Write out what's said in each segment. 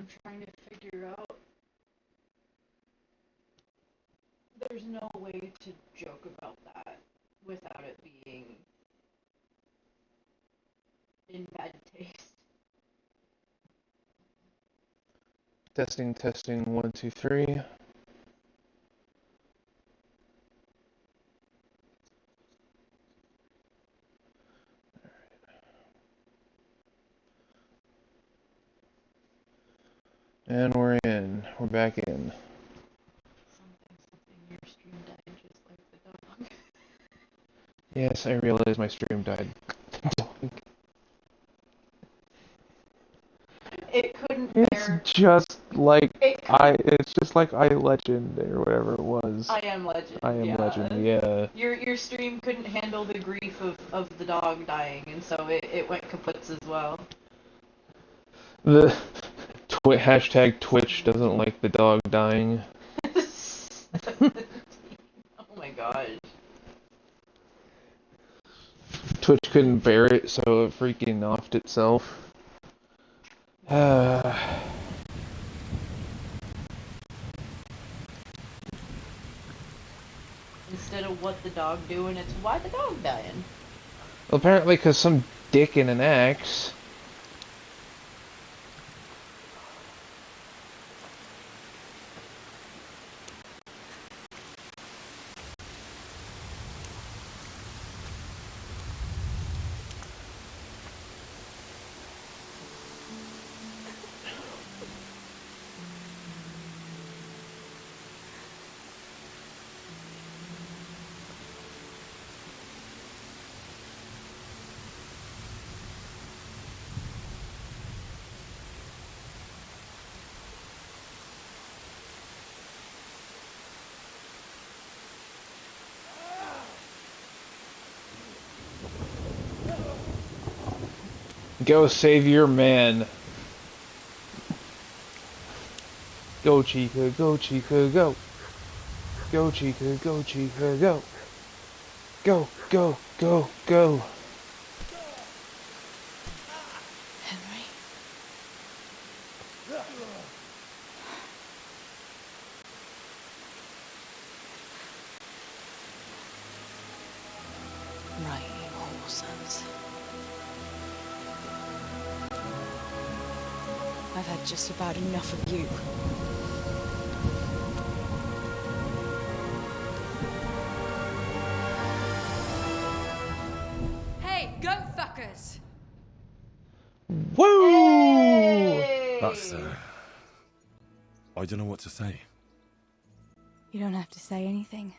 I'm trying to figure out. There's no way to joke about that without it being in bad taste. Testing, testing, 1, 2, 3. And we're in. We're back in. Something, your stream died just like the dog. Yes, I realize my stream died. It couldn't It's bear. just like It's just like I Legend or whatever it was. I Am Legend. I Am yeah. Legend, yeah. Your stream couldn't handle the grief of the dog dying, and so it went kaput as well. The hashtag Twitch doesn't like the dog dying. Oh my gosh. Twitch couldn't bear it, so it freaking offed itself. Instead of what the dog doing, it's why the dog dying. Apparently, because some dick in an axe. Go save your man. Go, Chica, go, Chica, go. Go, Chica, go, Chica, go. Go, go, go, go. Henry? Right, you whoreson. I've had just about enough of you. Hey, goat fuckers! Woo! Hey! That's, I don't know what to say. You don't have to say anything.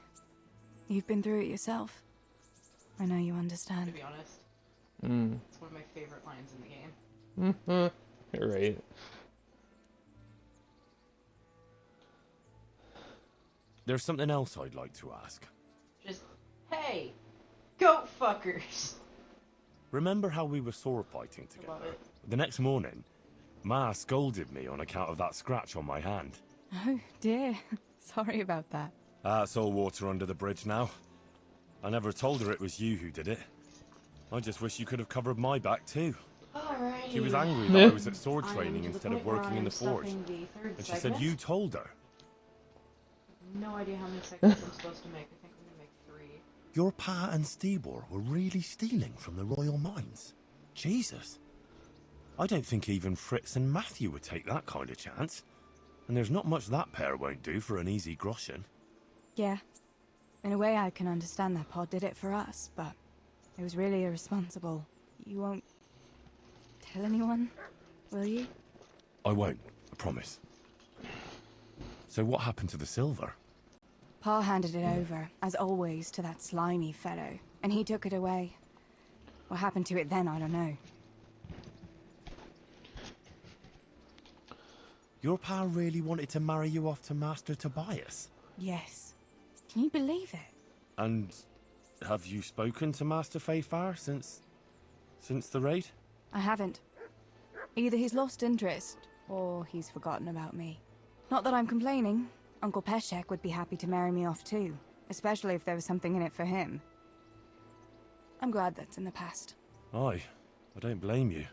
You've been through it yourself. I know you To understand. be honest, Mm. it's one of my favorite lines in the game. You're right. There's something else I'd like to ask. Just, hey, goat fuckers! Remember how we were sword fighting Love together? it. The next morning, Ma scolded me on account of that scratch on my hand. Oh, dear. Sorry about that. That's all water under the bridge now. I never told her it was you who did it. I just wish you could have covered my back too. Alrighty. She was angry that I was at sword training instead of working in the forge. And And she said you told her. No idea how many segments I'm supposed to make. I think I'm gonna make 3. Your pa and Stebor were really stealing from the royal mines. Jesus. I don't think even Fritz and Matthew would take that kind of chance. And there's not much that pair won't do for an easy groschen. Yeah. In a way, I can understand that Pa did it for us, but it was really irresponsible. You won't tell anyone, will you? I won't, I promise. So what happened to the silver? Pa handed it over, as always, to that slimy fellow, and he took it away. What happened to it then, I don't know. Your pa really wanted to marry you off to Master Tobias? Yes. Can you believe it? And have you spoken to Master Fayfar since the raid? I haven't. Either he's lost interest, or he's forgotten about me. Not that I'm complaining. Uncle Peshek would be happy to marry me off too, especially if there was something in it for him. I'm glad that's in the past. Aye, I don't blame you.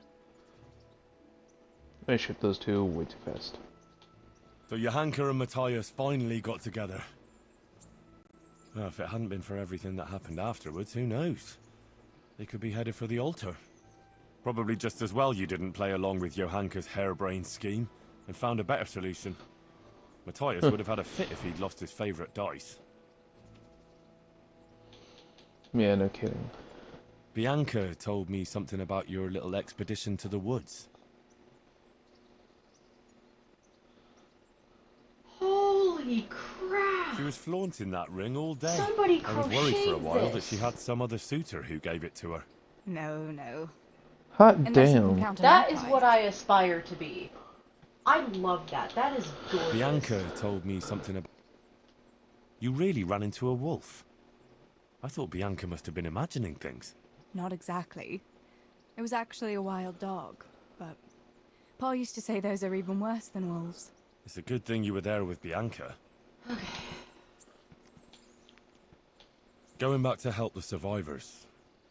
I shipped those two way too fast. So Johanka and Matthias finally got together. Well, if it hadn't been for everything that happened afterwards, who knows? They could be headed for the altar. Probably just as well you didn't play along with Johanka's harebrained scheme and found a better solution. Matthias would have had a fit if he'd lost his favourite dice. Yeah, no kidding. Bianca told me something about your little expedition to the woods. Holy crap! She was flaunting that ring all day. Somebody I was worried for a crocheted while that this. she had some other suitor who gave it to her. No. Hot Unless you can damn. count a That is magpie. what I aspire to be. I love that. That is gorgeous. Bianca told me something about... You really ran into a wolf. I thought Bianca must have been imagining things. Not exactly. It was actually a wild dog, but Paul used to say those are even worse than wolves. It's a good thing you were there with Bianca. Going back to help the survivors.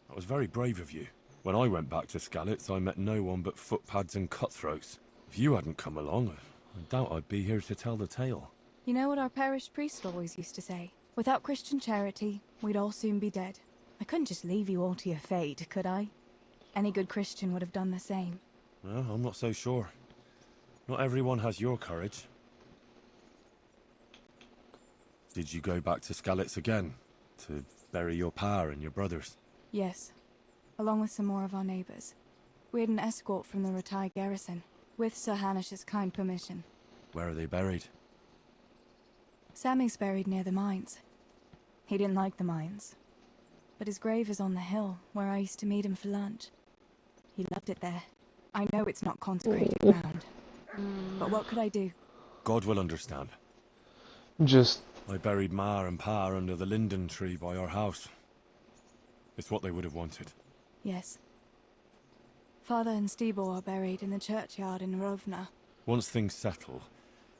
That was very brave of you. When I went back to Skalitz, I met no one but footpads and cutthroats. If you hadn't come along, I doubt I'd be here to tell the tale. You know what our parish priest always used to say? Without Christian charity, we'd all soon be dead. I couldn't just leave you all to your fate, could I? Any good Christian would have done the same. Well, I'm not so sure. Not everyone has your courage. Did you go back to Skalitz again? To bury your pa and your brothers? Yes, along with some more of our neighbours. We had an escort from the retired garrison, with Sir Hanish's kind permission. Where are they buried? Sammy's buried near the mines. He didn't like the mines, but his grave is on the hill where I used to meet him for lunch. He loved it there. I know it's not consecrated ground, but what could I do? God will understand. Just I buried Ma and Pa under the linden tree by our house. It's what they would have wanted. Yes. Father and Stebo are buried in the churchyard in Rovna. Once things settle,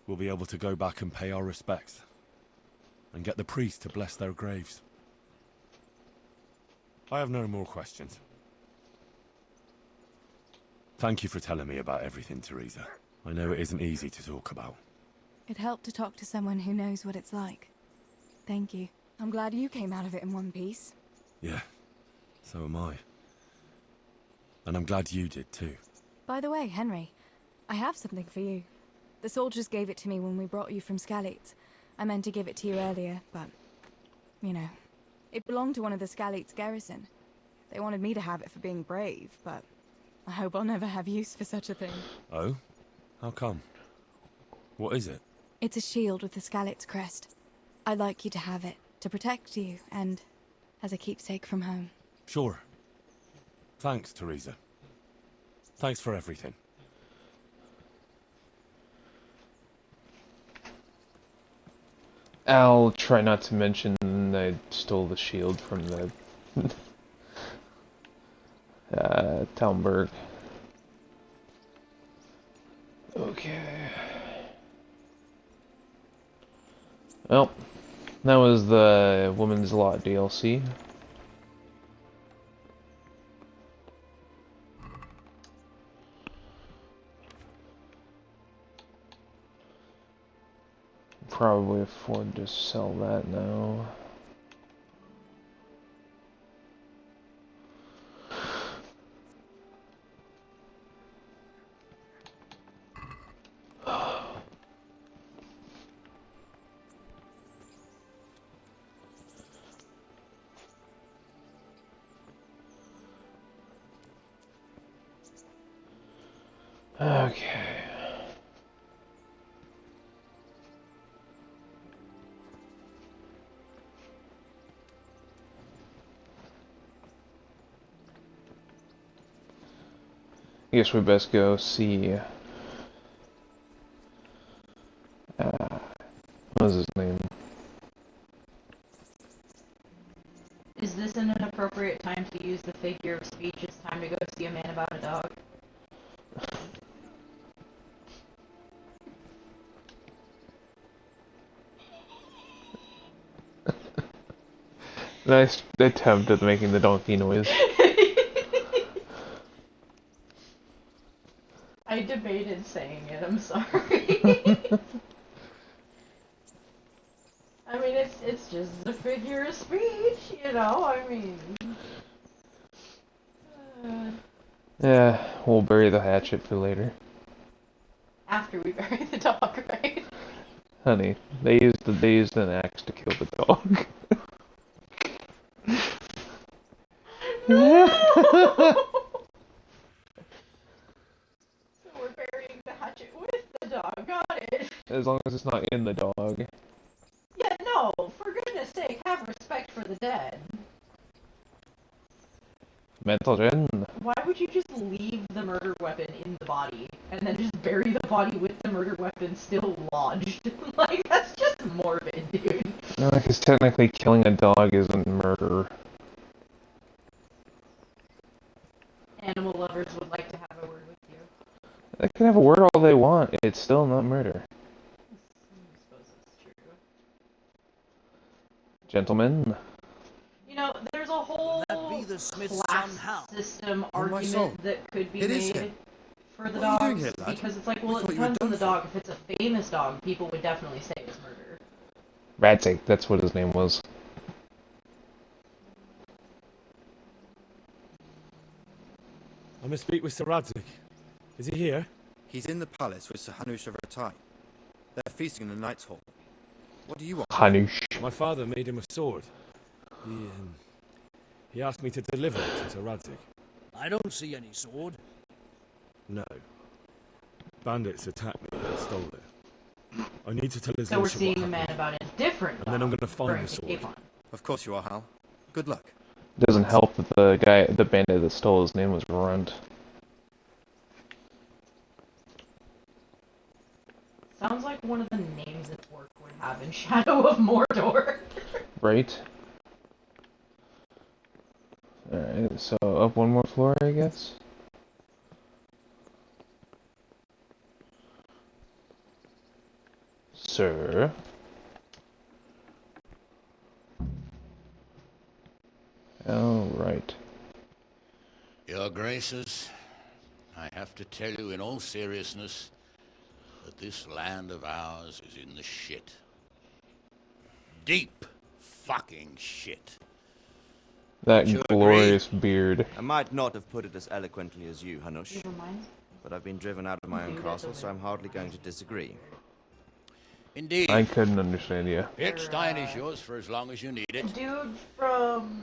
we'll be able to go back and pay our respects. And get the priest to bless their graves. I have no more questions. Thank you for telling me about everything, Teresa. I know it isn't easy to talk about. It helped to talk to someone who knows what it's like. Thank you. I'm glad you came out of it in one piece. Yeah, so am I. And I'm glad you did too. By the way, Henry, I have something for you. The soldiers gave it to me when we brought you from Skalitz. I meant to give it to you earlier, but, you know, it belonged to one of the Skalitz garrison. They wanted me to have it for being brave, but I hope I'll never have use for such a thing. Oh? How come? What is it? It's a shield with the Skalitz crest. I'd like you to have it, to protect you, and as a keepsake from home. Sure. Thanks, Teresa. Thanks for everything. I'll try not to mention I stole the shield from the Talmberg. Okay. Well, that was the Woman's Lot DLC. Probably afford to sell that now. Okay. I guess we best go see, what's his name? Is this an inappropriate time to use the figure of speech? It's time to go see a man about a dog. Nice attempt at making the donkey noise. I debated kid saying it, I'm sorry. I mean, it's just a figure of speech, you know, I mean... Yeah, we'll bury the hatchet for later. After we bury the dog, right? Honey, they used an axe to kill the dog. No! So we're burying the hatchet with the dog, got it. As long as it's not in the dog. Yeah, no, for goodness sake, have respect for the dead. Mental gen. Why would you just leave the murder weapon in the body, and then just bury the body with the murder weapon still lodged? Like, that's just morbid, dude. No, because technically killing a dog isn't murder. Animal lovers would like to have a word with you. They can have a word all they want, it's still not murder. I suppose that's true. Gentlemen. You know, there's a whole That be the Smith's class son, Hal? system Oh, my soul. argument that could be It is made him. for the What are you doing dogs, here, lad? because it's like, well, I it thought you were depends on done the for. dog. If it's a famous dog, people would definitely say it's murder. Radzig, that's what his name was. I must speak with Sir Radzig. Is he here? He's in the palace with Sir Hanush of Ratai. They're feasting in the Knight's Hall. What do you want? Hanush. My father made him a sword. He asked me to deliver it to Sir Radzig. I don't see any sword. No. Bandits attacked me and stole it. I need to tell his So we're lordship seeing what a man happened. about a different dog. And then I'm gonna find referring the to sword. Capon. Of course you are, Hal. Good luck. Doesn't help that the bandit that stole his name was Runt. Sounds like one of the names that Orc would have in Shadow of Mordor. Right? Alright, so up one more floor, I guess? Sir? Oh, right. Your Graces, I have to tell you in all seriousness that this land of ours is in the shit. Deep fucking shit. That Sure glorious beard. I might not have put it as eloquently as you, Hanush, Never mind. but I've been driven out of my own castle, so I'm hardly going to disagree. Indeed. I couldn't understand you. Eckstein is yours for as long as you need it. Dude from...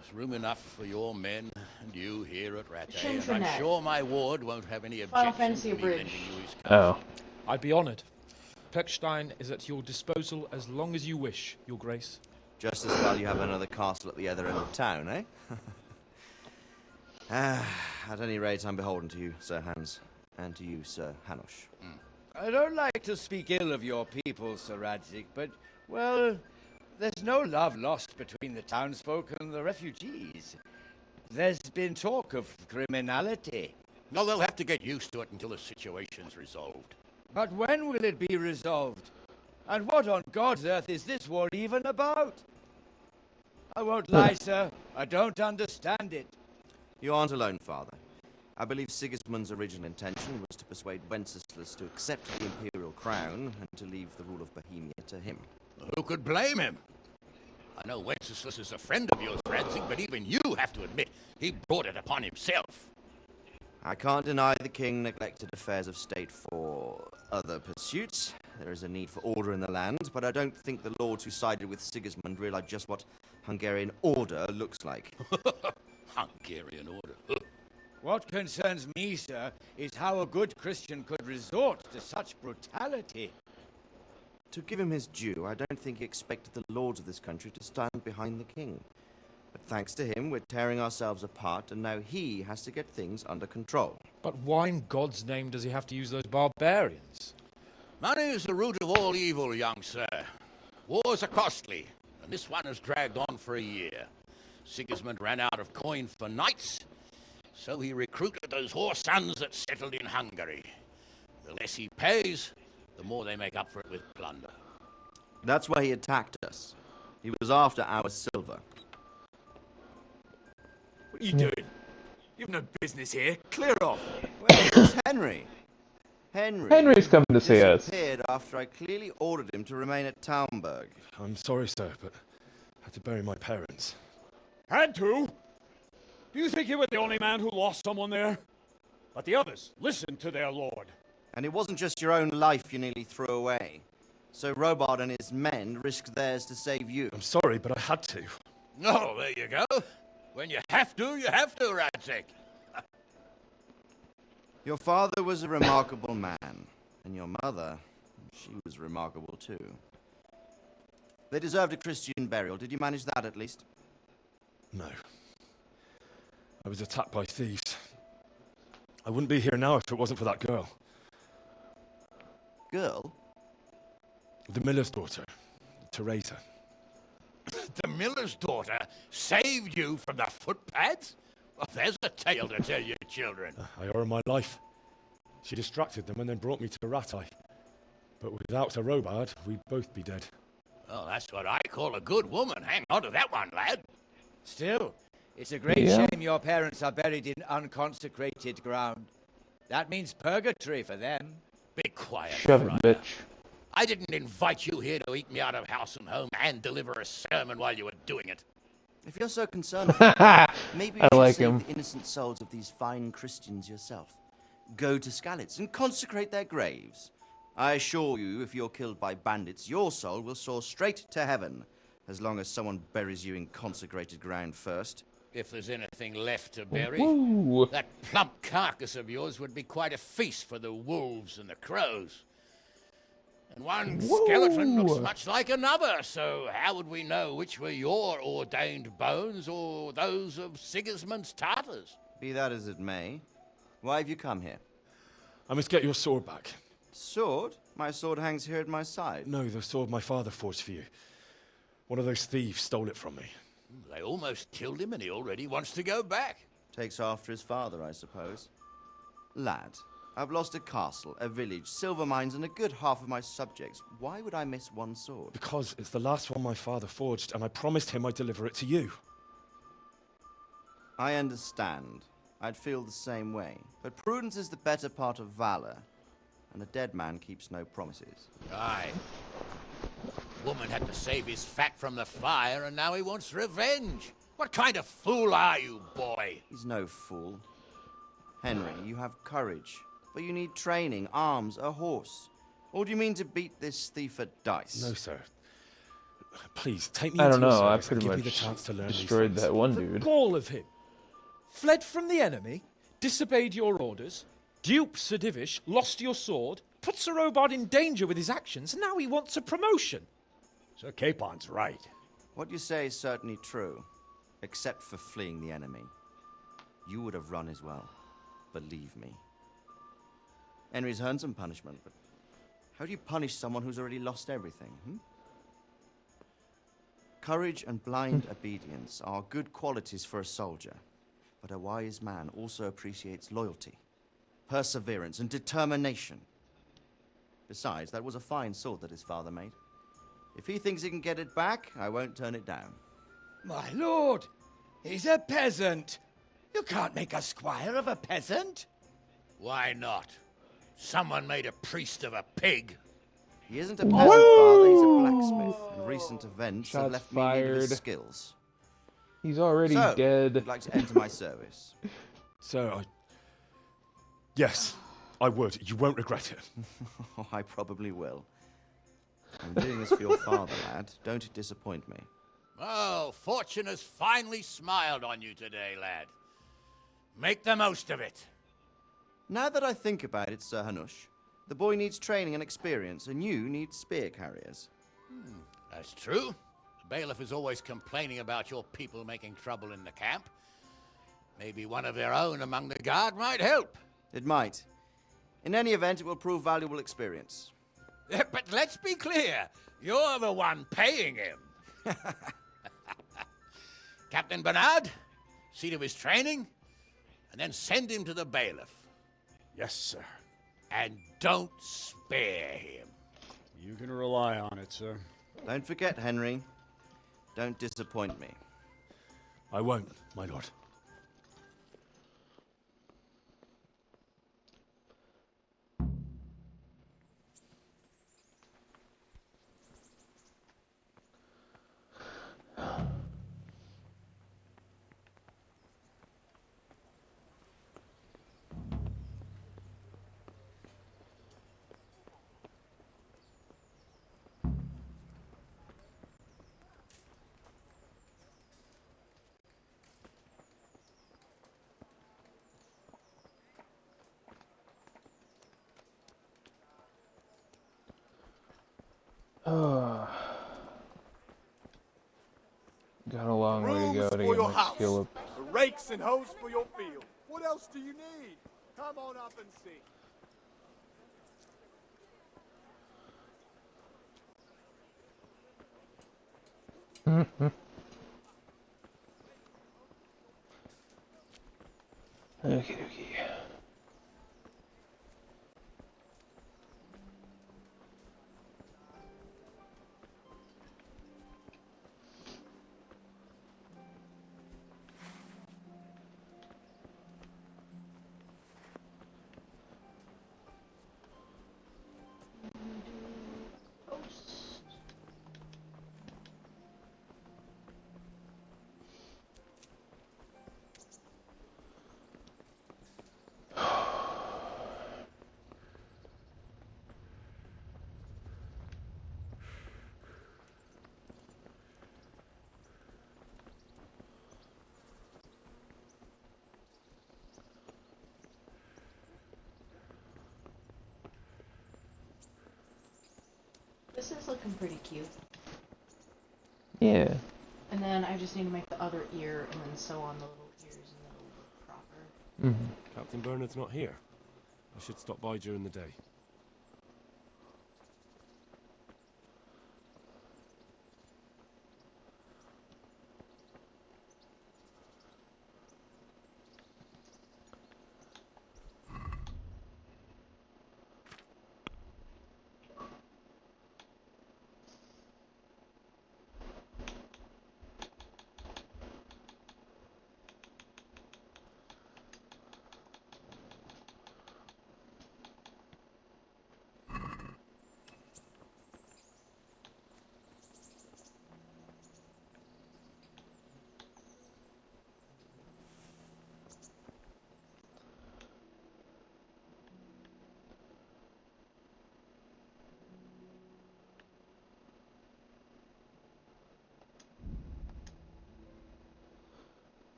There's room enough for your men and you here at Rattay, and Shintranet. I'm sure my ward won't have any Final objection Fantasy to me Abridged. lending you his Oh. counsel. I'd be honoured. Pechstein is at your disposal as long as you wish, Your Grace. Just as well you have another castle at the other end of town, eh? At any rate, I'm beholden to you, Sir Hans, and to you, Sir Hanush. I don't like to speak ill of your people, Sir Radzig, but, well, there's no love lost between the townsfolk and the refugees. There's been talk of criminality. No, they'll have to get used to it until the situation's resolved. But when will it be resolved? And what on God's earth is this war even about? I won't lie, sir. I don't understand it. You aren't alone, Father. I believe Sigismund's original intention was to persuade Wenceslas to accept the imperial crown and to leave the rule of Bohemia to him. Who could blame him? I know Wenceslas is a friend of yours, Radzig, but even you have to admit he brought it upon himself. I can't deny the king neglected affairs of state for other pursuits. There is a need for order in the land, but I don't think the lords who sided with Sigismund realized just what Hungarian order looks like. Hungarian order. What concerns me, sir, is how a good Christian could resort to such brutality. To give him his due, I don't think he expected the lords of this country to stand behind the king. But thanks to him, we're tearing ourselves apart, and now he has to get things under control. But why in God's name does he have to use those barbarians? Money is the root of all evil, young sir. Wars are costly, and this one has dragged on for a year. Sigismund ran out of coin for knights, so he recruited those whore sons that settled in Hungary. The less he pays, the more they make up for it with plunder. That's why he attacked us. He was after our silver. What are you doing? You've no business here. Clear off. Where's Henry? Henry's coming to see us. Disappeared after I clearly ordered him to remain at Townburg. I'm sorry, sir, but I had to bury my parents. Had to? Do you think you were the only man who lost someone there? But the others listened to their lord. And it wasn't just your own life you nearly threw away. So Robard and his men risked theirs to save you. I'm sorry, but I had to. Oh, there you go. When you have to, Radzik. Your father was a remarkable man, and your mother, she was remarkable too. They deserved a Christian burial. Did you manage that at least? No. I was attacked by thieves. I wouldn't be here now if it wasn't for that girl. Girl? The miller's daughter, Teresa. The miller's daughter saved you from the footpads? Well, there's a tale to tell your children. I owe her my life. She distracted them and then brought me to Ratai. But without a Robard, we'd both be dead. Well, that's what I call a good woman. Hang on to that one, lad. Still, it's a great shame your parents are buried in unconsecrated ground. That means purgatory for them. Be quiet, Shove it, bitch. I didn't invite you here to eat me out of house and home and deliver a sermon while you were doing it. If you're so concerned about it, maybe you should save the innocent souls of these fine Christians yourself. Go to Skalitz and consecrate their graves. I assure you, if you're killed by bandits, your soul will soar straight to heaven, as long as someone buries you in consecrated ground first. If there's anything left to bury, that plump carcass of yours would be quite a feast for the wolves and the crows. And one skeleton looks much like another, so how would we know which were your ordained bones or those of Sigismund's Tartars? Be that as it may, why have you come here? I must get your sword back. Sword? My sword hangs here at my side. No, the sword my father forged for you. One of those thieves stole it from me. They almost killed him and he already wants to go back. Takes after his father, I suppose. Lad, I've lost a castle, a village, silver mines, and a good half of my subjects. Why would I miss one sword? Because it's the last one my father forged, and I promised him I'd deliver it to you. I understand. I'd feel the same way. But prudence is the better part of valor, and a dead man keeps no promises. Aye. Woman had to save his fat from the fire, and now he wants revenge. What kind of fool are you, boy? He's no fool. Henry, you have courage, but you need training, arms, a horse. Or do you mean to beat this thief at dice? No, sir. Please, take me I don't into know, I service and pretty give me the much chance to learn destroyed these that one The dude. gall of him. Fled from the enemy, disobeyed your orders, duped Sir Divish, lost your sword, put Sir Robard in danger with his actions, and now he wants a promotion. Sir Capon's right. What you say is certainly true, except for fleeing the enemy. You would have run as well, believe me. Henry's earned some punishment, but how do you punish someone who's already lost everything, Courage and blind obedience are good qualities for a soldier, but a wise man also appreciates loyalty, perseverance, and determination. Besides, that was a fine sword that his father made. If he thinks he can get it back, I won't turn it down. My lord, he's a peasant. You can't make a squire of a peasant. Why not? Someone made a priest of a pig. He isn't a peasant, father, he's a blacksmith. And recent events have Shots left me in need of his fired. skills. He's already So, dead. would like to enter my service? Sir, Yes, I would. You won't regret it. Oh, I probably will. I'm doing this for your father, lad. Don't disappoint me. Oh, fortune has finally smiled on you today, lad. Make the most of it. Now that I think about it, Sir Hanush, the boy needs training and experience, and you need spear carriers. That's true. The bailiff is always complaining about your people making trouble in the camp. Maybe one of their own among the guard might help. It might. In any event, it will prove valuable experience. But let's be clear. You're the one paying him. Captain Bernard, see to his training, and then send him to the bailiff. Yes, sir. And don't spare him. You can rely on it, sir. Don't forget, Henry. Don't disappoint me. I won't, my lord. Got a long way to go to for get your my house. skill up. The rakes and hoes for your field. What else do you need? Come on up and see. Okie dokie. This is looking pretty cute. Yeah. And then I just need to make the other ear and then sew on the little ears and then it'll look proper. Captain Bernard's not here. I should stop by during the day.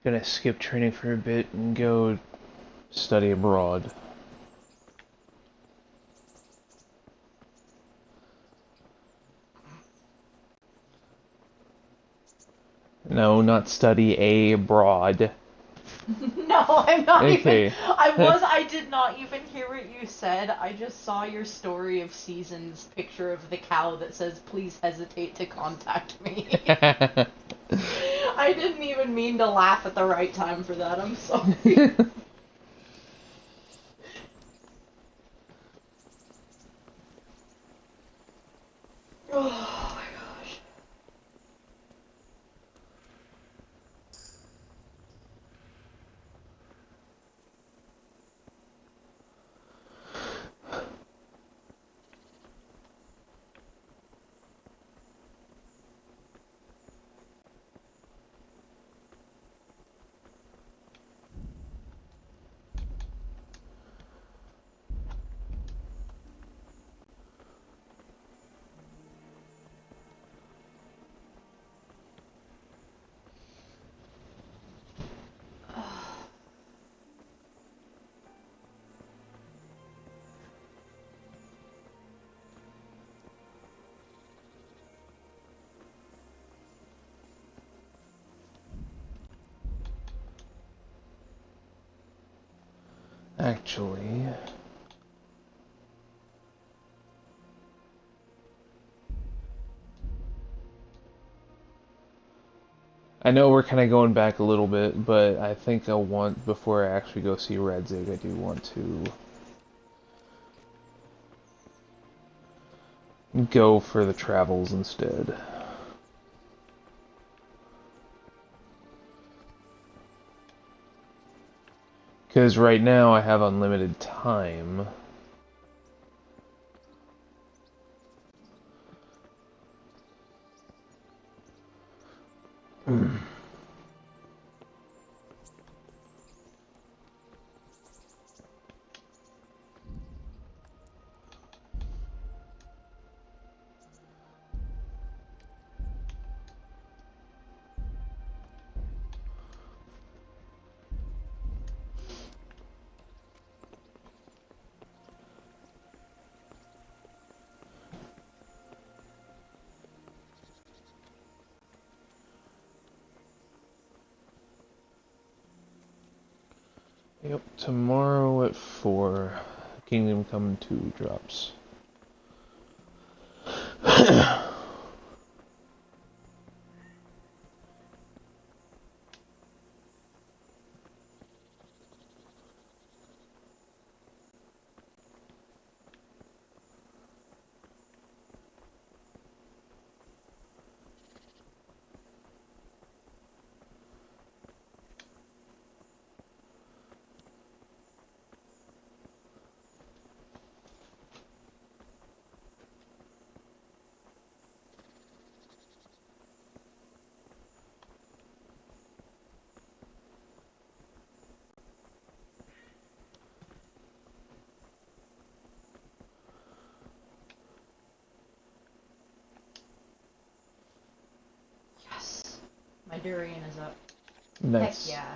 Gonna skip training for a bit and go study abroad. No, not study abroad. No, I'm not Okay. even. I did not even hear what you said. I just saw your story of Season's picture of the cow that says, "Please hesitate to contact me." I didn't even mean to laugh at the right time for that. I'm sorry. Oh my gosh. Actually, I know we're kind of going back a little bit, but I think I want, before I actually go see Redzig, I do want to go for the travels instead. Because right now I have unlimited time. Yep, tomorrow at 4, Kingdom Come 2 drops. Yes! My durian is up. Nice. Heck yeah.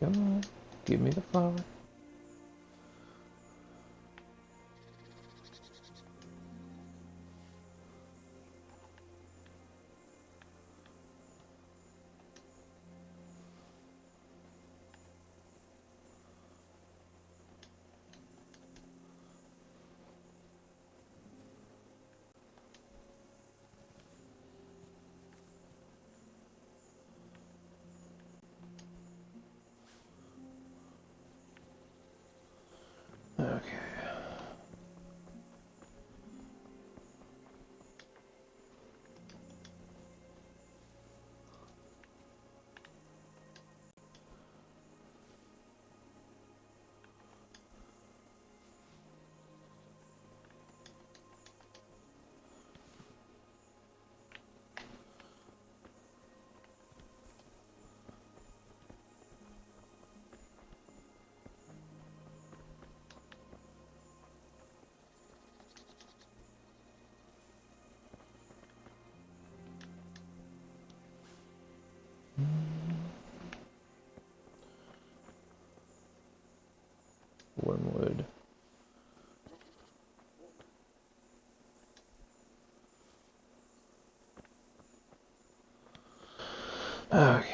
Come on, give me the flower. Okay. Wormwood. Okay.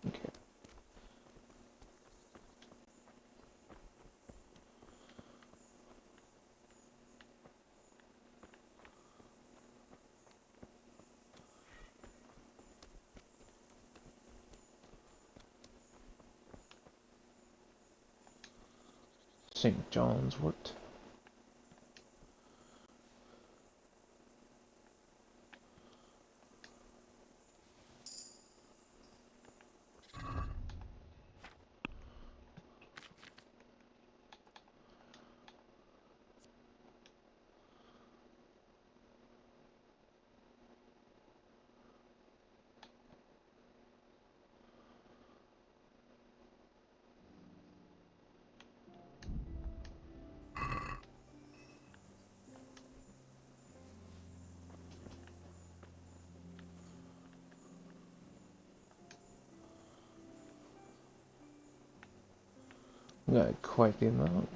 Okay. St. John's Wort. Got quite the amount.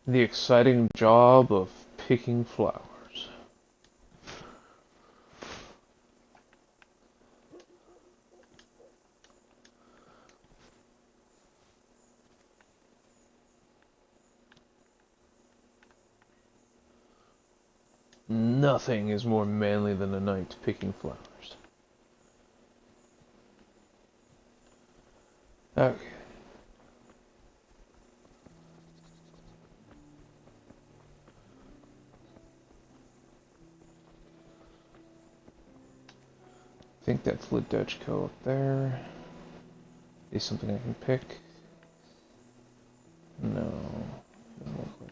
The exciting job of picking flowers. Nothing is more manly than a knight picking flowers. Okay. I think that's Ledechko up there. Is something I can pick? No. Doesn't look like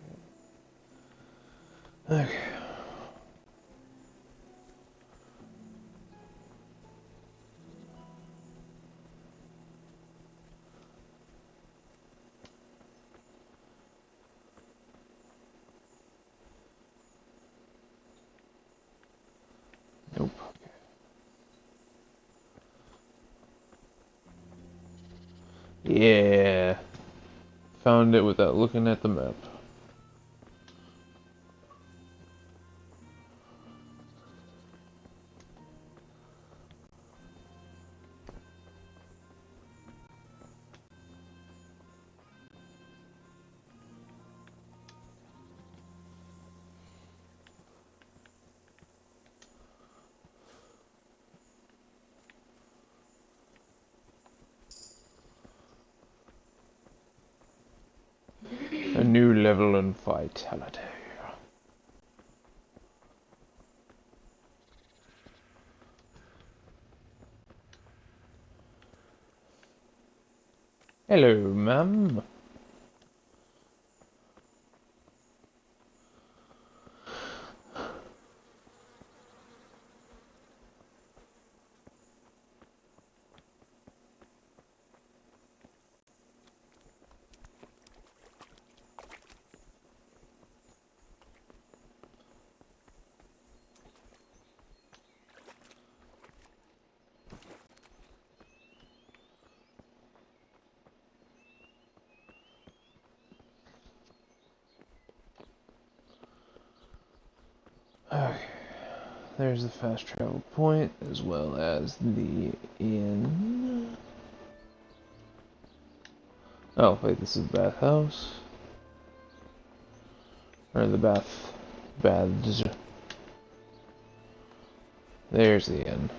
it. Okay. Nope. Yeah. Found it without looking at the map. A new level in vitality. Hello, ma'am. Okay, there's the fast travel point, as well as the inn. Oh, wait, this is the bathhouse. Or the baths. There's the inn.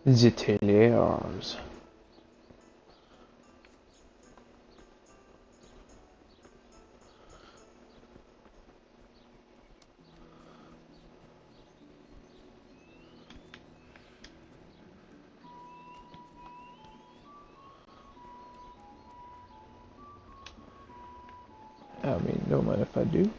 The Telliers. I mean, don't mind if I do.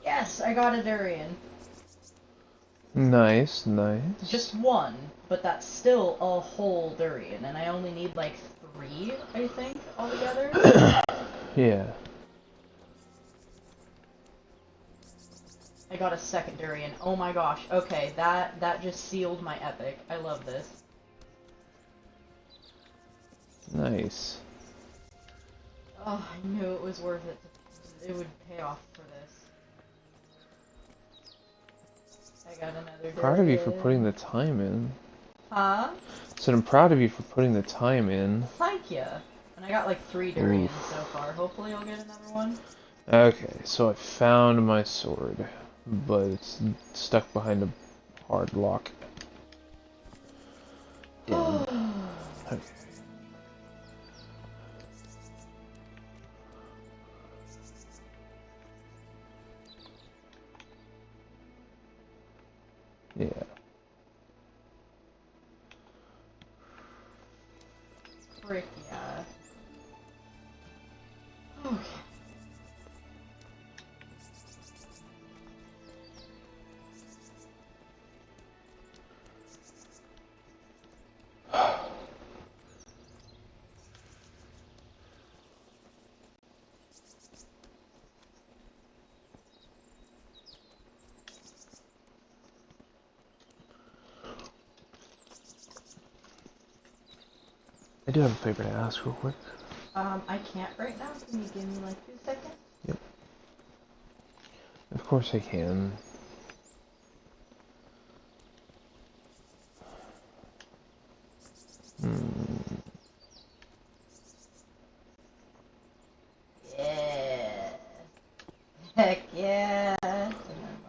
Yes, I got a durian. Nice, nice. Just one, but that's still a whole durian, and I only need like 3, I think, altogether. Yeah. I got a second durian. Oh my gosh. Okay, that just sealed my epic. I love this. Nice. Oh, I knew it was worth it. It would pay off for this. I got another durian. Proud of you for putting the time in. Huh? Said I'm proud of you for putting the time in. Thank you. And I got like 3 durians so far. Hopefully I'll get another one. Okay, so I found my sword, but it's stuck behind a hard lock. Damn. Okay. Yeah. Frick yeah. Okay. I do have a favor to ask real quick. I can't right now. Can you give me like 2 seconds? Yep. Of course I can. Yeah. Heck yeah. And then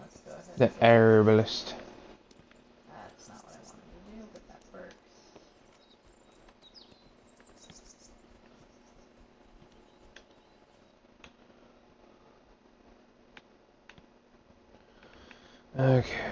let's go ahead. The herbalist. That's not what I wanted to do, but that works. Okay.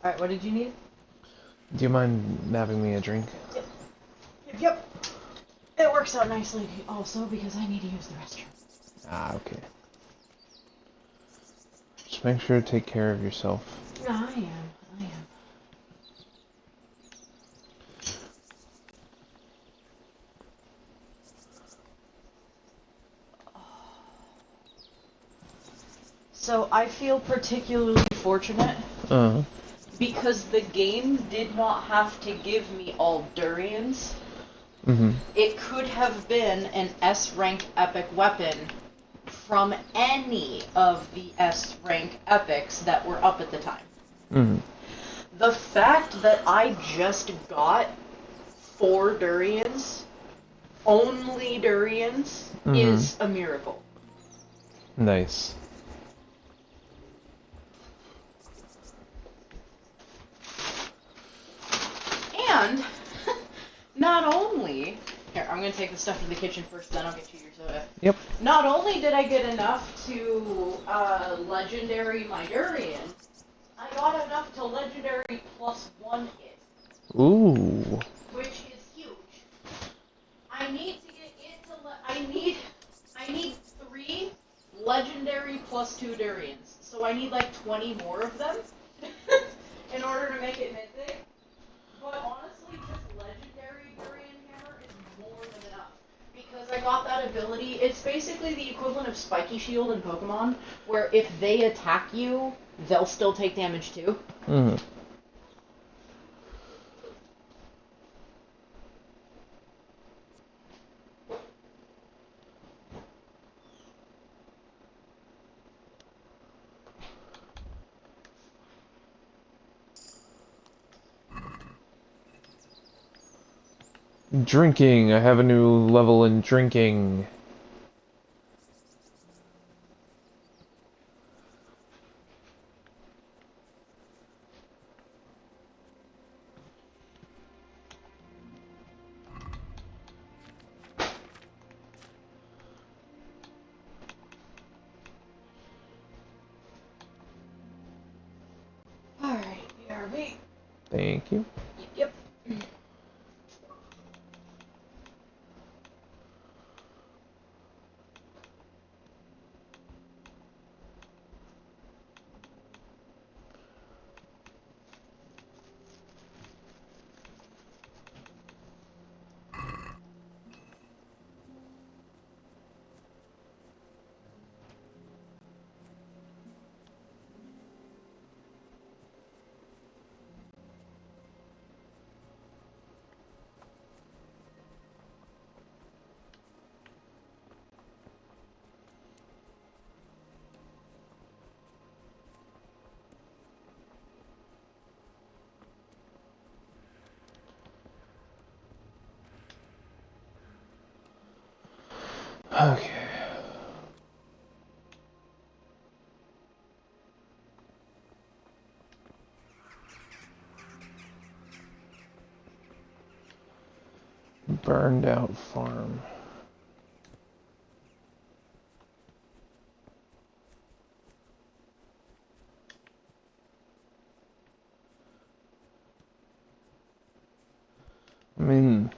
Alright, what did you need? Do you mind nabbing me a drink? Yep. It works out nicely also because I need to use the restroom. Ah, okay. Just make sure to take care of yourself. I am. So I feel particularly fortunate because the game did not have to give me all durians. It could have been an S rank epic weapon from any of the S rank epics that were up at the time. The fact that I just got 4 durians, only durians, is a miracle. Nice. And not only here, I'm gonna take the stuff to the kitchen first, then I'll get you your soda. Yep. Not only did I get enough to legendary my durian, I got enough to legendary +1 it. Ooh. Which is huge. I need to legendary plus 2 durians. So I need like 20 more of them in order to make it mythic. But honestly, just legendary durian hammer is more than enough. Because I got that ability, it's basically the equivalent of spiky shield in Pokemon, where if they attack you, they'll still take damage too. Mm. Drinking. I have a new level in drinking. Alright, BRB. Thank you. Yep. Okay. Burned out farm. I mean,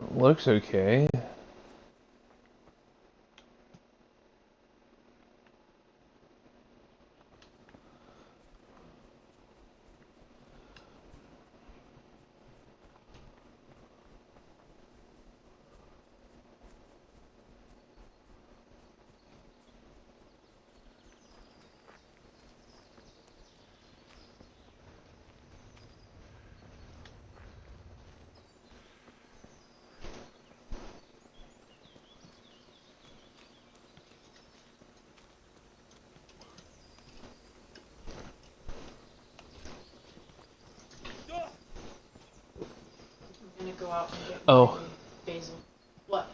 it looks okay. I'm gonna go out and get Oh. basil. What?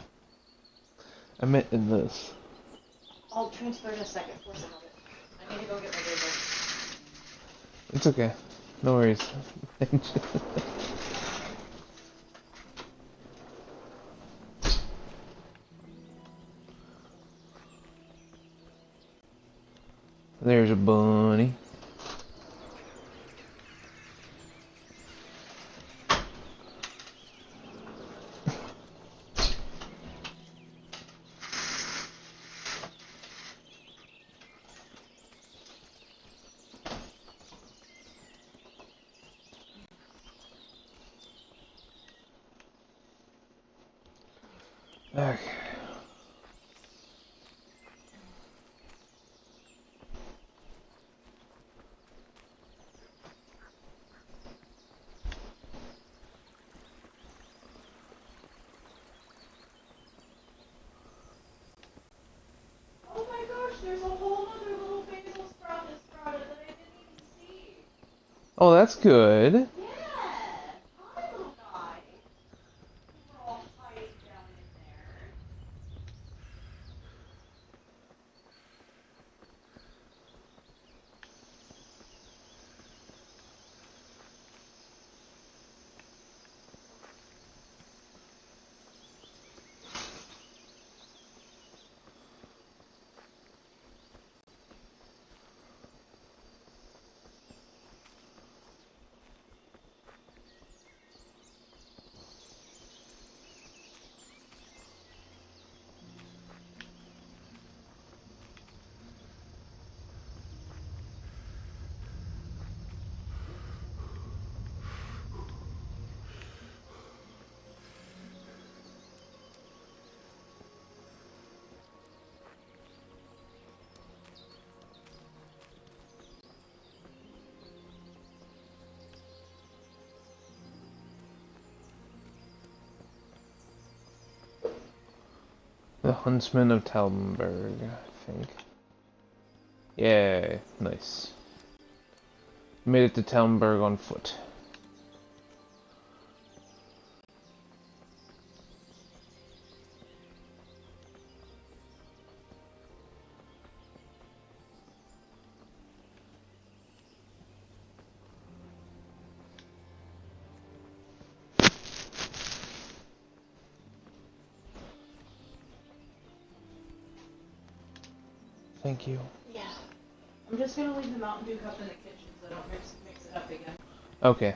I meant in this. I'll transfer in a second. For some of it. I need to go get my basil. It's okay. No worries. There's a bunny. Okay. Oh my gosh, there's a whole other little basil sprout that sprouted that I didn't even see. Oh, that's good. Yeah. Hi, little guy. We're all hiding down in there. Huntsman of Talmberg, I think. Yeah, nice. Made it to Talmberg on foot. Thank you. Yeah. I'm just gonna leave the Mountain Dew cup in the kitchen so I don't mix it up again. Okay.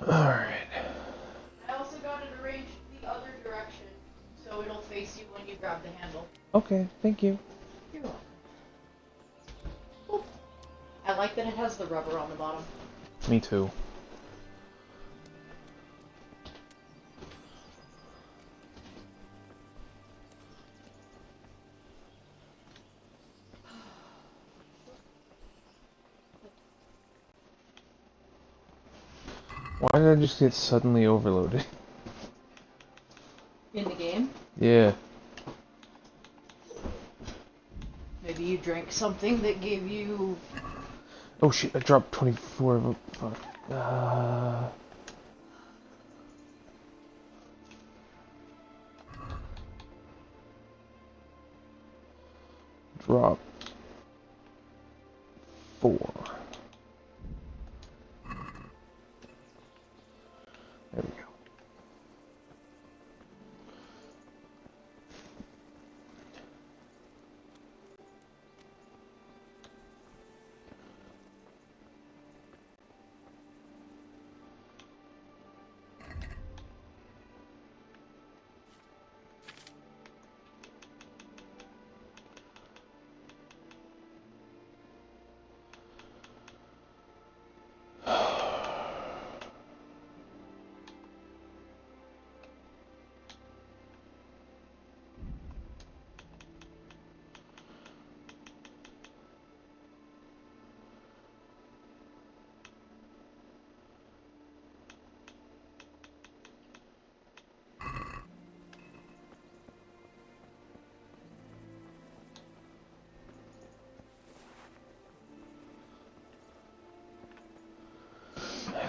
Alright. I also got it arranged the other direction, so it'll face you when you grab the handle. Okay, thank you. You're welcome. Oop. I like that it has the rubber on the bottom. Me too. Why did I just get suddenly overloaded? In the game? Yeah. Maybe you drank something that gave you... Oh shit, I dropped 24 of them. Fuck. Drop 4. There we go.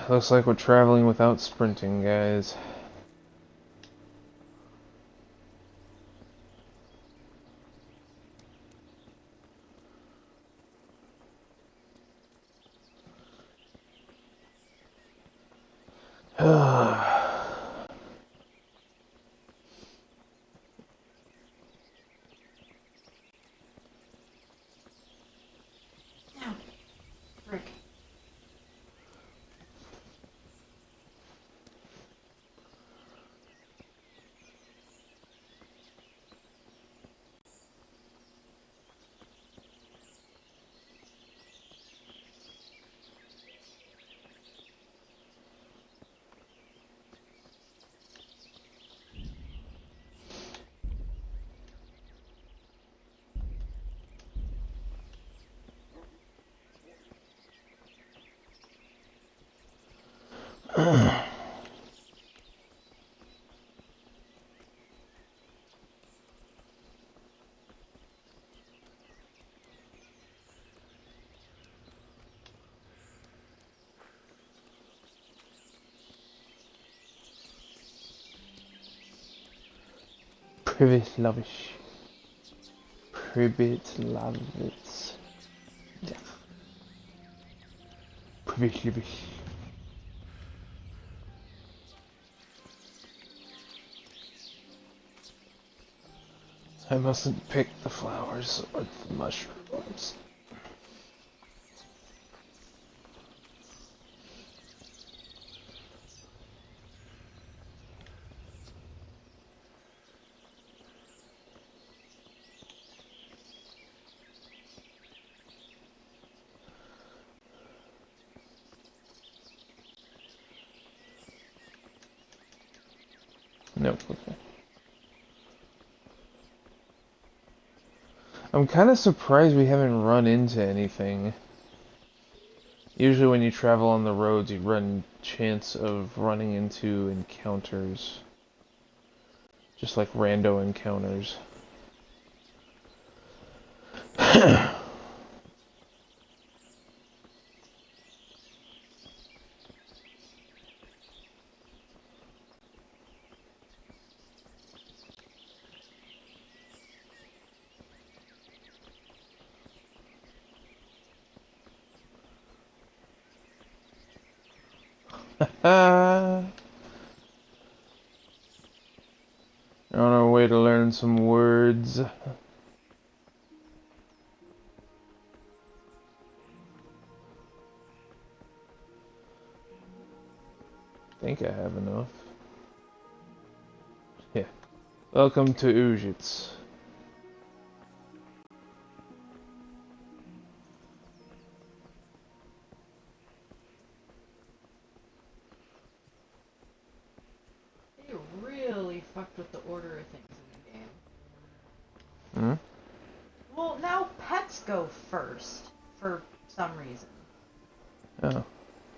Looks like we're traveling without sprinting, guys. Frick. Privet lavish. Privet lavish. Yeah. Privet lavish. I mustn't pick the flowers or the mushrooms. Nope. Okay. I'm kind of surprised we haven't run into anything. Usually when you travel on the roads, you run chance of running into encounters. Just like rando encounters. On our way to learn some words. I think I have enough. Yeah. Welcome to Ujits. They really fucked with the order of things in the game. Hmm? Well, now pets go first, for some reason. Oh.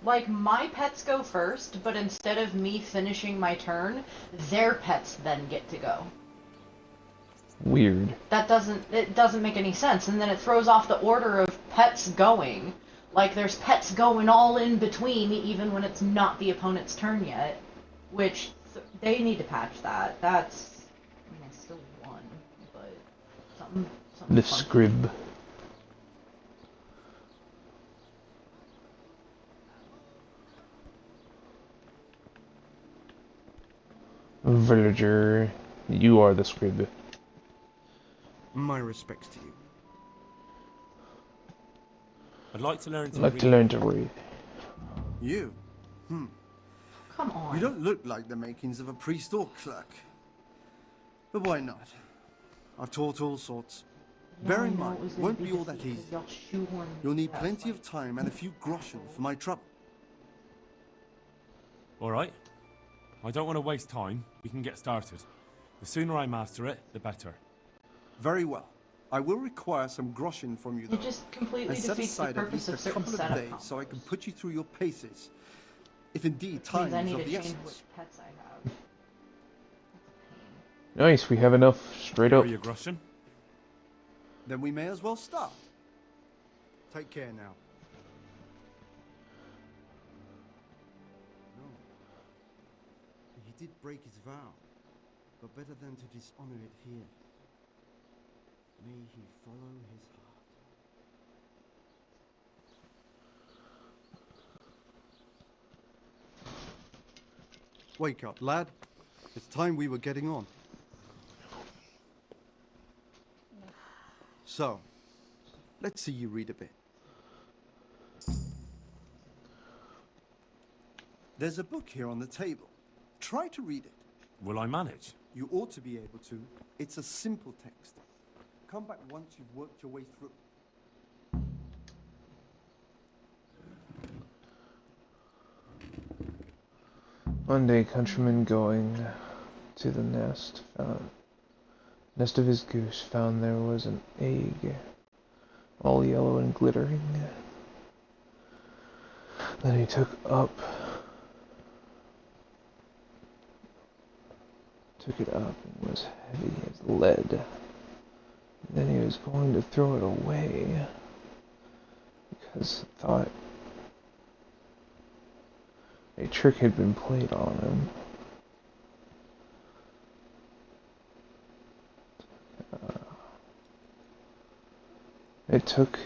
Like, my pets go first, but instead of me finishing my turn, their pets then get to go. Weird. It doesn't make any sense, and then it throws off the order of pets going. Like, there's pets going all in between, even when it's not the opponent's turn yet. Which, they need to patch that. That's... I mean, I still won, but... Something The fun. scrib. Villager, you are the scrib. My respects to you. I'd like to learn to read. You? Come on. You don't look like the makings of a priest or clerk. But why not? I've taught all sorts. Yeah, Bear in mind, it won't be all that easy. You'll need plenty of time and a few groschen for my trouble. Alright. I don't want to waste time. We can get started. The sooner I master it, the better. Very well. I will require some groschen from you, though. It just completely and set defeats the aside at purpose least of a certain couple of setup days comps. so I can put you through your paces. If indeed time I is need of to the change essence. which pets I have. Nice, we have enough straight Here up. are your groschen. Then we may as well start. Take care now. No. He did break his vow, but better than to dishonor it here. May he follow his heart. Wake up, lad. It's time we were getting on. So, let's see you read a bit. There's a book here on the table. Try to read it. Will I manage? You ought to be able to. It's a simple text. Come back once you've worked your way through. One day, countryman going to the nest of his goose found there was an egg, all yellow and glittering. Then he took it up and was heavy as lead. Then he was going to throw it away because he thought a trick had been played on him. It took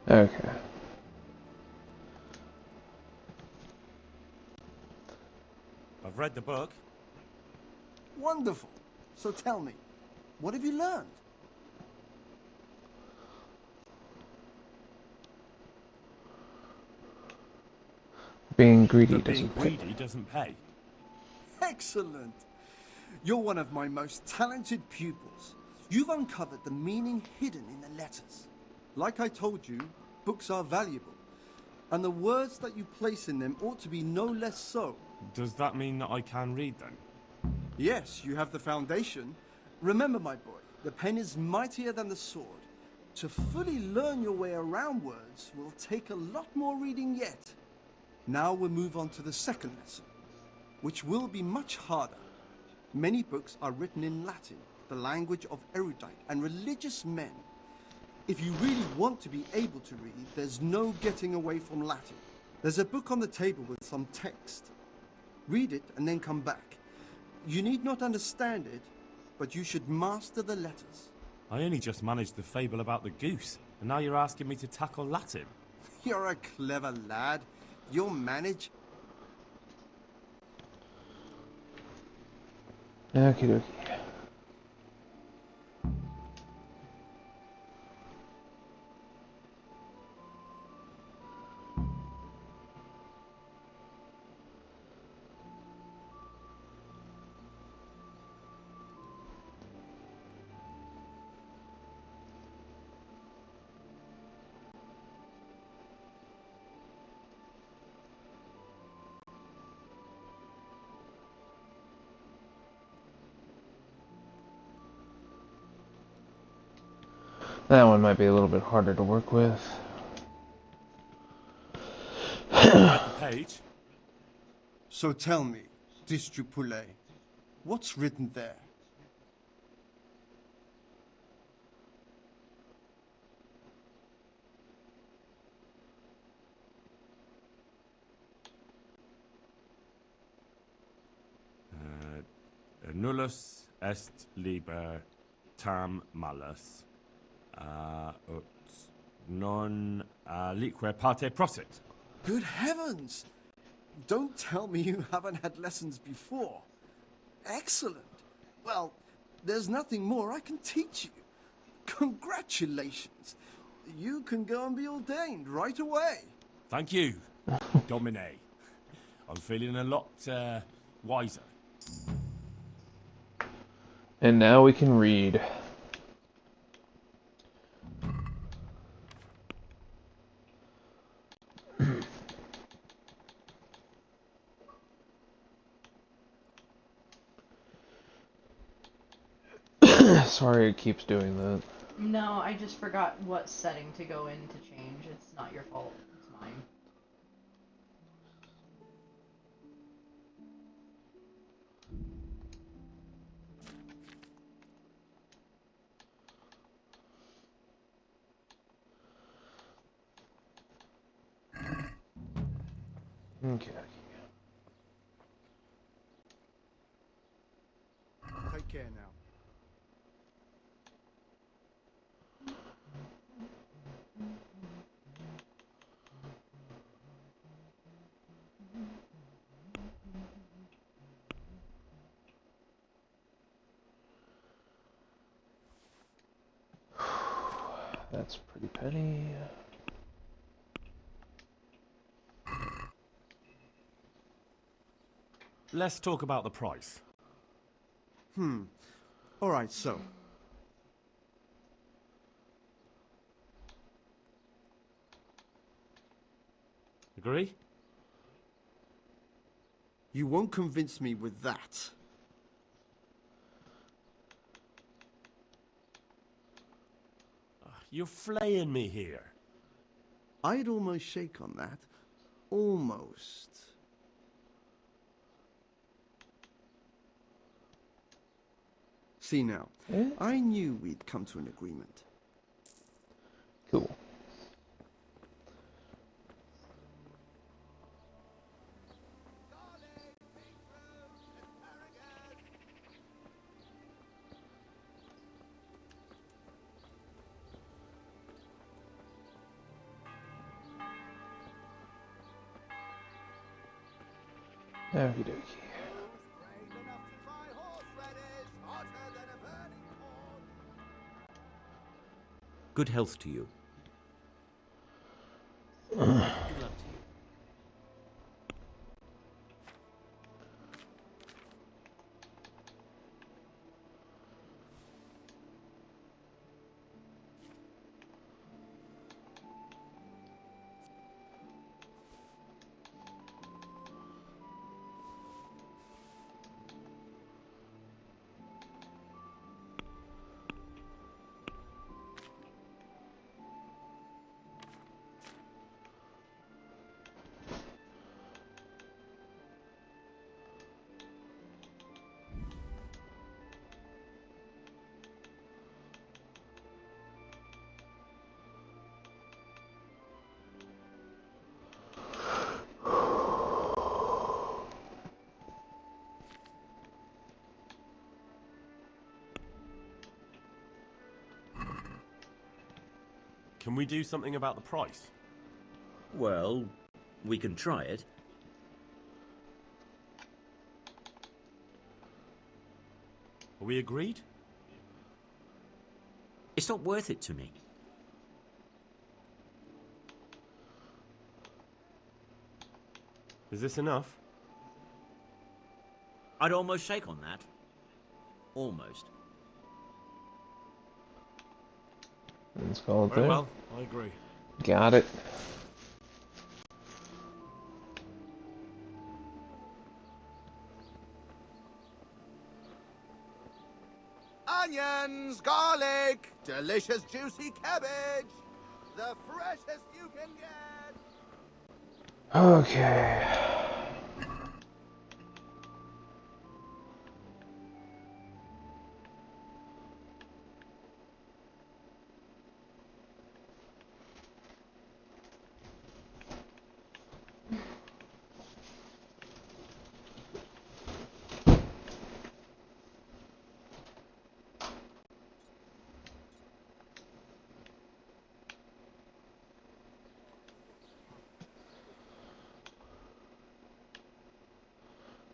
Okay. I've read the book. Wonderful. So tell me, what have you learned? being greedy That being doesn't pay. greedy doesn't pay. Excellent! You're one of my most talented pupils. You've uncovered the meaning hidden in the letters. Like I told you, books are valuable, and the words that you place in them ought to be no less so. Does that mean that I can read then? Yes, you have the foundation. Remember, my boy, the pen is mightier than the sword. To fully learn your way around words will take a lot more reading yet. Now we'll move on to the second lesson, which will be much harder. Many books are written in Latin, the language of erudite and religious men. If you really want to be able to read, there's no getting away from Latin. There's a book on the table with some text. Read it and then come back. You need not understand it, but you should master the letters. I only just managed the fable about the goose, and now you're asking me to tackle Latin. You're a clever lad. You'll manage. Okie dokie. That one might be a little bit harder to work with. At the page. So tell me, Distrupule, what's written there? Nullus est liber tam malus, ut non alique parte prosit. Good heavens! Don't tell me you haven't had lessons before. Excellent. Well, there's nothing more I can teach you. Congratulations. You can go and be ordained right away. Thank you, Domine. I'm feeling a lot wiser. And now we can read. Sorry it keeps doing that. No, I just forgot what setting to go in to change. It's not your fault. It's mine. Okay. Take care now. That's pretty penny. Let's talk about the price. All right, so. Agree? You won't convince me with that. You're flaying me here. I'd almost shake on that. Almost. See now, I knew we'd come to an agreement. Cool. Okie dokie. Good health to you. Good luck to you. Can we do something about the price? Well, we can try it. Are we agreed? It's not worth it to me. Is this enough? I'd almost shake on that. Almost. Let's call it Very there. well, I agree. Got it. Onions, garlic, delicious juicy cabbage. The freshest you can get. Okay.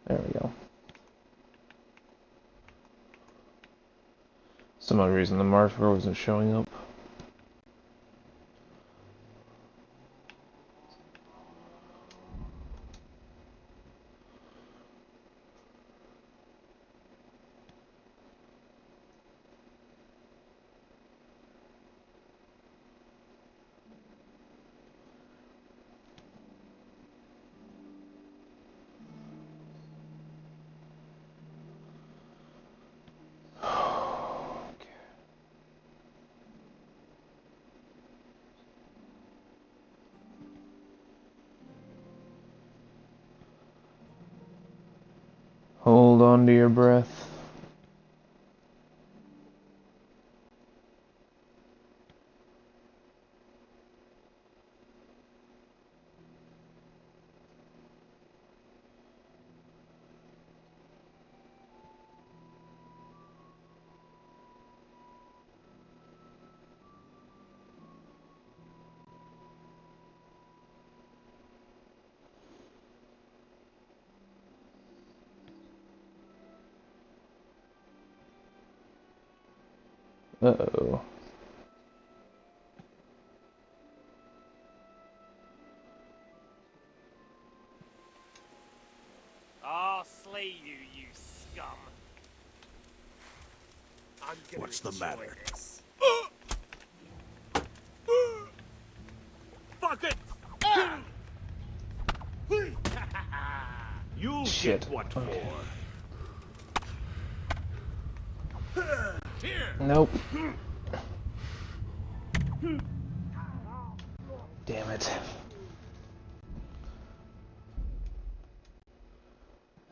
There we go. Some odd reason the marker wasn't showing up. Hold on to your breath. Uh-oh. I'll slay you, you scum. I'm gonna What's the enjoy matter? this. Fuck it! You'll Shit. get what Okay. for. Nope. Damn it.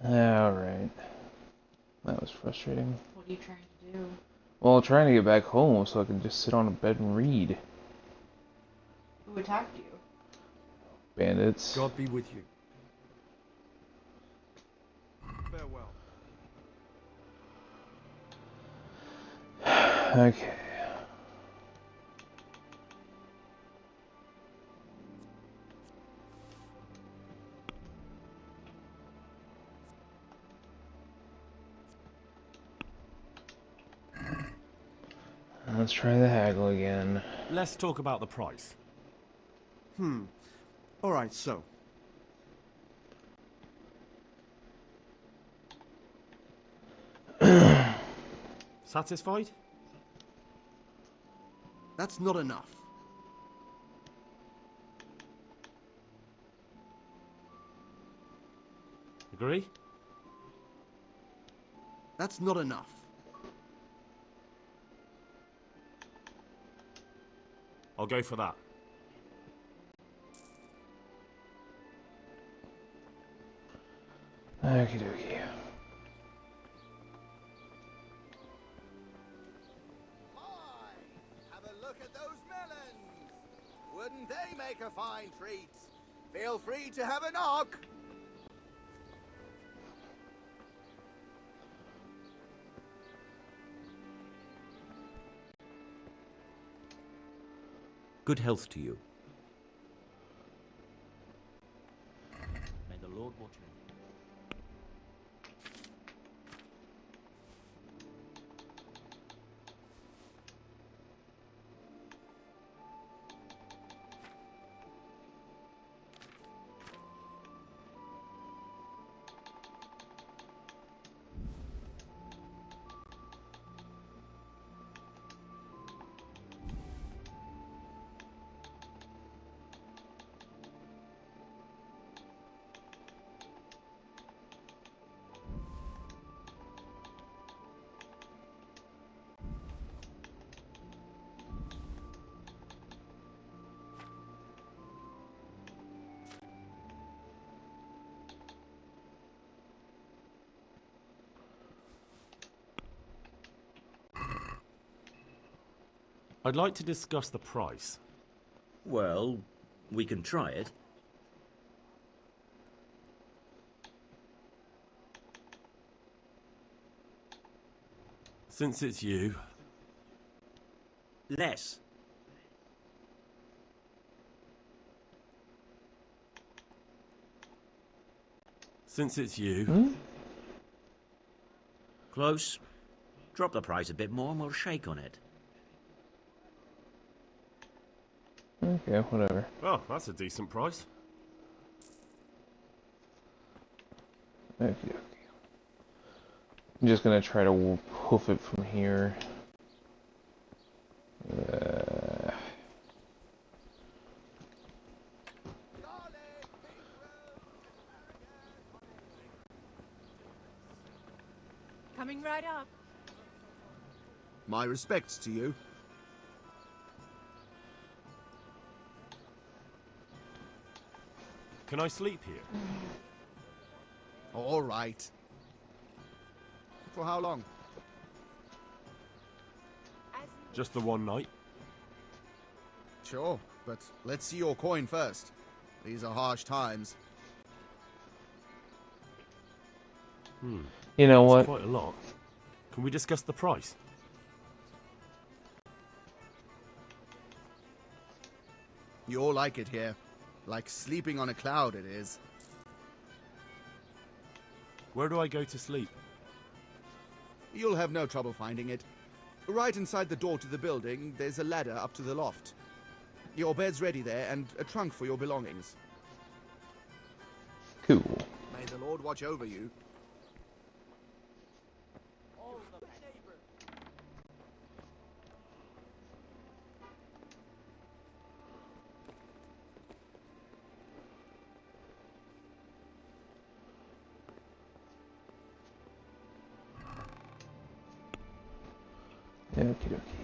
Alright. That was frustrating. What are you trying to do? Well, trying to get back home so I can just sit on a bed and read. Who attacked you? Bandits. God be with you. Farewell. Okay. Let's try the haggle again. Let's talk about the price. Alright, so. Satisfied? That's not enough. Agree? That's not enough. I'll go for that. Okie dokie. Have a look at those melons. Wouldn't they make a fine treat? Feel free to have a knock. Good health to you. May the Lord watch over you. I'd like to discuss the price. Well, we can try it. Since it's you... Less. Since it's you... Close. Drop the price a bit more and we'll shake on it. Okay, whatever. Well, that's a decent price. Okay. I'm just gonna try to hoof it from here. Coming right up. My respects to you. Can I sleep here? All right. For how long? Just the one night? Sure, but let's see your coin first. These are harsh times. You know That's what? quite a lot. Can we discuss the price? You all like it here. Like sleeping on a cloud it is. Where do I go to sleep? You'll have no trouble finding it. Right inside the door to the building, there's a ladder up to the loft. Your bed's ready there, and a trunk for your belongings. Cool. May the Lord watch over you. Okie dokie.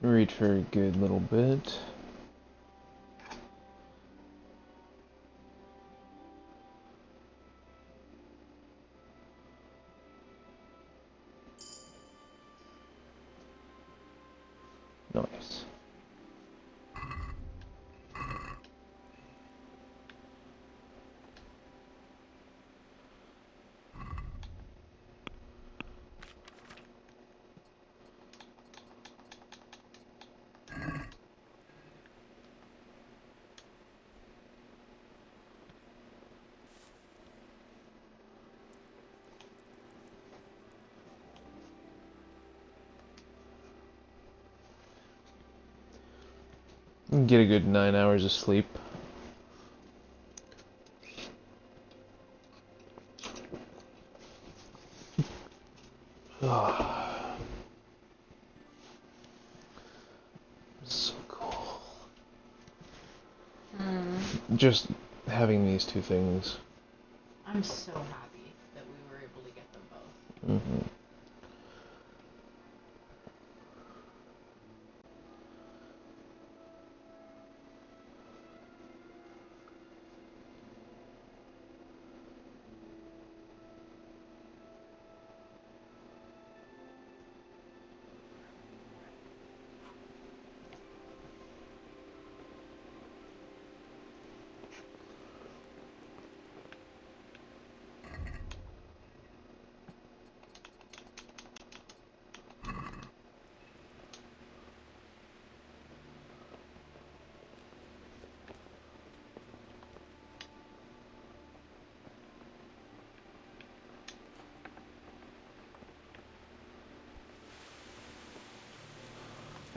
Reach for a good little bit. Nice. Get a good 9 hours of sleep. So cool. Just having these two things. I'm so happy that we were able to get them both. Mm-hmm.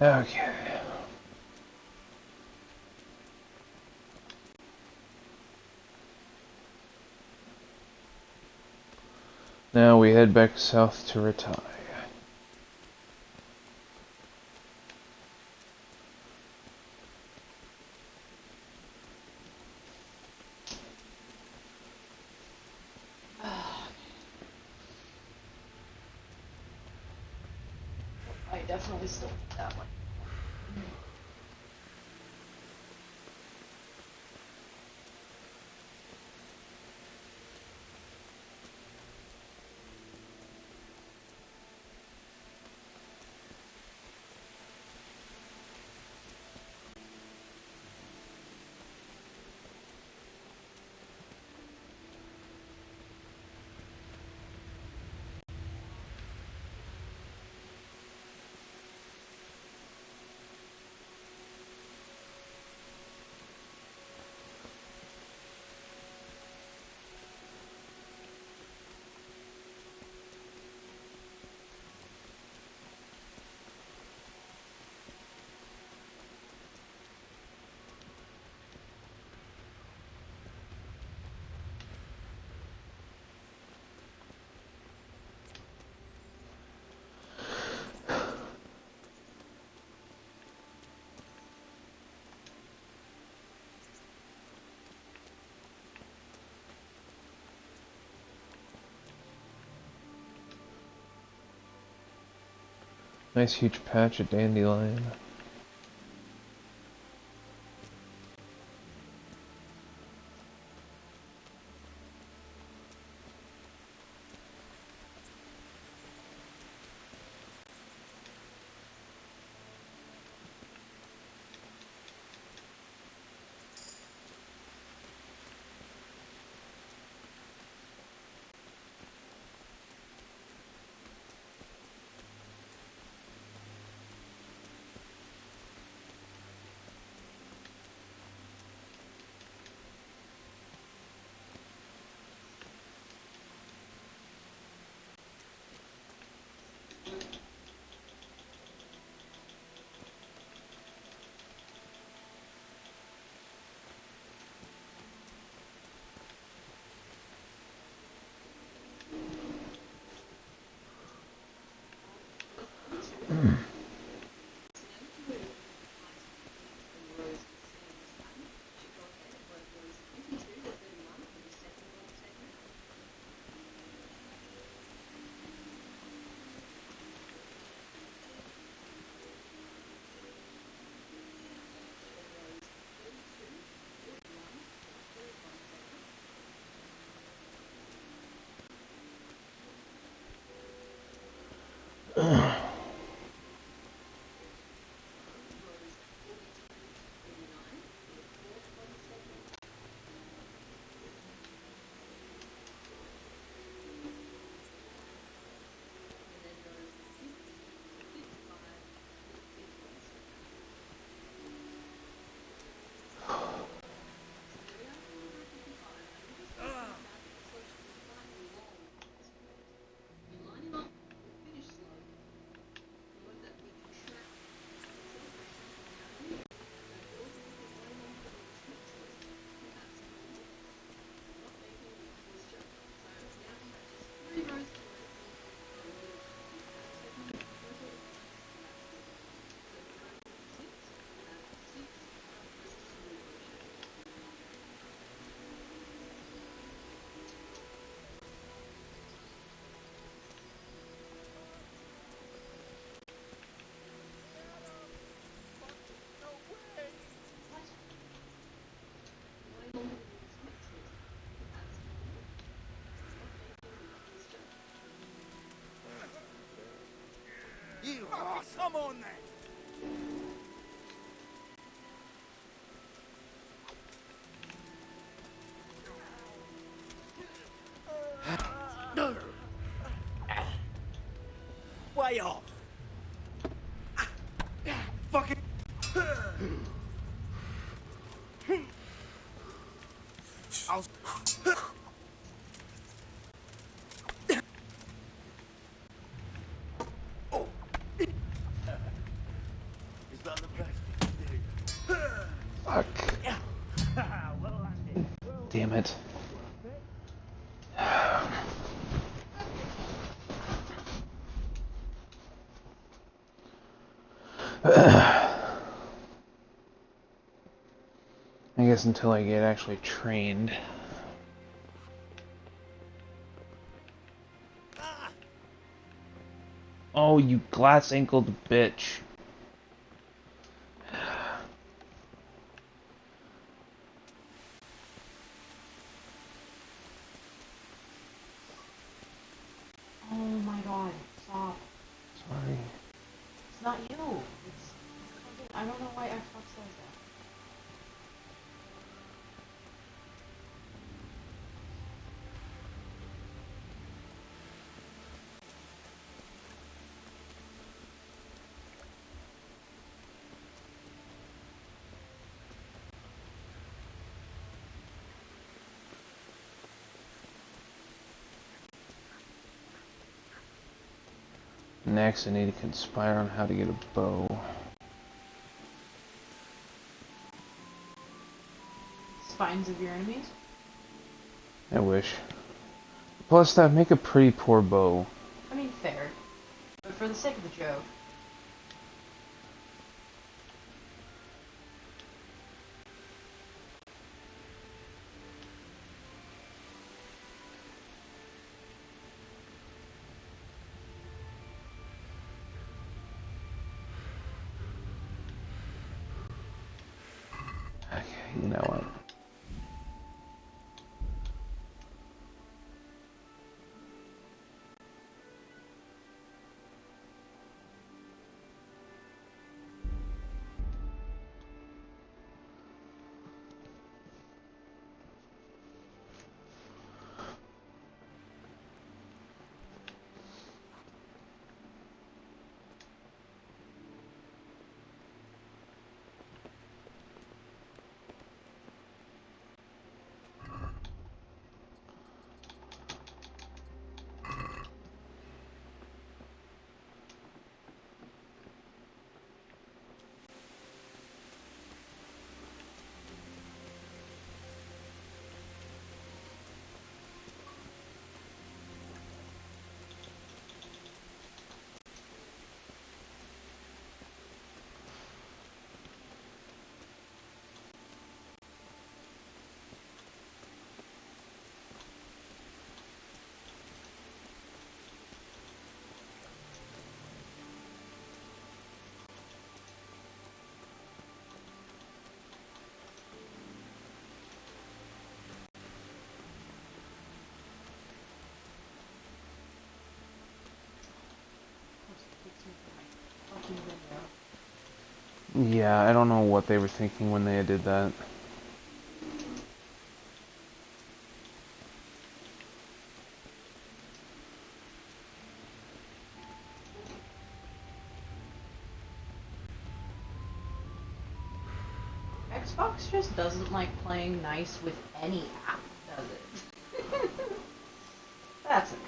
Okay. Now we head back south to retire. I definitely still need that one. Nice huge patch of dandelion. Come on then. Way off. Fucking. I'll. Oh. Is that the best you can do? Fuck. Well landed. Damn it. I guess until I get actually trained. Oh, you glass-ankled bitch. Oh my god, stop. Sorry. It's not you. It's something, I don't know why Xbox says that. Next, I need to conspire on how to get a bow. Spines of your enemies? I wish. Plus, that make a pretty poor bow. I mean, fair. But for the sake of the joke. Okay, you know what? Yeah, I don't know what they were thinking when they did that. Xbox just doesn't like playing nice with any app, does it? That's okay.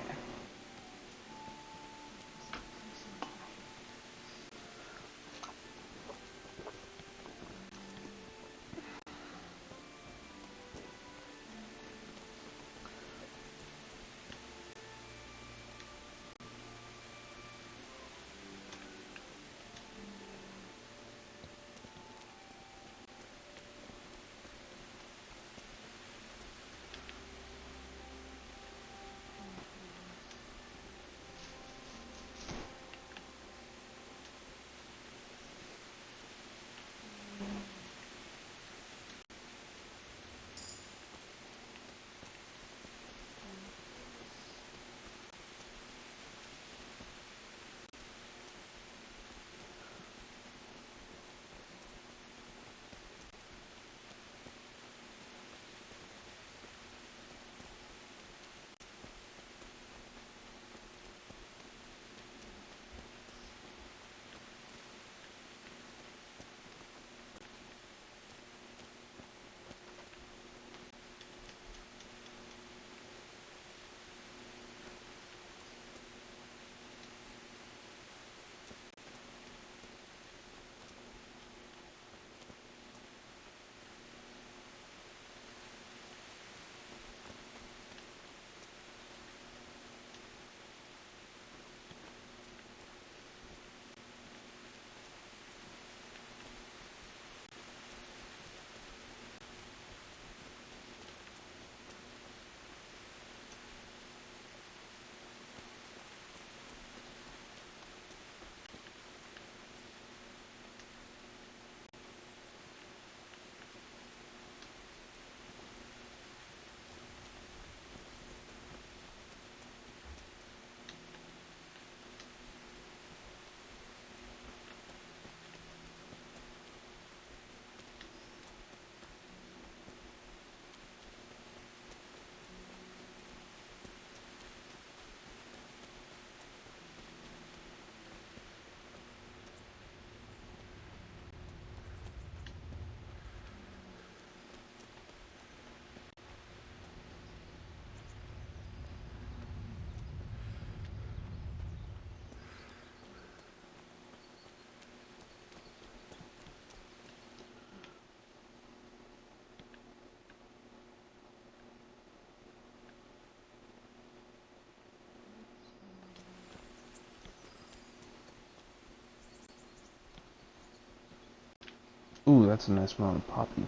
Ooh, that's a nice amount of poppy.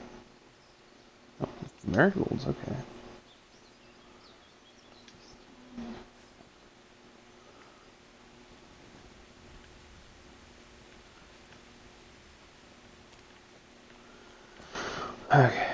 Oh, marigolds, okay. Okay.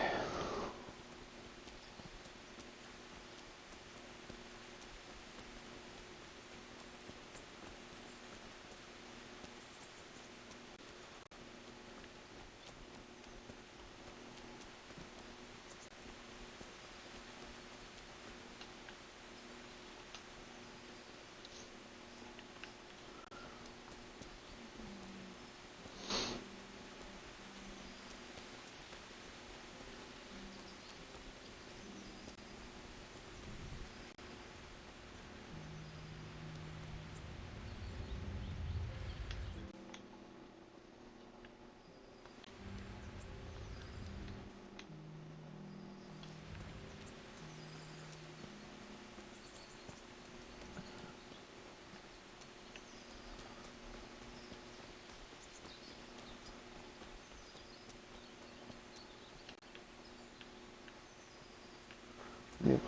Yep.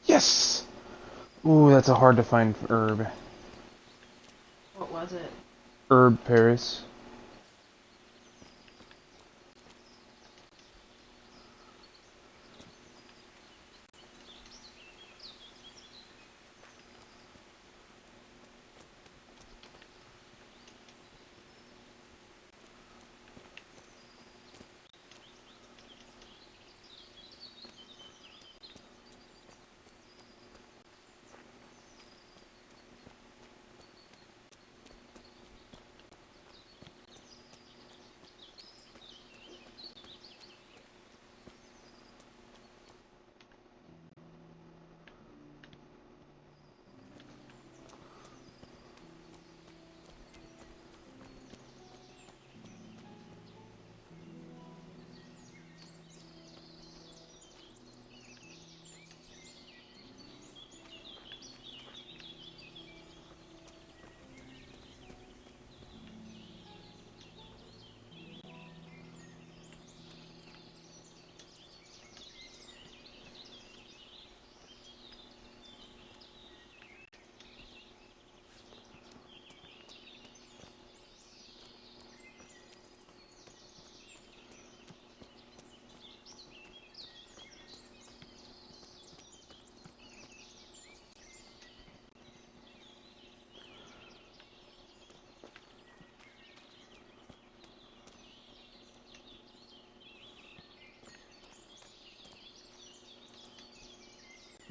Yes! Ooh, that's a hard to find herb. What was it? Herb Paris.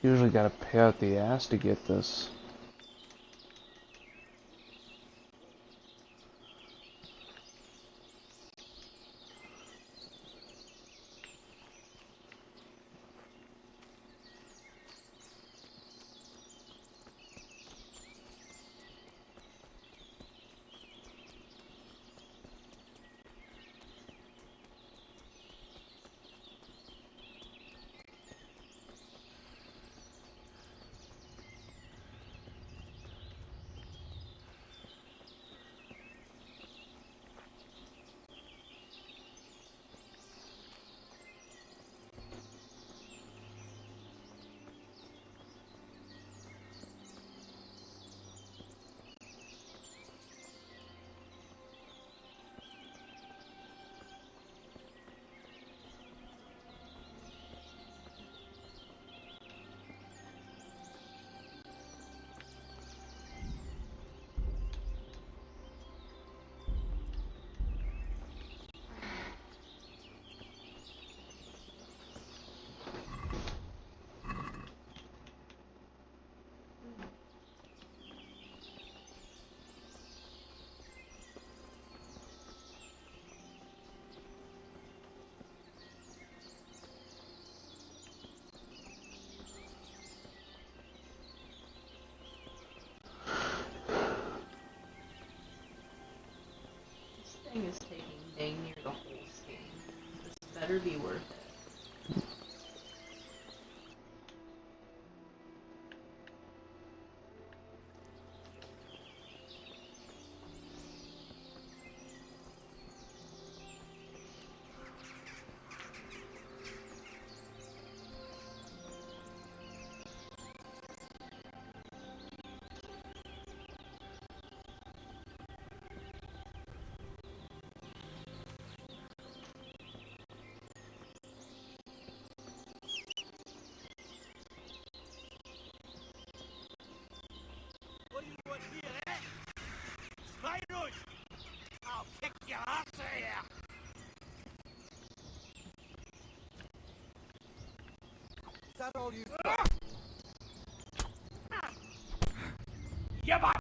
Usually gotta pay out the ass to get this. This thing is taking dang near the whole scene. This better be worth it. I'll kick your ass here! Is that all you've got? Yeah, but...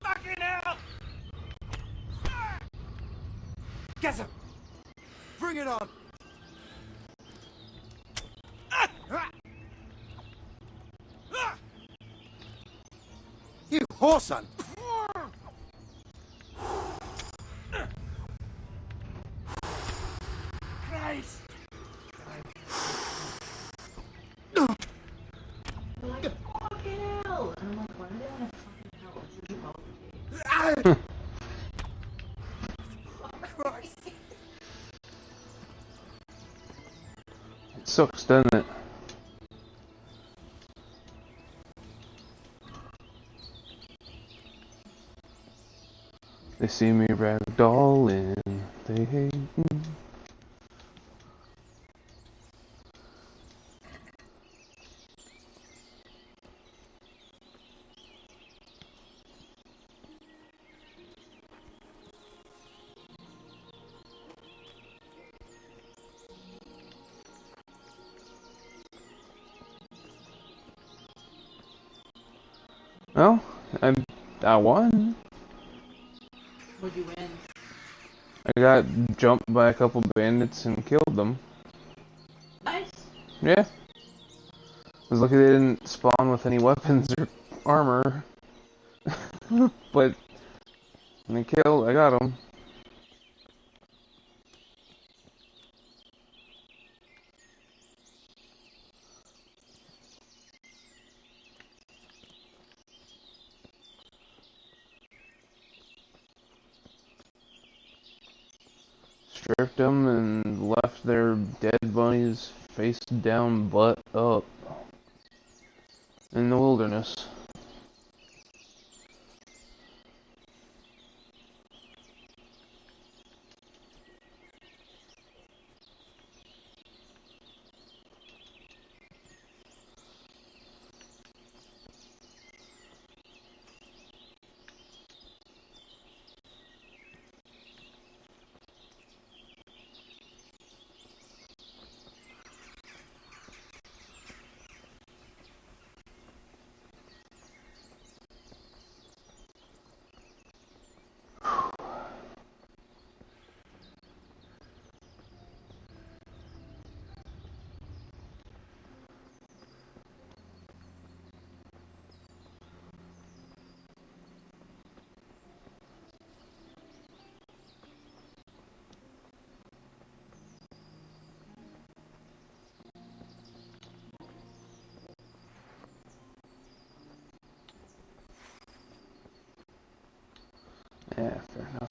Fucking hell! Get him! Bring it on! You whoreson! Christ! Like, fucking hell! And I'm like, why did I fucking hell? This is complicated. Christ! It sucks, doesn't it? They see me ragdolling, they hate me. Well, I won. What'd you win? I got jumped by a couple bandits and killed them. Nice. Yeah. I was lucky they didn't spawn with any weapons or armor. But when I got them. Stripped them and left their dead bunnies face down, butt up in the wilderness. Yeah, fair enough.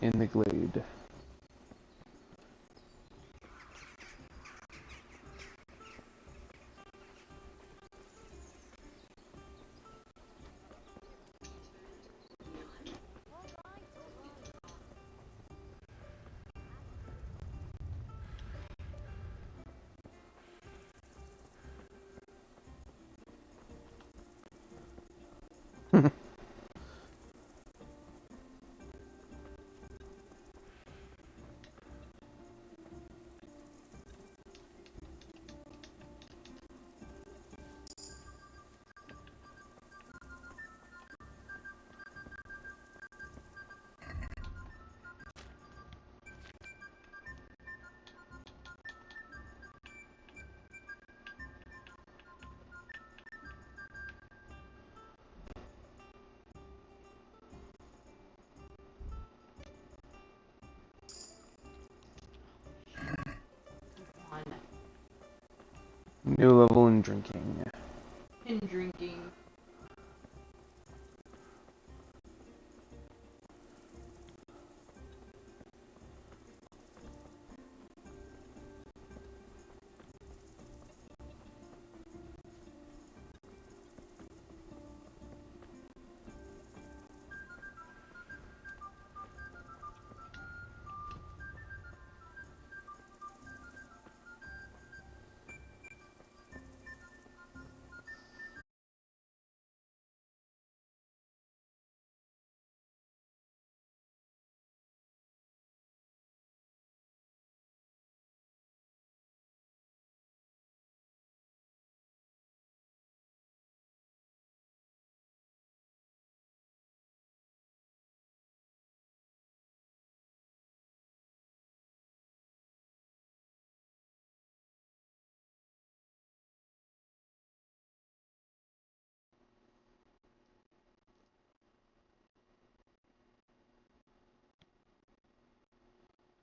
In the glade. New level in drinking. In drinking.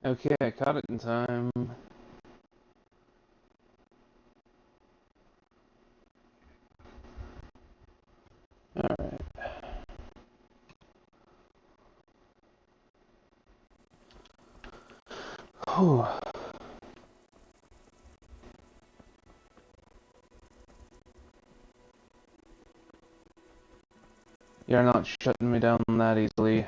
Okay, I caught it in time. Alright. Whew. You're not shutting me down that easily.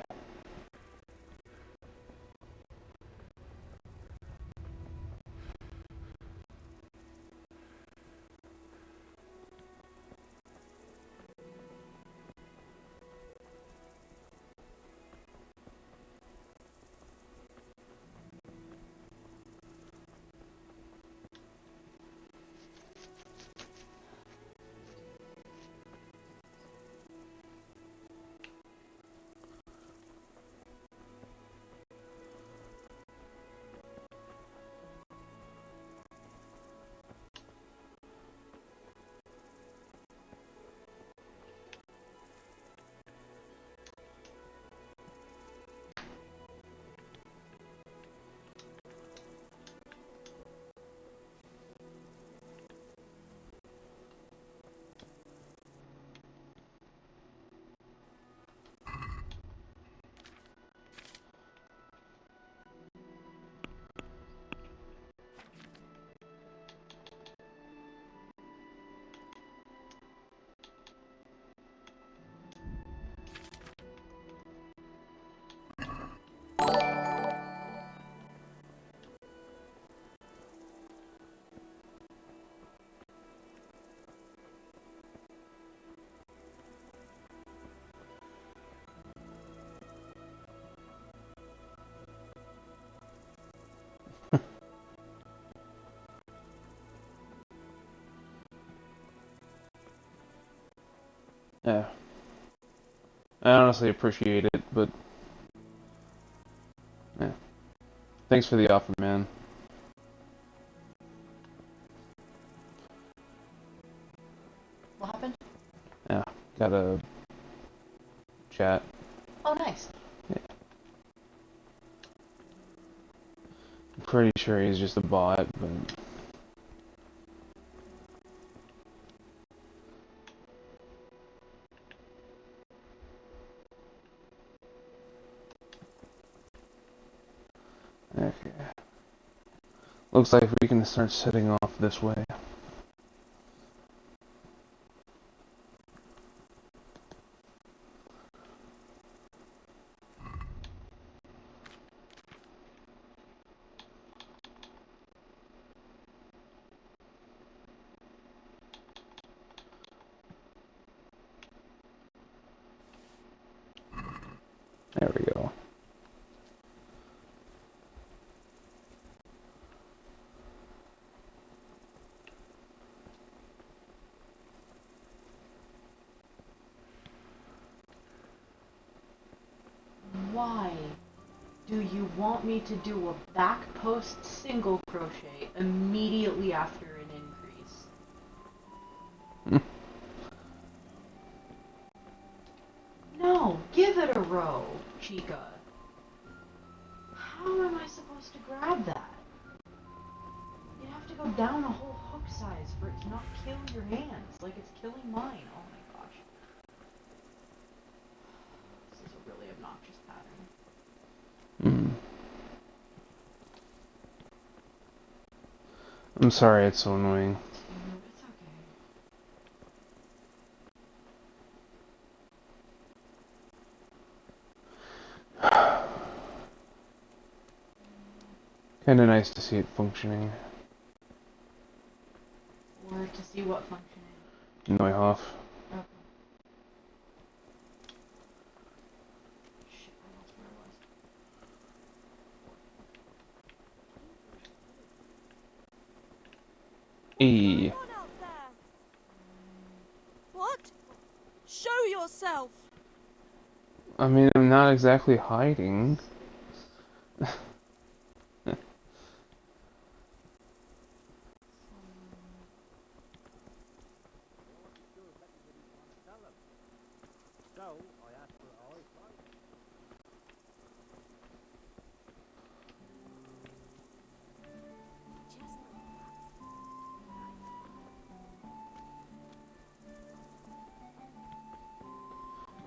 Yeah. I honestly appreciate it, but yeah. Thanks for the offer, man. What happened? Yeah, got a chat. Oh, nice. Yeah. I'm pretty sure he's just a bot, but okay. Looks like we can start setting off this way. There we go. Why do you want me to do a back post single crochet immediately after an increase? No, give it a row, Chica. How am I supposed to grab that? You'd have to go down a whole hook size for it to not kill your hands like it's killing mine. Oh my gosh. This is a really obnoxious pattern. I'm sorry it's so annoying. No, it's okay. Kinda nice to see it functioning. Or to see what functioning. Neuhoff. Okay. Shit, I lost where E. What? Show yourself! I mean, I'm not exactly hiding.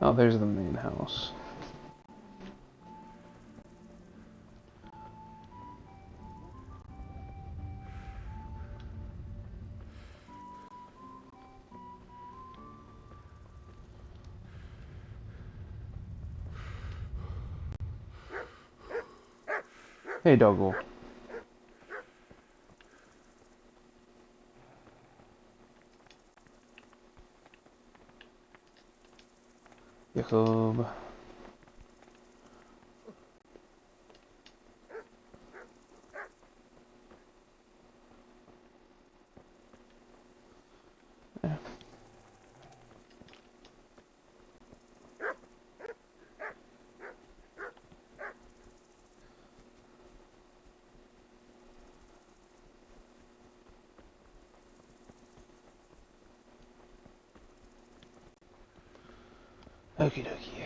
Oh, there's the main house. Hey, Doggle. Jacob. Okie dokie.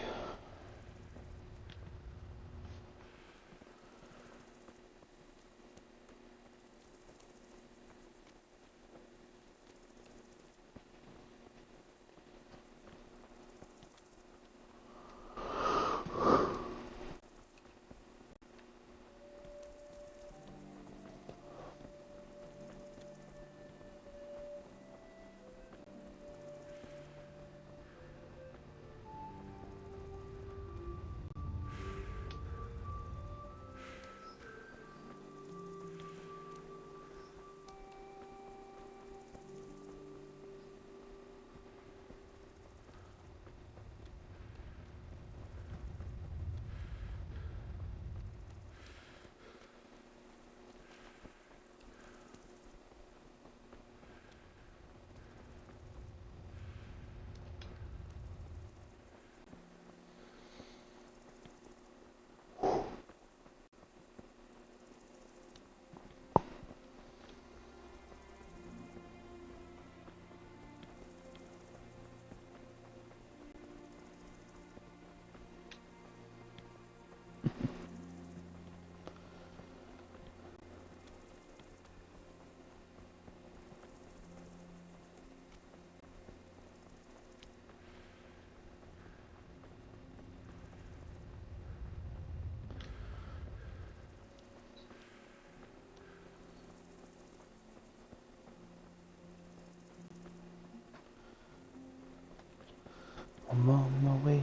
I'm on my way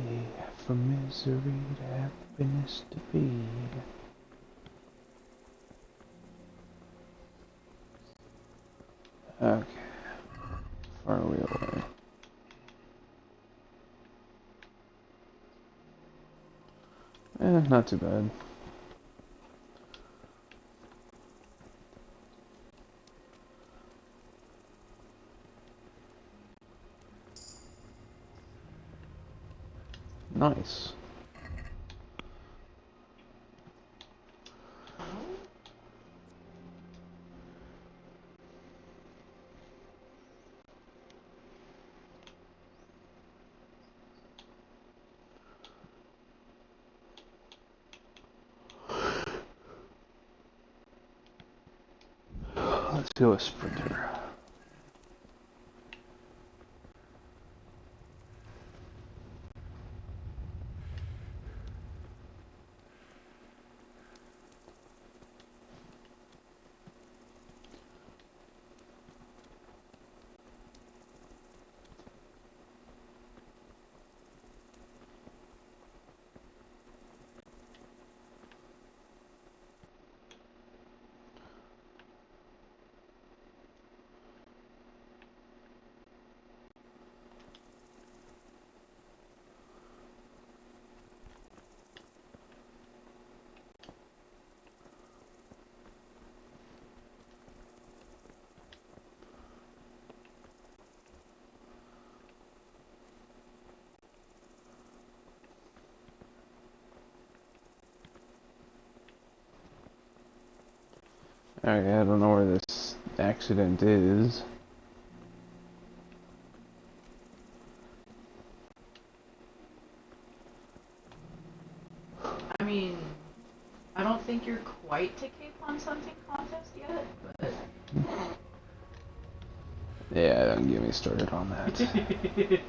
from misery to happiness to be. Okay. Far are we away? Not too bad. Nice. Let's go a sprinter. Okay, I don't know where this accident is. I mean, I don't think you're quite to Cape on something contest yet, but... Yeah, don't get me started on that.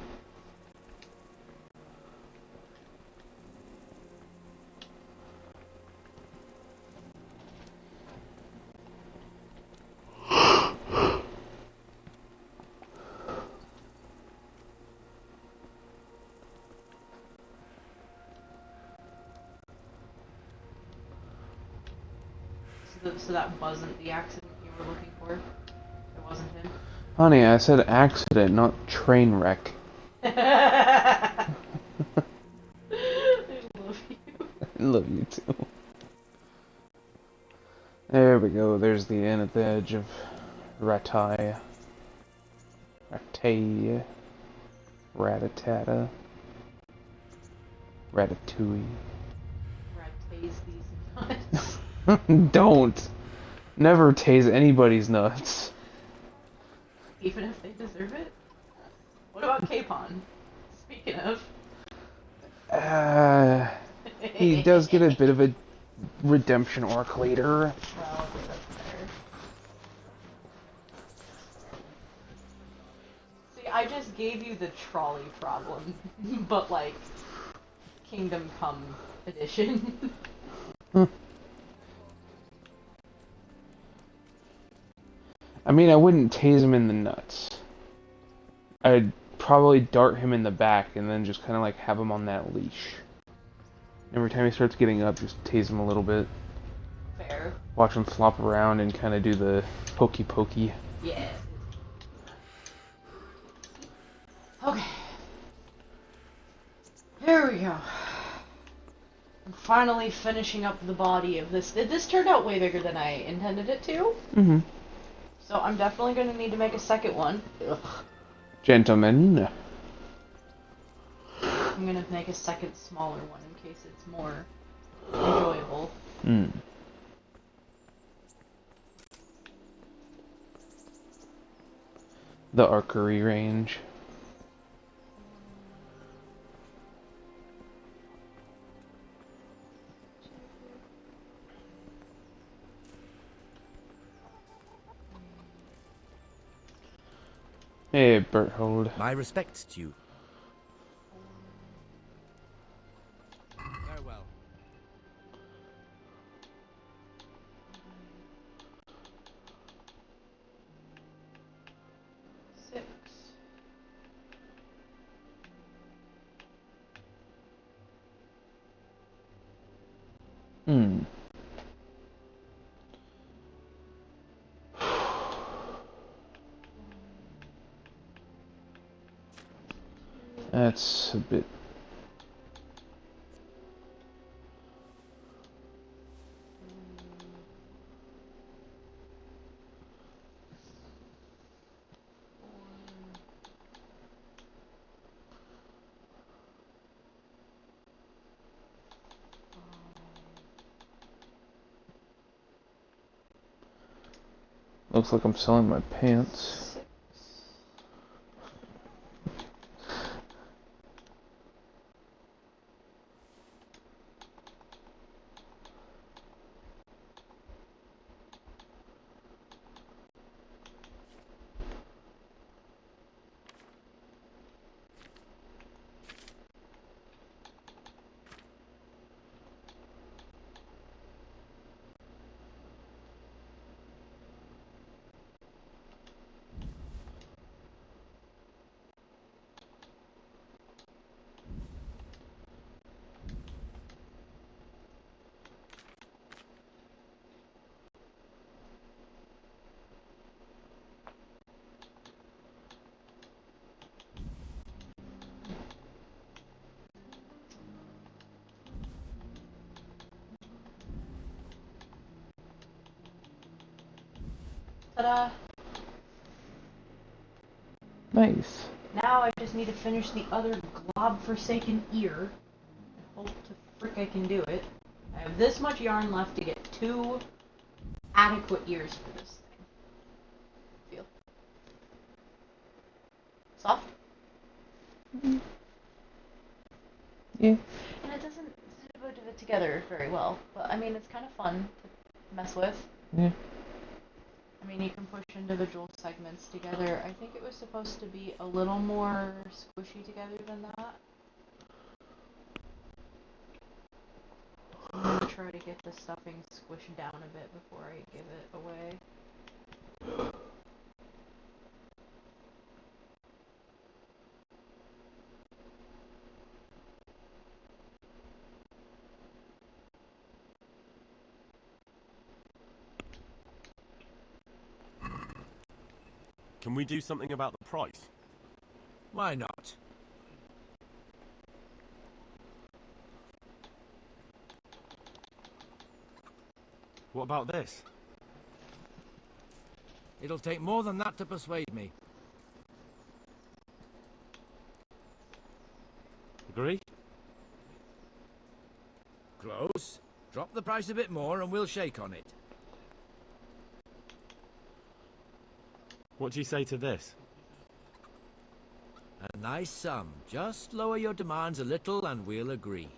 So that wasn't the accident you were looking for? It wasn't him? Honey, I said accident, not train wreck. I love you. I love you too. There we go, there's the inn at the edge of Ratai. Ratai. Ratatata. Ratatouille. Tase these nuts. Don't! Never tase anybody's nuts. Even if they deserve it? What about Capon? Speaking of. He does get a bit of a redemption arc later. Well, that's fair. See, I just gave you the trolley problem, but like, Kingdom Come edition. I mean, I wouldn't tase him in the nuts. I'd probably dart him in the back and then just kind of like have him on that leash. Every time he starts getting up, just tase him a little bit. Fair. Watch him flop around and kind of do the pokey pokey. Yeah. Okay. Here we go. I'm finally finishing up the body of this. This turned out way bigger than I intended it to. Mm-hmm. So I'm definitely going to need to make a second one. Ugh. Gentlemen. I'm going to make a second smaller one in case it's more enjoyable. The archery range. Hey, Berthold. My respects to you. Farewell. Six. That's a bit... Looks like I'm selling my pants. Ta-da! Nice. Now I just need to finish the other glob-forsaken ear. Hope to frick I can do it. I have this much yarn left to get 2 adequate years for this thing. Feel soft. Yeah. And it doesn't put it together very well, but I mean it's kind of fun to mess with. Yeah. I mean you can push individual segments together. I think it was supposed to be a little more squishy together than that. I'm gonna try to get the stuffing squished down a bit before I give it away. Can we do something about the price? Why not? What about this? It'll take more than that to persuade me. Agree? Close. Drop the price a bit more and we'll shake on it. What do you say to this? A nice sum. Just lower your demands a little and we'll agree.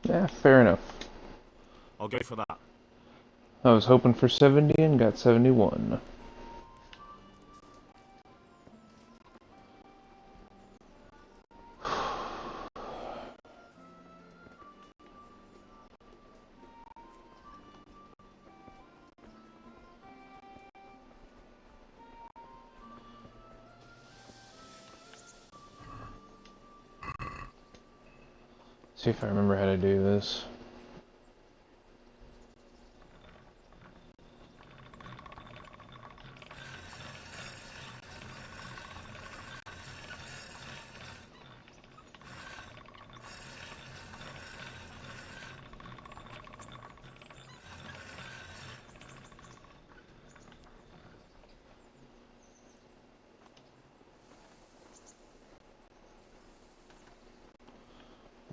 Yeah, fair enough. I'll go for that. I was hoping for 70 and got 71. See if I remember how to do this.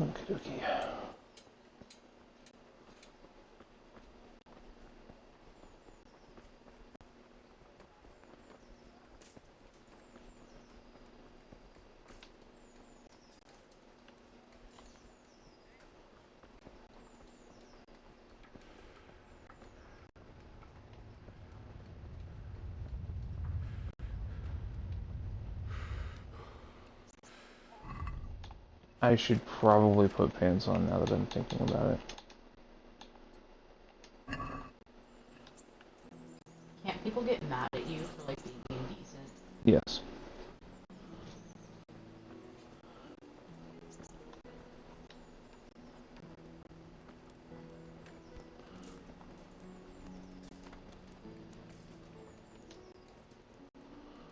Okie dokie. I should probably put pants on now that I'm thinking about it. Can't people get mad at you for like being indecent? Yes.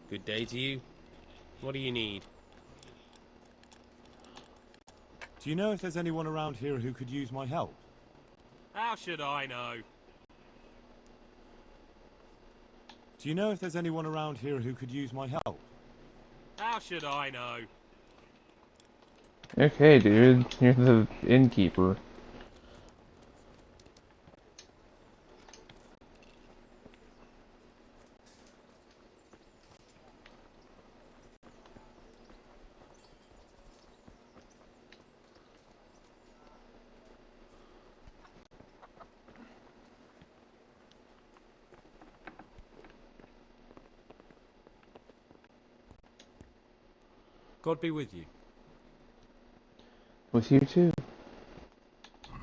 Good day to you. What do you need? Do you know if there's anyone around here who could use my help? How should I know? Do you know if there's anyone around here who could use my help? How should I know? Okay, dude. You're the innkeeper. God be with you. With you too.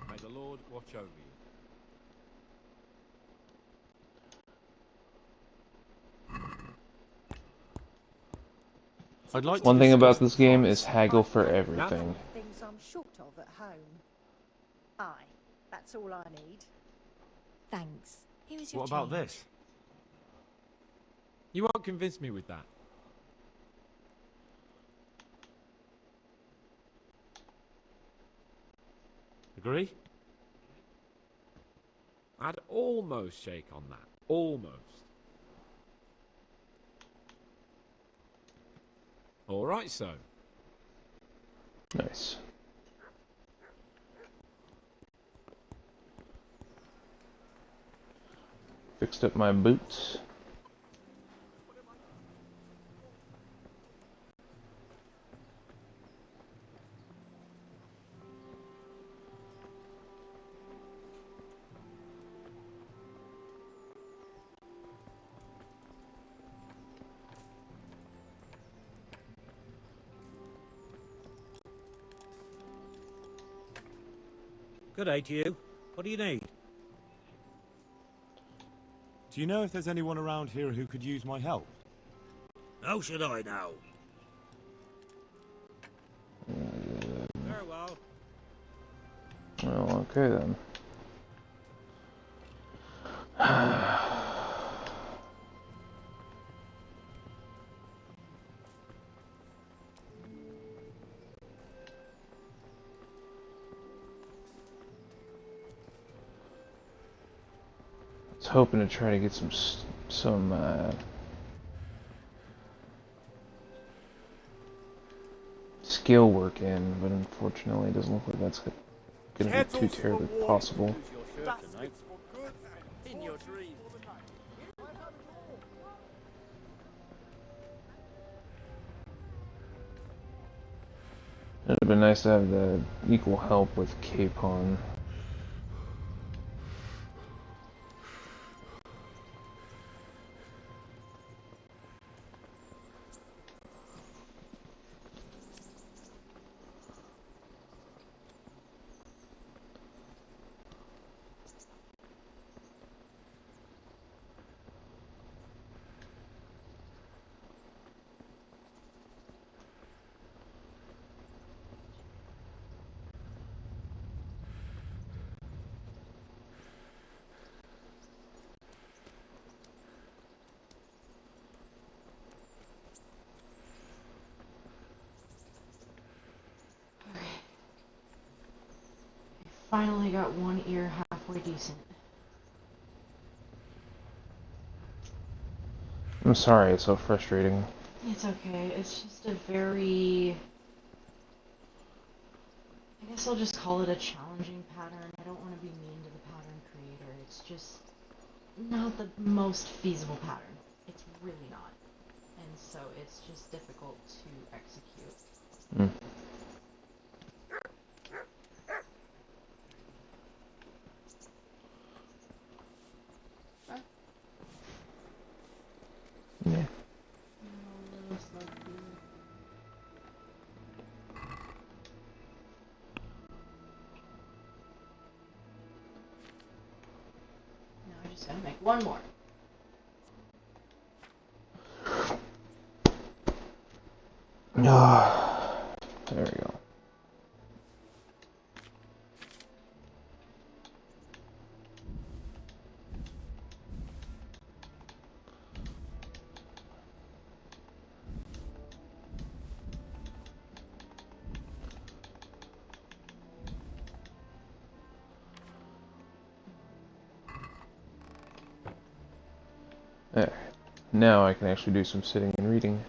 May the Lord watch over you. I'd like One to thing discuss about this game is haggle for everything. Things I'm short of at home. Aye, that's all I need. Thanks. Here is your What about change. this? You won't convince me with that. Agree? I'd almost shake on that. Almost. All right, so. Nice. Fixed up my boots. Good day to you. What do you need? Do you know if there's anyone around here who could use my help? How should I know? Very well. Well, okay then. I was hoping to try to get some skill work in, but unfortunately it doesn't look like that's going to be too terribly possible. In your dreams. It would have been nice to have the equal help with Capon. Finally got one ear halfway decent. I'm sorry, it's so frustrating. It's okay. It's just a very... I guess I'll just call it a challenging pattern. I don't want to be mean to the pattern creator. It's just not the most feasible pattern. It's really not. And so it's just difficult to execute. Yeah. Now I just gotta make one more. There we go. There. Now I can actually do some sitting and reading.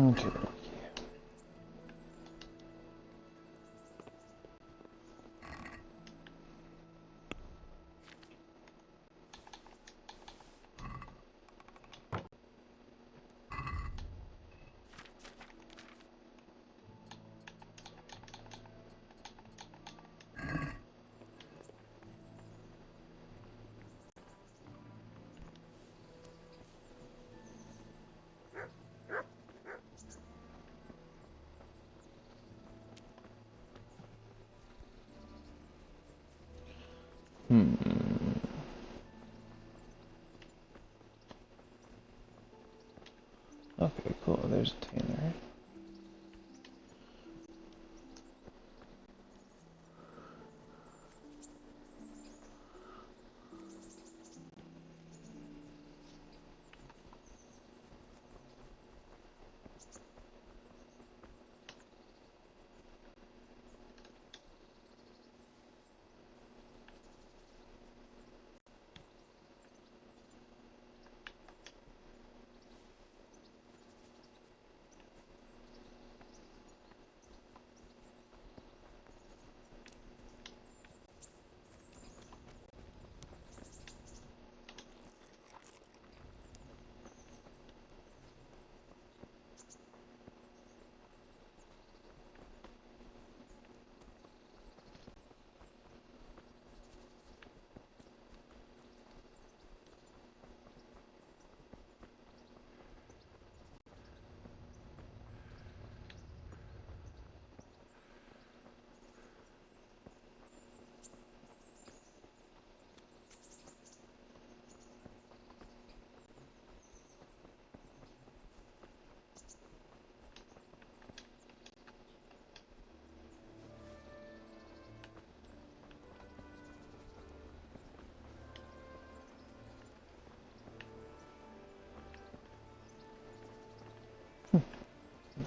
Okay. Okay, cool. There's a Tanner.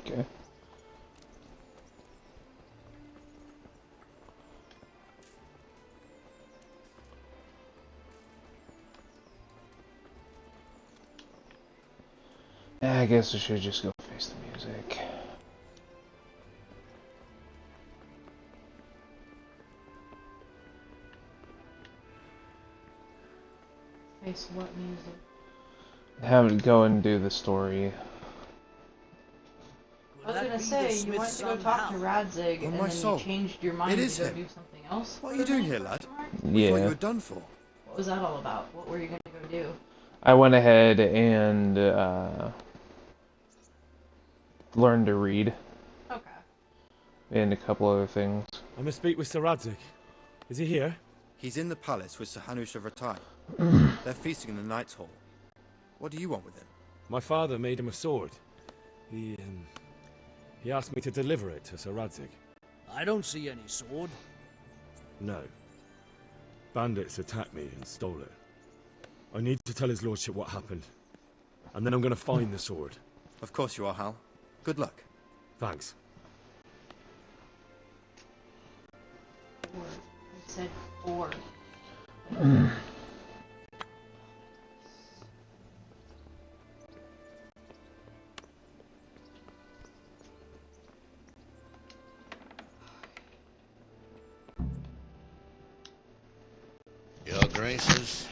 Okay. I guess I should just go face the music. Face what music? Have it go and do the story. I was gonna say, you went to go talk to Radzig, and then you changed your mind to go do something else? What are you doing here, lad? Yeah. We thought you were done for. What was that all about? What were you gonna go do? I went ahead and learned to read. Okay. And a couple other things. I must speak with Sir Radzig. Is he here? He's in the palace with Sir Hanush of Ratai. They're feasting in the Knight's Hall. What do you want with him? My father made him a sword. He asked me to deliver it to Sir Radzig. I don't see any sword. No. Bandits attacked me and stole it. I need to tell his lordship what happened. And then I'm going to find the sword. Of course you are, Hal. Good luck. Thanks. Boar. I said boar. Your Graces,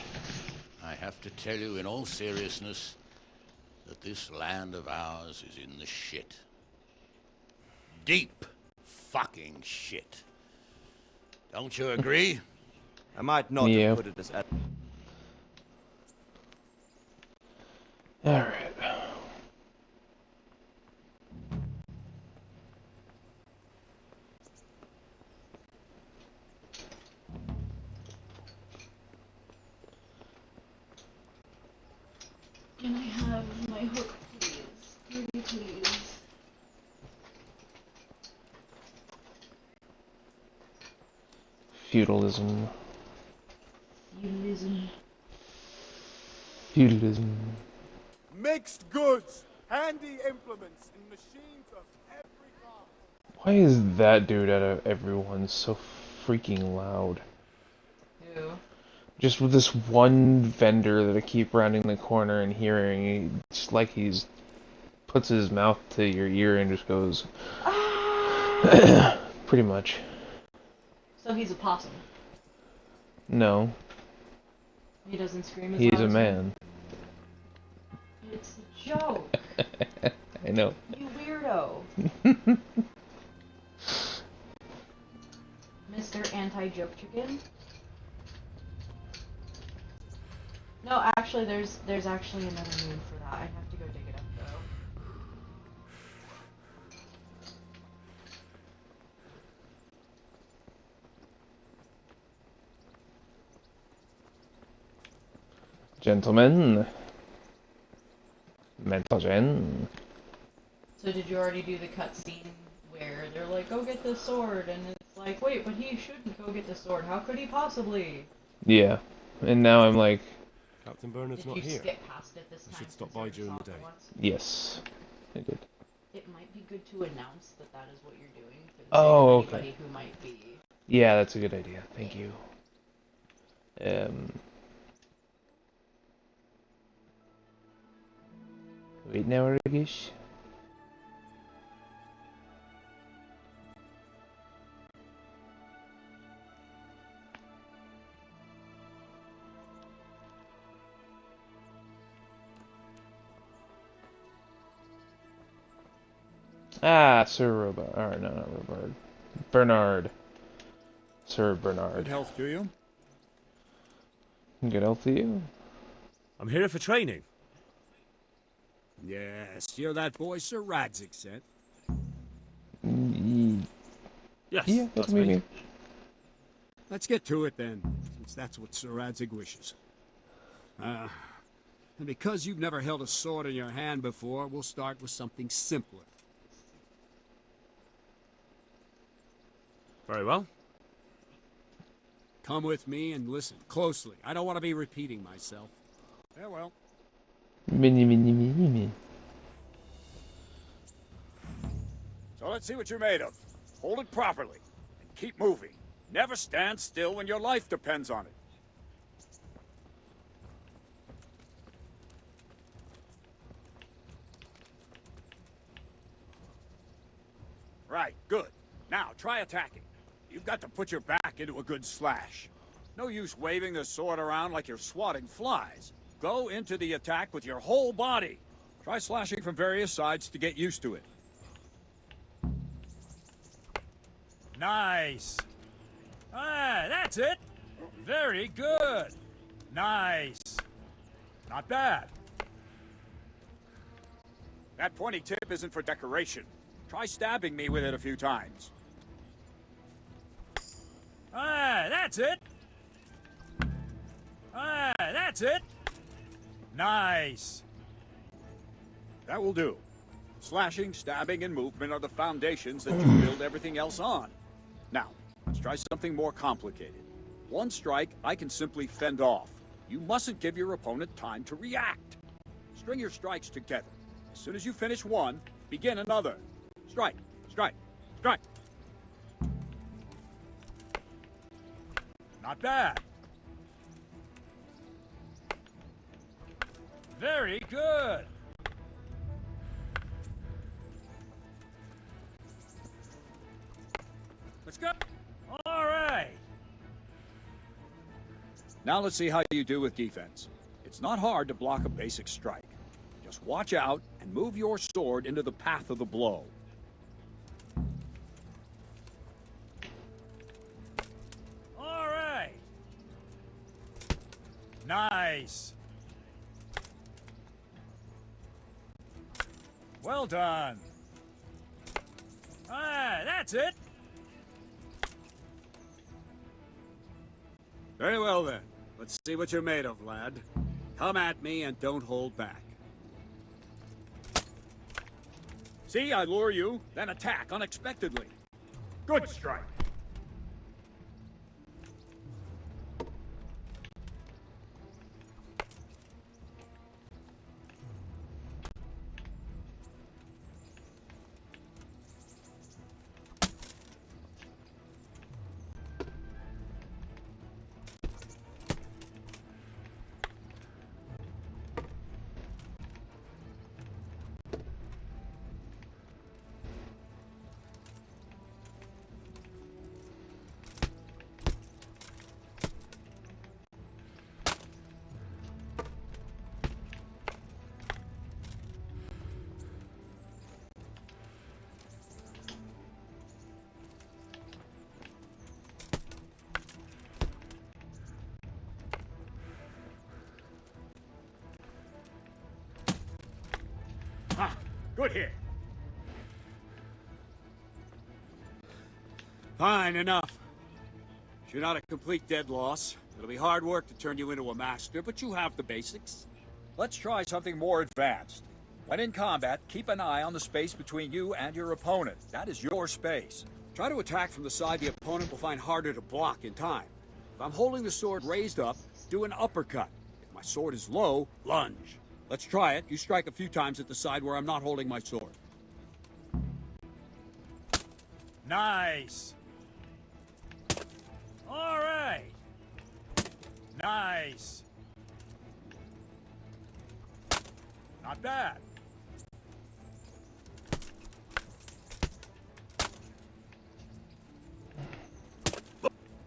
I have to tell you in all seriousness that this land of ours is in the shit. Deep fucking shit. Don't you agree? I might not have put it as... Alright. Can I have my hook, please? Pretty please. Feudalism. Feudalism. Feudalism. Mixed goods, handy implements, and machines of every kind. Why is that dude out of everyone so freaking loud? Who? Just with this one vendor that I keep rounding the corner and hearing, it's like he's puts his mouth to your ear and just goes. Pretty much. So he's a possum. No. He doesn't scream as He's loud a as man. It's a joke. I know. You weirdo. Mr. Anti-Joke Chicken? No, actually, there's actually another name for that. I have to go dig it up, though. Gentlemen. Mental gen. So did you already do the cutscene where they're like, go get the sword, and it's like, wait, but he shouldn't go get the sword. How could he possibly? Yeah. And now I'm like... Captain Bernard's not Did you here. skip past it this time? I should stop by during the day. Yes. I did. It might be good to announce that that is what you're doing for the Oh, sake of okay. anybody who might be... Yeah, that's a good idea. Thank you. Wait now, Regish. Ah, Sir Robard. Or no, not Robard. Bernard. Sir Bernard. Good health to you. Good health to you. I'm here for training. Yes, you're that boy Sir Radzig sent. Yes, Yeah, that's me. Let's get to it then, since that's what Sir Radzig wishes. And because you've never held a sword in your hand before, we'll start with something simpler. Very well. Come with me and listen closely. I don't want to be repeating myself. Farewell. Mini. So let's see what you're made of. Hold it properly and keep moving. Never stand still when your life depends on it. Right, good. Now try attacking. You've got to put your back into a good slash. No use waving the sword around like you're swatting flies. Go into the attack with your whole body. Try slashing from various sides to get used to it. Nice. Ah, that's it. Very good. Nice. Not bad. That pointy tip isn't for decoration. Try stabbing me with it a few times. Ah, that's it. Ah, that's it. Nice. That will do. Slashing, stabbing, and movement are the foundations that you build everything else on. Now, let's try something more complicated. One strike, I can simply fend off. You mustn't give your opponent time to react. String your strikes together. As soon as you finish one, begin another. Strike, strike, strike. Not bad. Very good. Let's go. All right. Now let's see how you do with defense. It's not hard to block a basic strike. Just watch out and move your sword into the path of the blow. All right. Nice. Well done. Ah, that's it. Very well then. Let's see what you're made of, lad. Come at me and don't hold back. See, I lure you, then attack unexpectedly. Good strike. Good hit. Fine, enough. You're not a complete dead loss. It'll be hard work to turn you into a master, but you have the basics. Let's try something more advanced. When in combat, keep an eye on the space between you and your opponent. That is your space. Try to attack from the side the opponent will find harder to block in time. If I'm holding the sword raised up, do an uppercut. If my sword is low, lunge. Let's try it. You strike a few times at the side where I'm not holding my sword. Nice. All right. Nice. Not bad.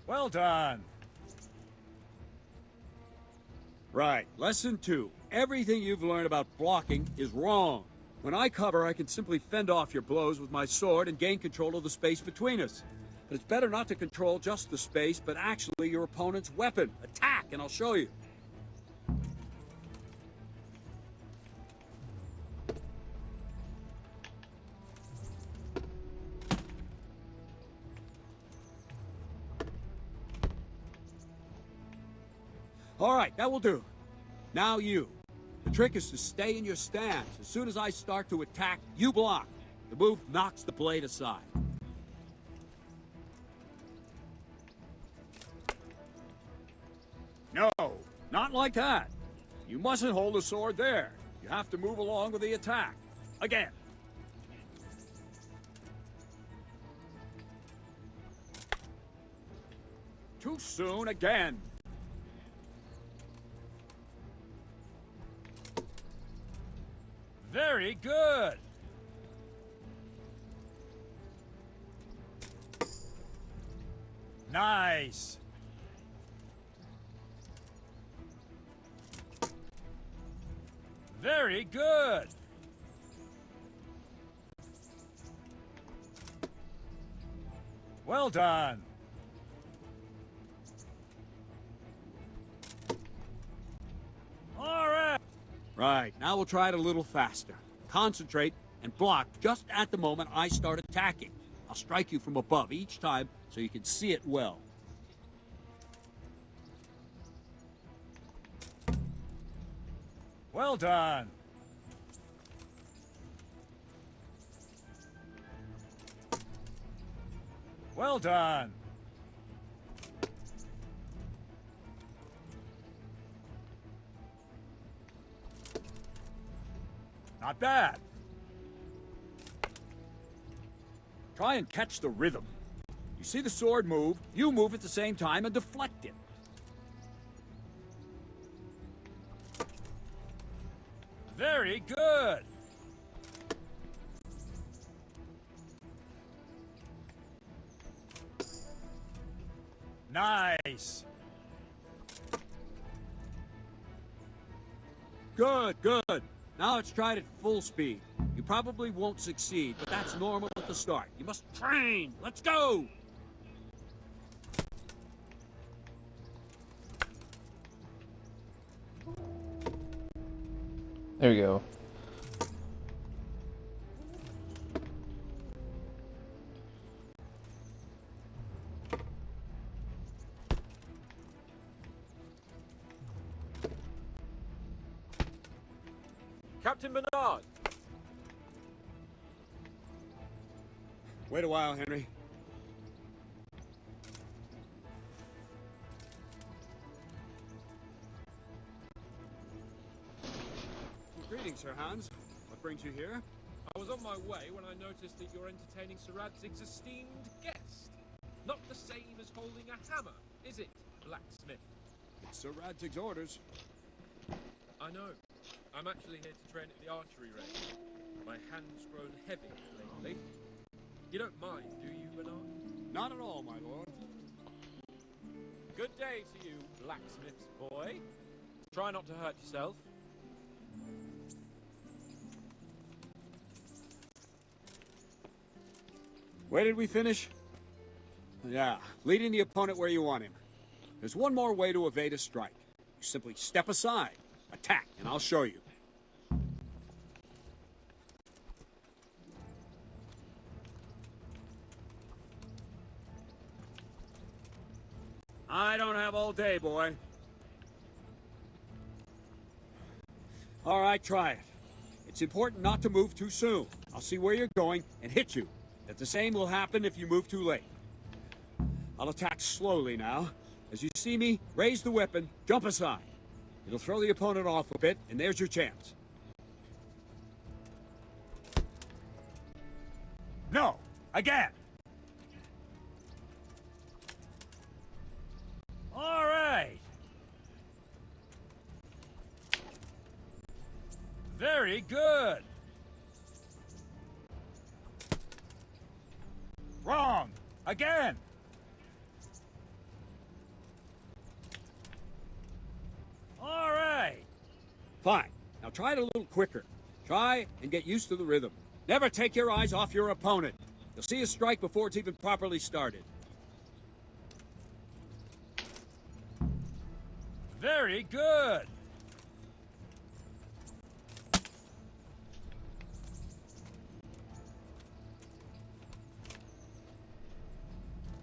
Well done. Right. Lesson 2. Everything you've learned about blocking is wrong. When I cover, I can simply fend off your blows with my sword and gain control of the space between us. But it's better not to control just the space, but actually your opponent's weapon. Attack, and I'll show you. All right, that will do. Now you. The trick is to stay in your stance. As soon as I start to attack, you block. The move knocks the blade aside. No, not like that. You mustn't hold the sword there. You have to move along with the attack. Again. Too soon again. Very good. Nice. Very good. Well done. All right. Right, now we'll try it a little faster. Concentrate and block just at the moment I start attacking. I'll strike you from above each time so you can see it well. Well done. Well done. Not bad. Try and catch the rhythm. You see the sword move, you move at the same time and deflect it. Very good. Nice. Good, good. Now let's try it at full speed. You probably won't succeed, but that's normal at the start. You must train. Let's go! There we go. Captain Bernard! Wait a while, Henry. Greetings, Sir Hans. What brings you here? I was on my way when I noticed that you're entertaining Sir Radzig's esteemed guest. Not the same as holding a hammer, is it, blacksmith? It's Sir Radzig's orders. I know. I'm actually here to train at the archery range. My hand's grown heavy lately. You don't mind, do you, Bernard? Not at all, my lord. Good day to you, blacksmith's boy. Try not to hurt yourself. Where did we finish? Yeah, leading the opponent where you want him. There's one more way to evade a strike. You simply step aside, attack, and I'll show you. I don't have all day, boy. All right, try it. It's important not to move too soon. I'll see where you're going and hit you. But the same will happen if you move too late. I'll attack slowly now. As you see me, raise the weapon, jump aside. It'll throw the opponent off a bit, and there's your chance. No! Again! All right! Very good! Wrong! Again! All right! Fine. Now try it a little quicker. Try and get used to the rhythm. Never take your eyes off your opponent. You'll see a strike before it's even properly started. Very good!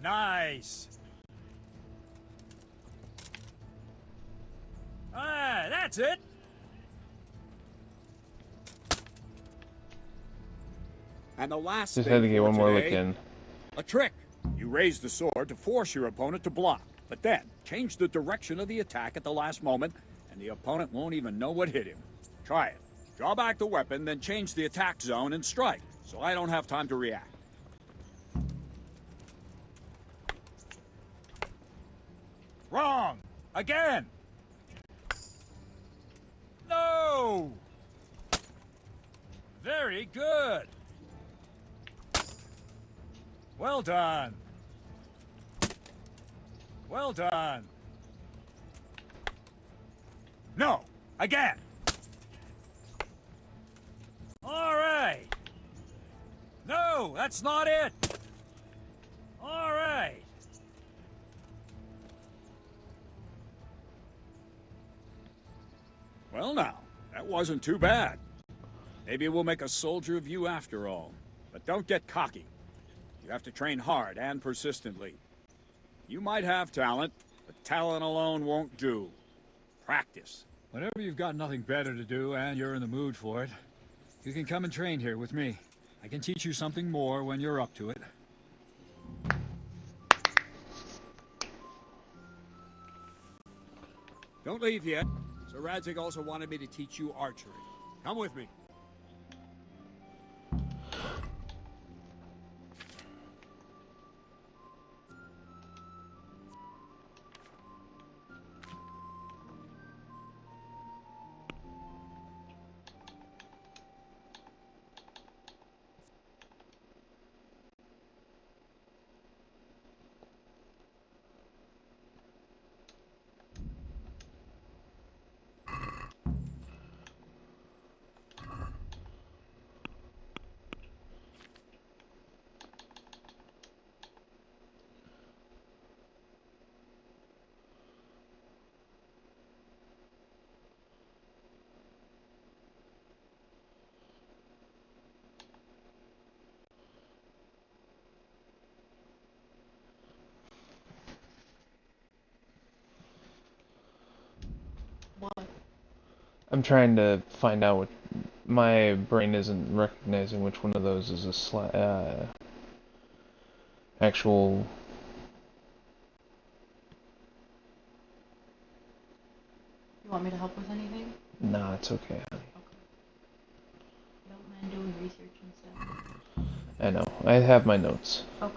Nice! Ah, that's it! And the last Just thing had to get for one more today, look in. a trick. You raise the sword to force your opponent to block, but then change the direction of the attack at the last moment, and the opponent won't even know what hit him. Try it. Draw back the weapon, then change the attack zone and strike, so I don't have time to react. Wrong! Again! No! Very good! Well done! Well done! No! Again! All right! No, that's not it! All right! Well now, that wasn't too bad. Maybe we'll make a soldier of you after all. But don't get cocky. You have to train hard and persistently. You might have talent, but talent alone won't do. Practice. Whenever you've got nothing better to do and you're in the mood for it, you can come and train here with me. I can teach you something more when you're up to it. Don't leave yet. Sir Radzig also wanted me to teach you archery. Come with me. I'm trying to find out what my brain isn't recognizing which one of those is a actual. You want me to help with anything? Nah, it's okay, honey. Don't mind doing research and stuff. I know. I have my notes. Okay.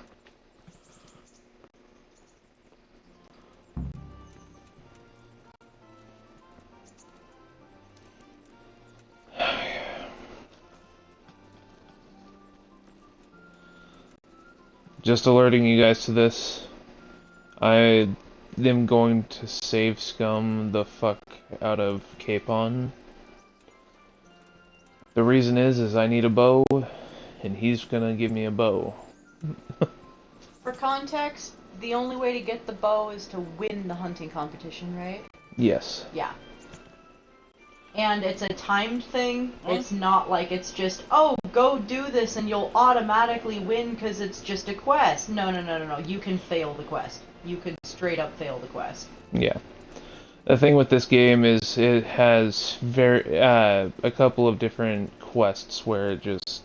Just alerting you guys to this. I am going to save scum the fuck out of Capon. The reason is I need a bow, and he's gonna give me a bow. For context, the only way to get the bow is to win the hunting competition, right? Yes. Yeah. And it's a timed thing. It's not like it's just, oh, go do this and you'll automatically win because it's just a quest. No. You can fail the quest. you can straight up fail the quest. Yeah. The thing with this game is it has a couple of different quests where it just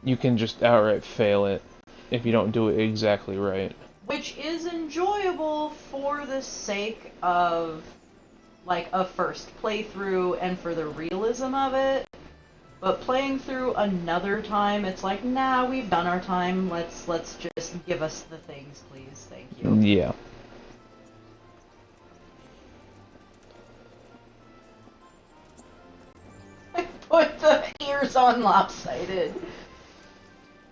you can just outright fail it if you don't do it exactly right. Which is enjoyable for the sake of, like, a first playthrough and for the realism of it. But playing through another time, it's like, nah, we've done our time. Let's just give us the things, please. Thank you. Yeah. I put the ears on lopsided.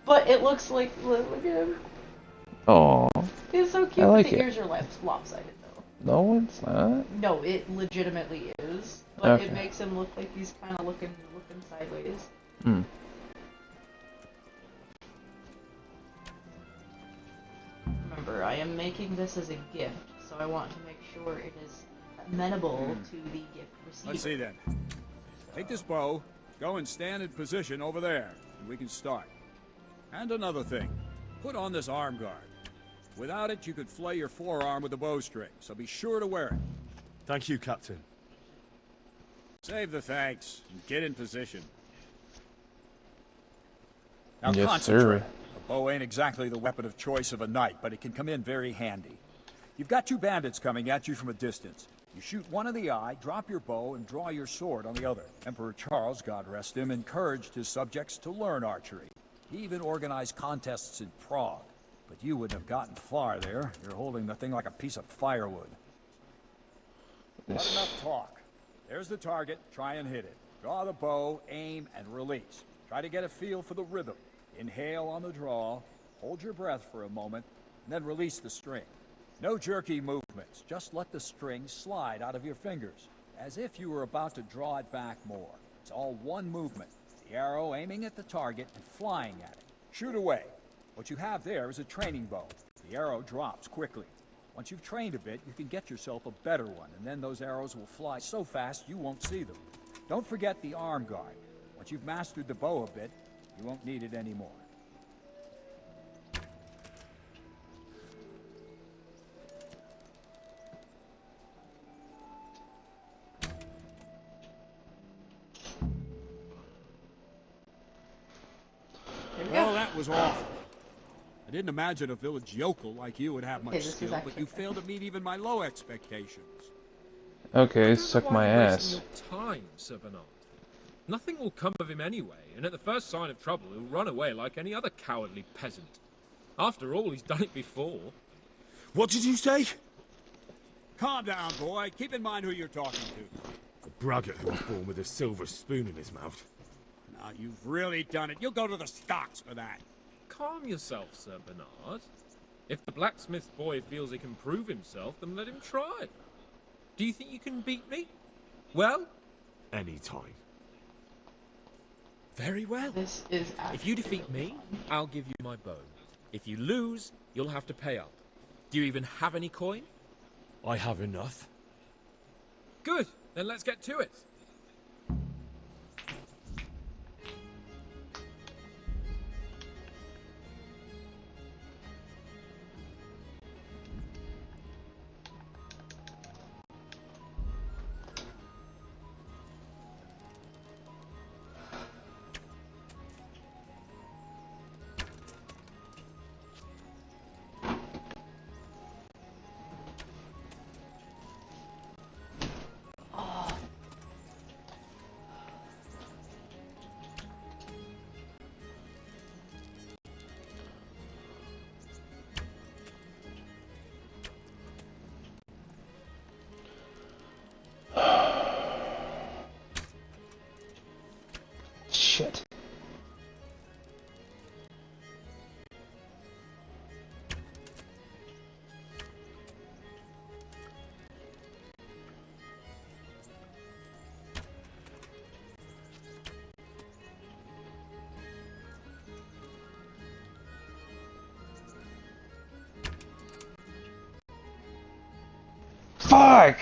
But it looks like, look at him. Oh. It's so cute, I like but the it. ears are lopsided, though. No, it's not. No, it legitimately is. But Okay. it makes him look like he's kind of looking sideways. Hmm. Remember, I am making this as a gift, so I want to make sure it is amenable to the gift receiver. Let's see then. Take this bow, go and stand in position over there, and we can start. And another thing, put on this arm guard. Without it, you could flay your forearm with a bowstring, so be sure to wear it. Thank you, Captain. Save the thanks, and get in position. Now Yes, concentrate. sir. A bow ain't exactly the weapon of choice of a knight, but it can come in very handy. You've got two bandits coming at you from a distance. You shoot one in the eye, drop your bow, and draw your sword on the other. Emperor Charles, God rest him, encouraged his subjects to learn archery. He even organized contests in Prague. But you wouldn't have gotten far there. You're holding the thing like a piece of firewood. Not enough talk. There's the target. Try and hit it. Draw the bow, aim, and release. Try to get a feel for the rhythm. Inhale on the draw, hold your breath for a moment, and then release the string. No jerky movements. Just let the string slide out of your fingers, as if you were about to draw it back more. It's all one movement. The arrow aiming at the target and flying at it. Shoot away. What you have there is a training bow. The arrow drops quickly. Once you've trained a bit, you can get yourself a better one, and then those arrows will fly so fast you won't see them. Don't forget the arm guard. Once you've mastered the bow a bit, you won't need it anymore. Well, that was awful. I didn't imagine a village yokel like you would have much skill, but you failed to meet even my low expectations. Okay, suck my ass. Your time, Sir Bernard. Nothing will come of him anyway, and at the first sign of trouble, he'll run away like any other cowardly peasant. After all, he's done it before. What did you say? Calm down, boy. Keep in mind who you're talking to. A braggart who was born with a silver spoon in his mouth. Now, you've really done it. You'll go to the stocks for that. Calm yourself, Sir Bernard. If the blacksmith boy feels he can prove himself, then let him try. Do you think you can beat me? Well? Any time. Very well. This is if you defeat me, I'll give you my bow. If you lose, you'll have to pay up. Do you even have any coin? I have enough. Good. Then let's get to it. Shit. Fuck!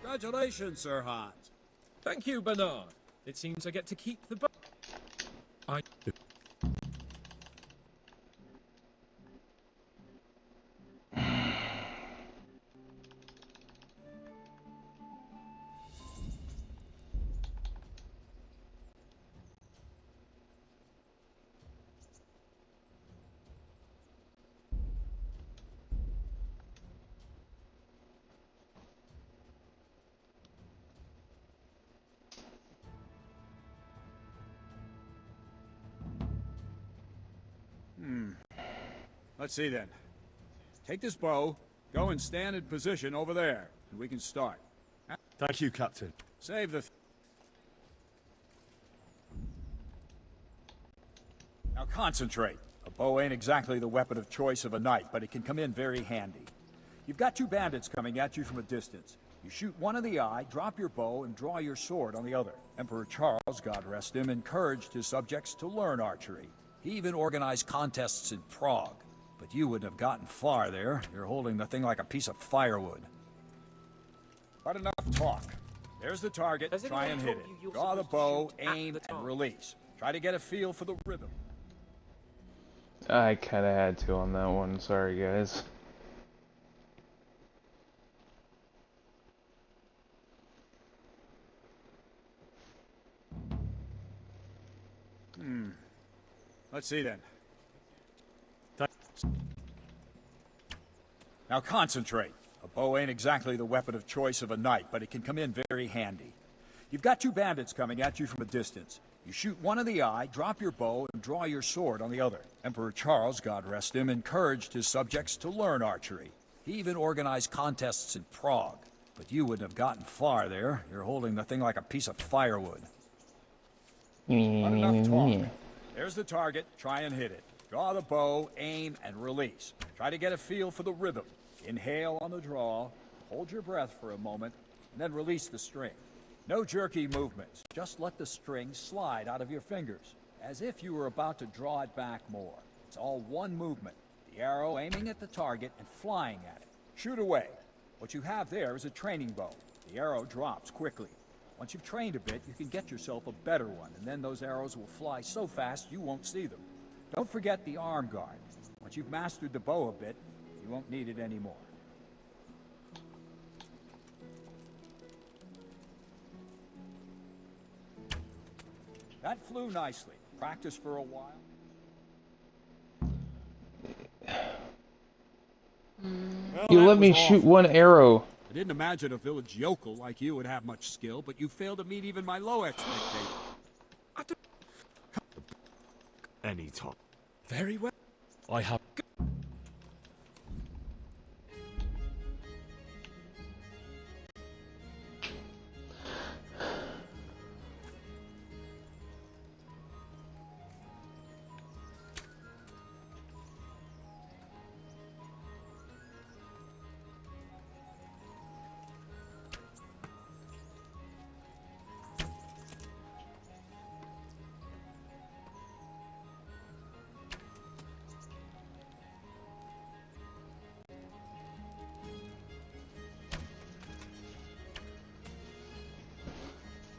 Congratulations, Sir Hans. Thank you, Bernard. It seems I get to keep the bow. I... Let's see then. Take this bow, go and stand in position over there, and we can start. Thank you, Captain. Save the... Now concentrate. A bow ain't exactly the weapon of choice of a knight, but it can come in very handy. You've got two bandits coming at you from a distance. You shoot one in the eye, drop your bow, and draw your sword on the other. Emperor Charles, God rest him, encouraged his subjects to learn archery. He even organized contests in Prague. But you wouldn't have gotten far there. You're holding the thing like a piece of firewood. But enough talk. There's the target. Try and hit it. Draw the bow, aim, and release. Try to get a feel for the rhythm. I kinda had to on that one. Sorry, guys. Let's see then. Now concentrate. A bow ain't exactly the weapon of choice of a knight, but it can come in very handy. You've got two bandits coming at you from a distance. You shoot one in the eye, drop your bow, and draw your sword on the other. Emperor Charles, God rest him, encouraged his subjects to learn archery. He even organized contests in Prague. But you wouldn't have gotten far there. You're holding the thing like a piece of firewood. But enough talk. There's the target. Try and hit it. Draw the bow, aim, and release. Try to get a feel for the rhythm. Inhale on the draw, hold your breath for a moment, and then release the string. No jerky movements. Just let the string slide out of your fingers, as if you were about to draw it back more. It's all one movement. The arrow aiming at the target and flying at it. Shoot away. What you have there is a training bow. The arrow drops quickly. Once you've trained a bit, you can get yourself a better one, and then those arrows will fly so fast you won't see them. Don't forget the arm guard. Once you've mastered the bow a bit, you won't need it anymore. That flew nicely. Practice for a while. Well, you let me shoot one arrow. I didn't imagine a village yokel like you would have much skill, but you failed to meet even my low expectations. Any time. Very well. I have...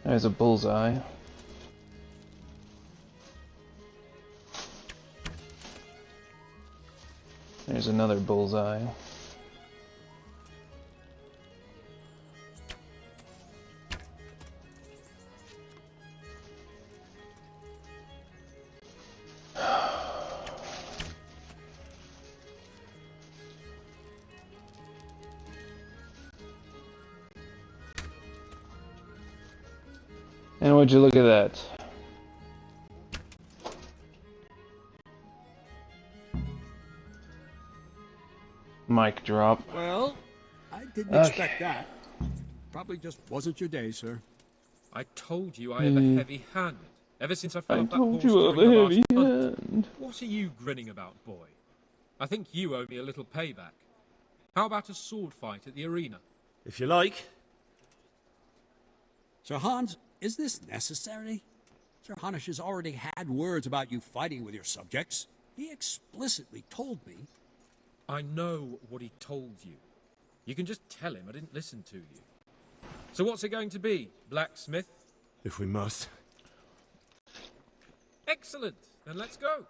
There's a bullseye. There's another bullseye. And would you look at that? Mic drop. Well, I didn't expect that. Probably just wasn't your day, sir. I told you I have a heavy hand. Ever since I fell off that horse you during have a the last heavy hunt. hand. What are you grinning about, boy? I think you owe me a little payback. How about a sword fight at the arena? If you like. Sir Hans, is this necessary? Sir Hanush has already had words about you fighting with your subjects. He explicitly told me. I know what he told you. You can just tell him I didn't listen to you. So what's it going to be, blacksmith? If we must. Excellent. Then let's go.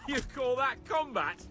You call that combat?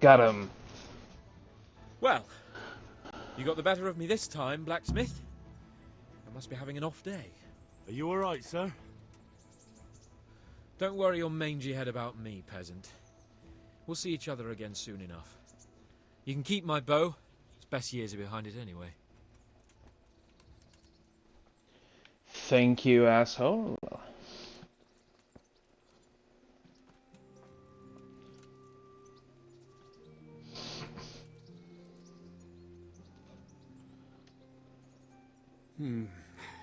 Got him. Well, you got the better of me this time, blacksmith. I must be having an off day. Are you alright, sir? Don't worry your mangy head about me, peasant. We'll see each other again soon enough. You can keep my bow. Its best years are behind it anyway. Thank you, asshole.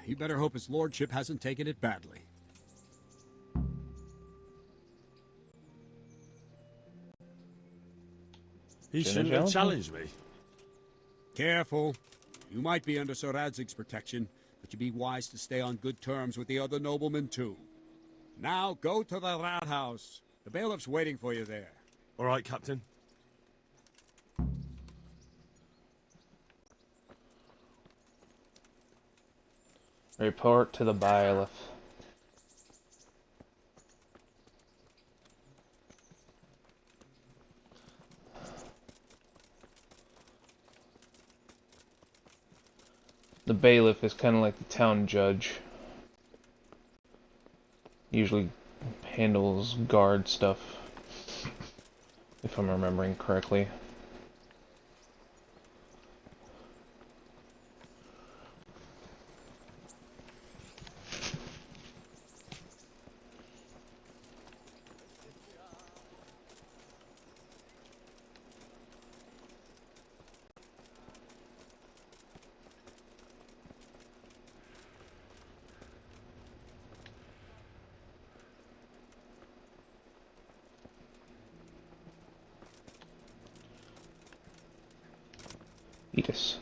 You better hope his lordship hasn't taken it badly. He shouldn't have challenged me. Careful. You might be under Sir Radzig's protection, but you'd be wise to stay on good terms with the other noblemen too. Now go to the rat house. The bailiff's waiting for you there. All right, Captain. Report to the bailiff. The bailiff is kind of like the town judge. Usually handles guard stuff, if I'm remembering correctly. Etus.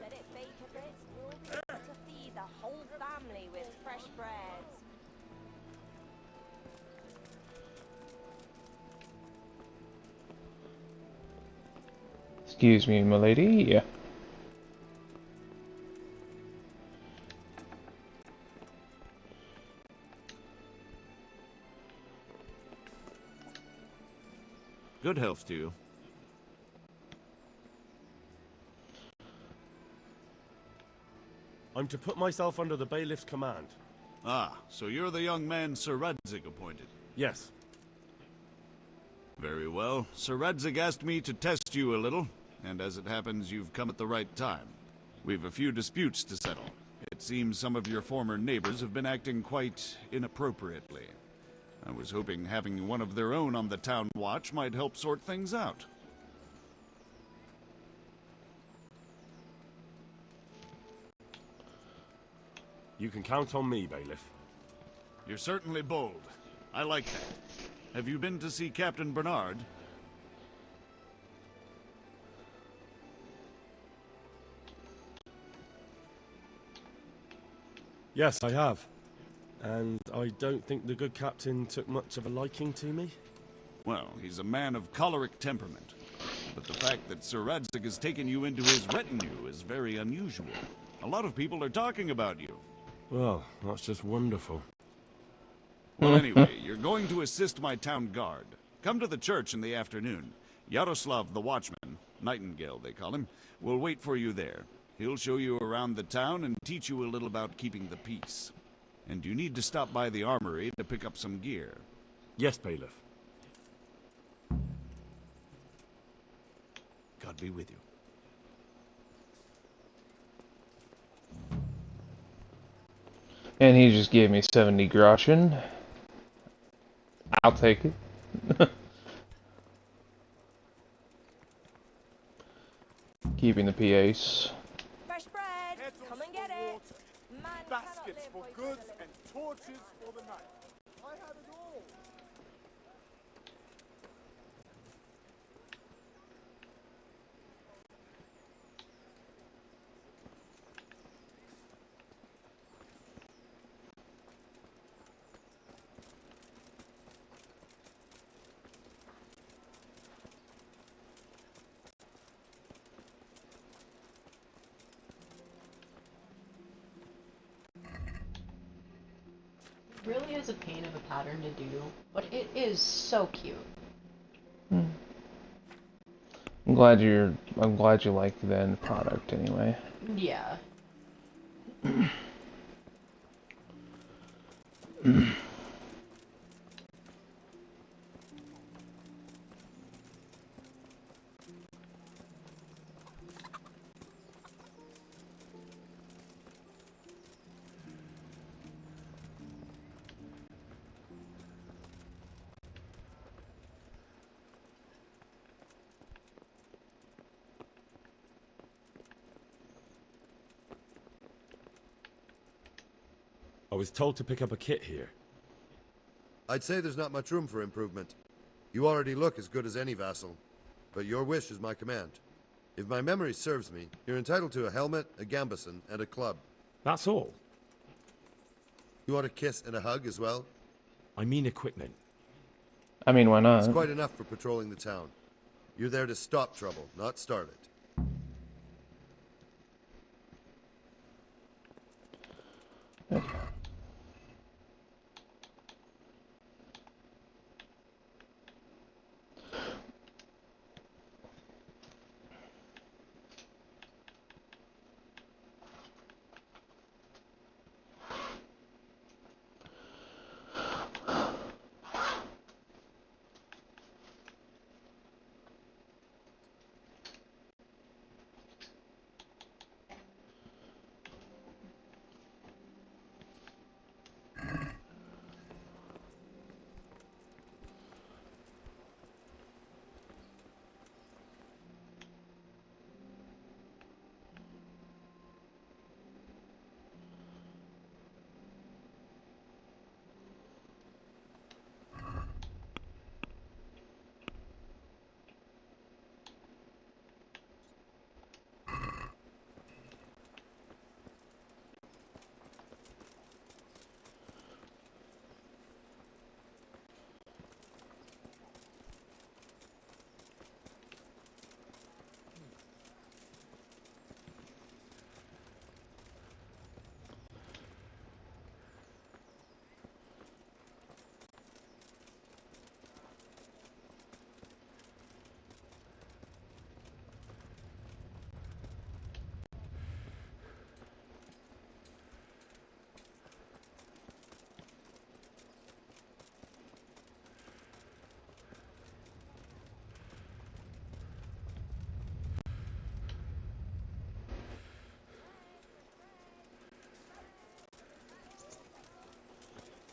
Let it bake a bit. We'll be able to feed the whole family with fresh breads. Excuse me, milady. Good health to you. I'm to put myself under the bailiff's command. Ah, so you're the young man Sir Radzig appointed. Yes. Very well. Sir Radzig asked me to test you a little. and as it happens, you've come at the right time. We've a few disputes to settle. It seems some of your former neighbors have been acting quite inappropriately. I was hoping having one of their own on the town watch might help sort things out. You can count on me, Bailiff. You're certainly bold. I like that. Have you been to see Captain Bernard? Yes, I have. And I don't think the good captain took much of a liking to me. Well, he's a man of choleric temperament. But the fact that Sir Radzig has taken you into his retinue is very unusual. A lot of people are talking about you. Well, that's just wonderful. Well, anyway, you're going to assist my town guard. Come to the church in the afternoon. Yaroslav the watchman, Nightingale they call him, will wait for you there. He'll show you around the town and teach you a little about keeping the peace. And you need to stop by the armory to pick up some gear. Yes, Bailiff. God be with you. And he just gave me 70 groschen. I'll take it. Keeping the PAs. Fresh bread! Come and get it! Man Baskets for goods and torches for the night. I have it all. Really is a pain of a pattern to do, but it is so cute. I'm glad you like the end product anyway. Yeah. I was told to pick up a kit here. I'd say there's not much room for improvement. You already look as good as any vassal, but your wish is my command. If my memory serves me, you're entitled to a helmet, a gambeson, and a club. That's all? You want a kiss and a hug as well? I mean equipment. I mean, why not? It's quite enough for patrolling the town. You're there to stop trouble, not start it. Okay.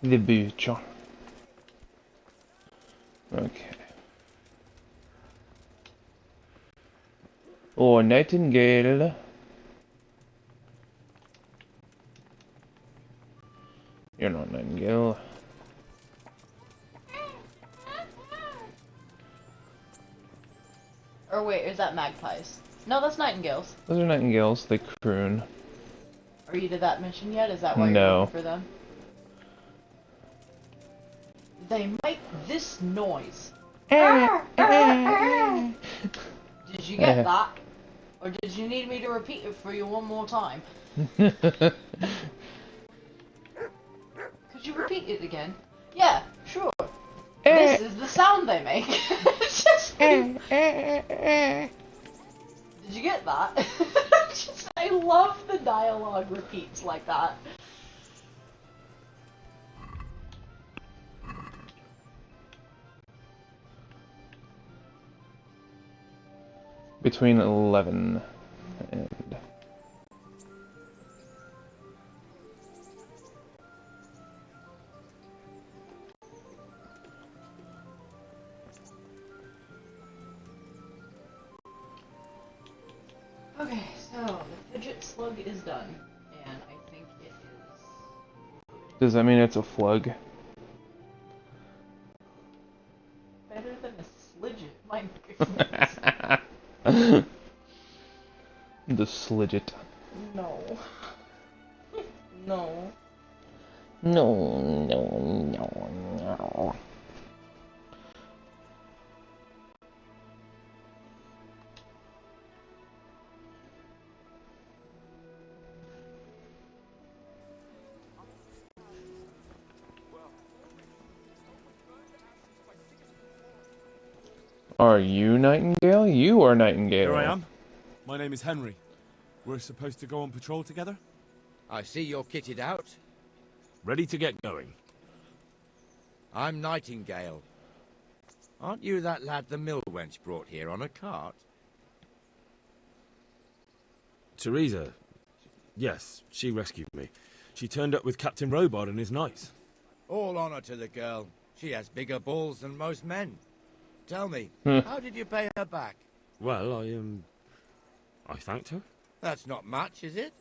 The butcher. Okay. Oh, Nightingale. You're not Nightingale. Or wait, is that magpies? No, that's nightingales. Those are nightingales. They croon. Are you to that mission yet? Is that why you're No. looking for them? They make this noise. Did you get that? Or did you need me to repeat it for you one more time? Could you repeat it again? Yeah, sure. This is the sound they make. Did you get that? I love the dialogue repeats like that. Between 11 and... Okay, so the fidget slug is done, and I think it is Does that mean it's a flug? better than a slidget. My goodness. The slidget. No. No. No, no, no, no. Are you Nightingale? You are Nightingale. Here I am. My name is Henry. We're supposed to go on patrol together? I see you're kitted out. Ready to get going. I'm Nightingale. Aren't you that lad the mill wench brought here on a cart? Teresa. Yes, she rescued me. She turned up with Captain Robard and his knights. All honor to the girl. She has bigger balls than most men. Tell me, how did you pay her back? Well, I thanked her. That's not much, is it?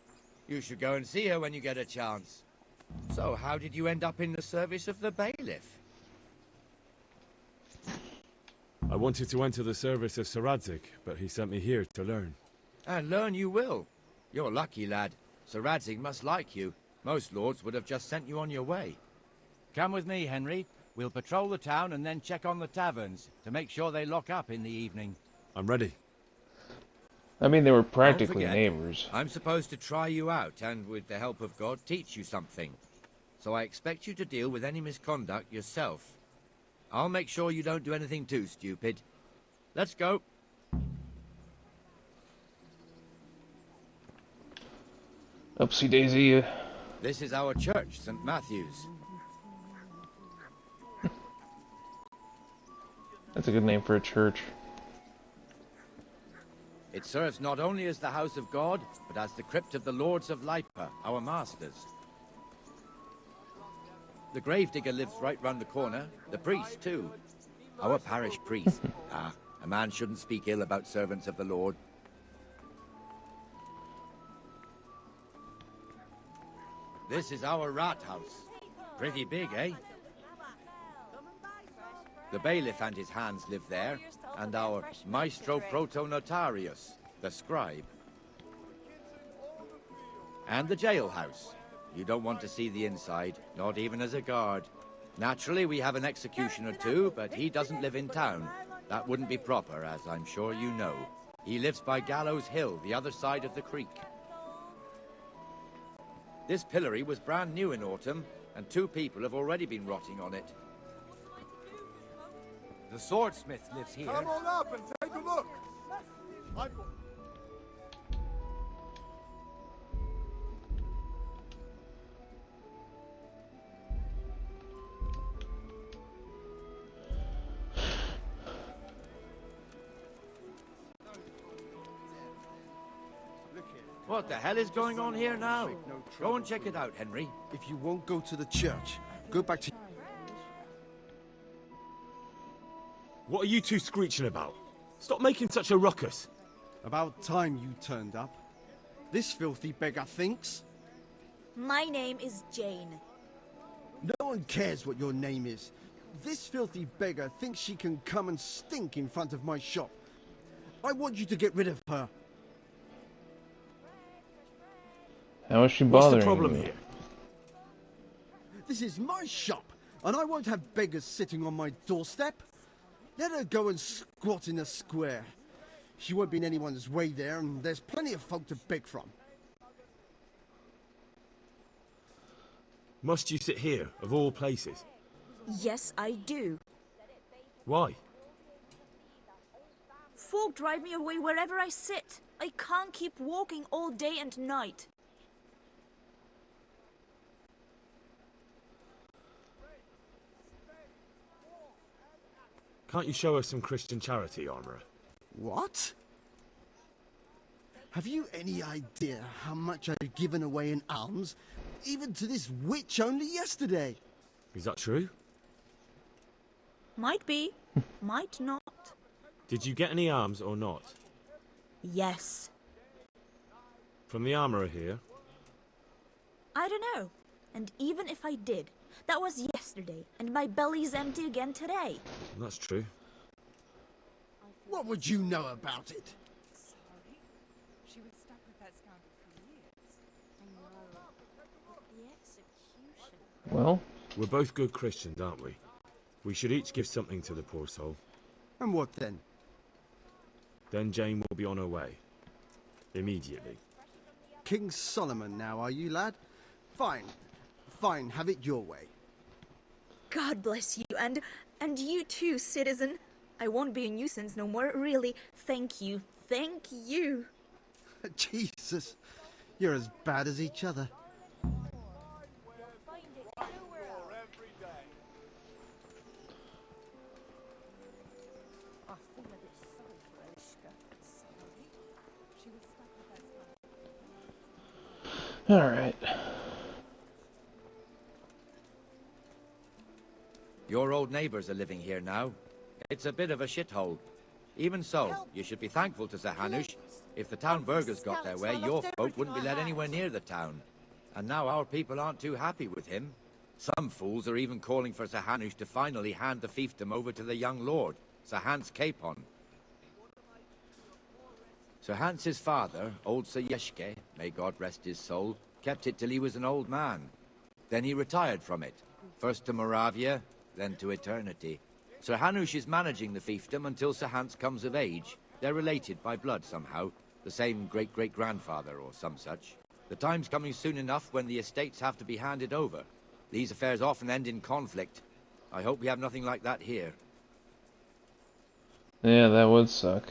You should go and see her when you get a chance. So, how did you end up in the service of the bailiff? I wanted to enter the service of Sir Radzig, but he sent me here to learn. And learn you will. You're lucky, lad. Sir Radzig must like you. Most lords would have just sent you on your way. Come with me, Henry. We'll patrol the town and then check on the taverns to make sure they lock up in the evening. I'm ready. I mean, they were Don't practically forget, neighbors. I'm supposed to try you out and, with the help of God, teach you something. So I expect you to deal with any misconduct yourself. I'll make sure you don't do anything too stupid. Let's go. Oopsie daisy. This is our church, St. Matthew's. That's a good name for a church. It serves not only as the house of God, but as the crypt of the lords of Lipa, our masters. The gravedigger lives right round the corner, the priest too. Our parish priest. A man shouldn't speak ill about servants of the Lord. This is our rat house. Pretty big, eh? The bailiff and his hands live there, and our maestro proto-notarius, the scribe. And the jailhouse. You don't want to see the inside, not even as a guard. Naturally, we have an executioner too, but he doesn't live in town. That wouldn't be proper, as I'm sure you know. He lives by Gallows Hill, the other side of the creek. This pillory was brand new in autumn, and 2 people have already been rotting on it. The swordsmith lives here. Come on up and take a look. What the hell is going on here now? Go and check it out, Henry. If you won't go to the church, Go back to... What are you two screeching about? Stop making such a ruckus. About time you turned up. This filthy beggar thinks. My name is Jane. No one cares what your name is. This filthy beggar thinks she can come and stink in front of my shop. I want you to get rid of her. How is she What's bothering the problem you? here? This is my shop, and I won't have beggars sitting on my doorstep. Let her go and squat in a square. She won't be in anyone's way there, and there's plenty of folk to beg from. Must you sit here, of all places? Yes, I do. Why? Folk drive me away wherever I sit. I can't keep walking all day and night. Can't you show us some Christian charity, Armourer? What? Have you any idea how much I've given away in alms, even to this witch only yesterday? Is that true? Might be, might not. Did you get any arms or not? Yes. From the Armourer here? I don't know. And even if I did, that was yesterday, and my belly's empty again today. That's true. What would you know about it? She was stuck with that scoundrel for years. I know. But the execution... Well? We're both good Christians, aren't we? We should each give something to the poor soul. And what then? Then Jane will be on her way. Immediately. King Solomon now, are you, lad? Fine. Fine, have it your way. God bless you, and you too, citizen. I won't be a nuisance no more, really. Thank you. Thank you. Jesus, you're as bad as each other. Alright. Your old neighbours are living here now. It's a bit of a shithole. Even so, you should be thankful to Sir Hanush. If the town burghers got their way, your folk wouldn't be let anywhere near the town. And now our people aren't too happy with him. Some fools are even calling for Sir Hanush to finally hand the fiefdom over to the young lord, Sir Hans Capon. Sir Hans's father, old Sir Yeshke, may God rest his soul, kept it till he was an old man. Then he retired from it, first to Moravia, then to eternity. Sir Hanush is managing the fiefdom until Sir Hans comes of age. They're related by blood somehow, the same great-great-grandfather or some such. The time's coming soon enough when the estates have to be handed over. These affairs often end in conflict. I hope we have nothing like that here. Yeah, that would suck.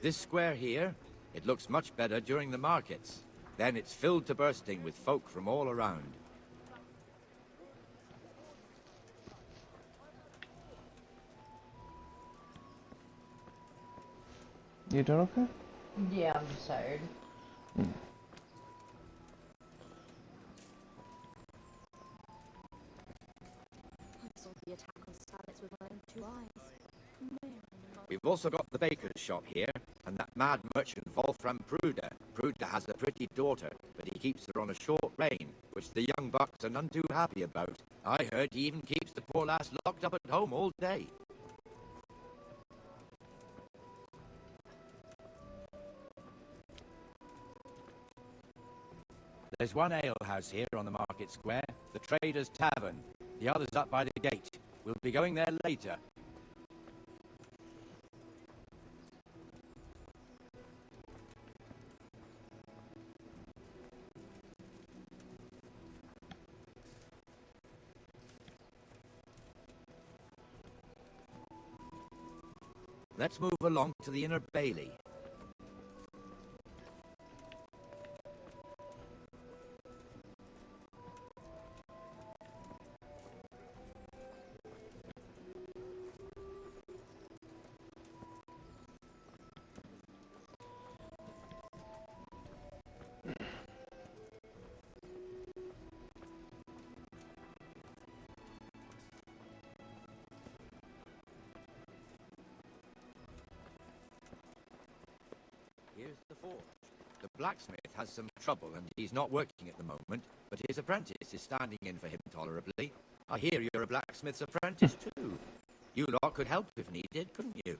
This square here, it looks much better during the markets. Then it's filled to bursting with folk from all around. You doing okay? Yeah, I'm just tired. I saw the attack on Stalets with my own 2 eyes. We've also got the baker's shop here, and that mad merchant Wolfram Pruder. Pruder has a pretty daughter, but he keeps her on a short rein, which the young bucks are none too happy about. I heard he even keeps the poor lass locked up at home all day. There's one alehouse here on the market square, the Trader's Tavern. The other's up by the gate. We'll be going there later. Let's move along to the inner bailey. Here's the forge. The blacksmith has some trouble and he's not working at the moment, but his apprentice is standing in for him tolerably. I hear you're a blacksmith's apprentice too. You lot could help if needed, couldn't you?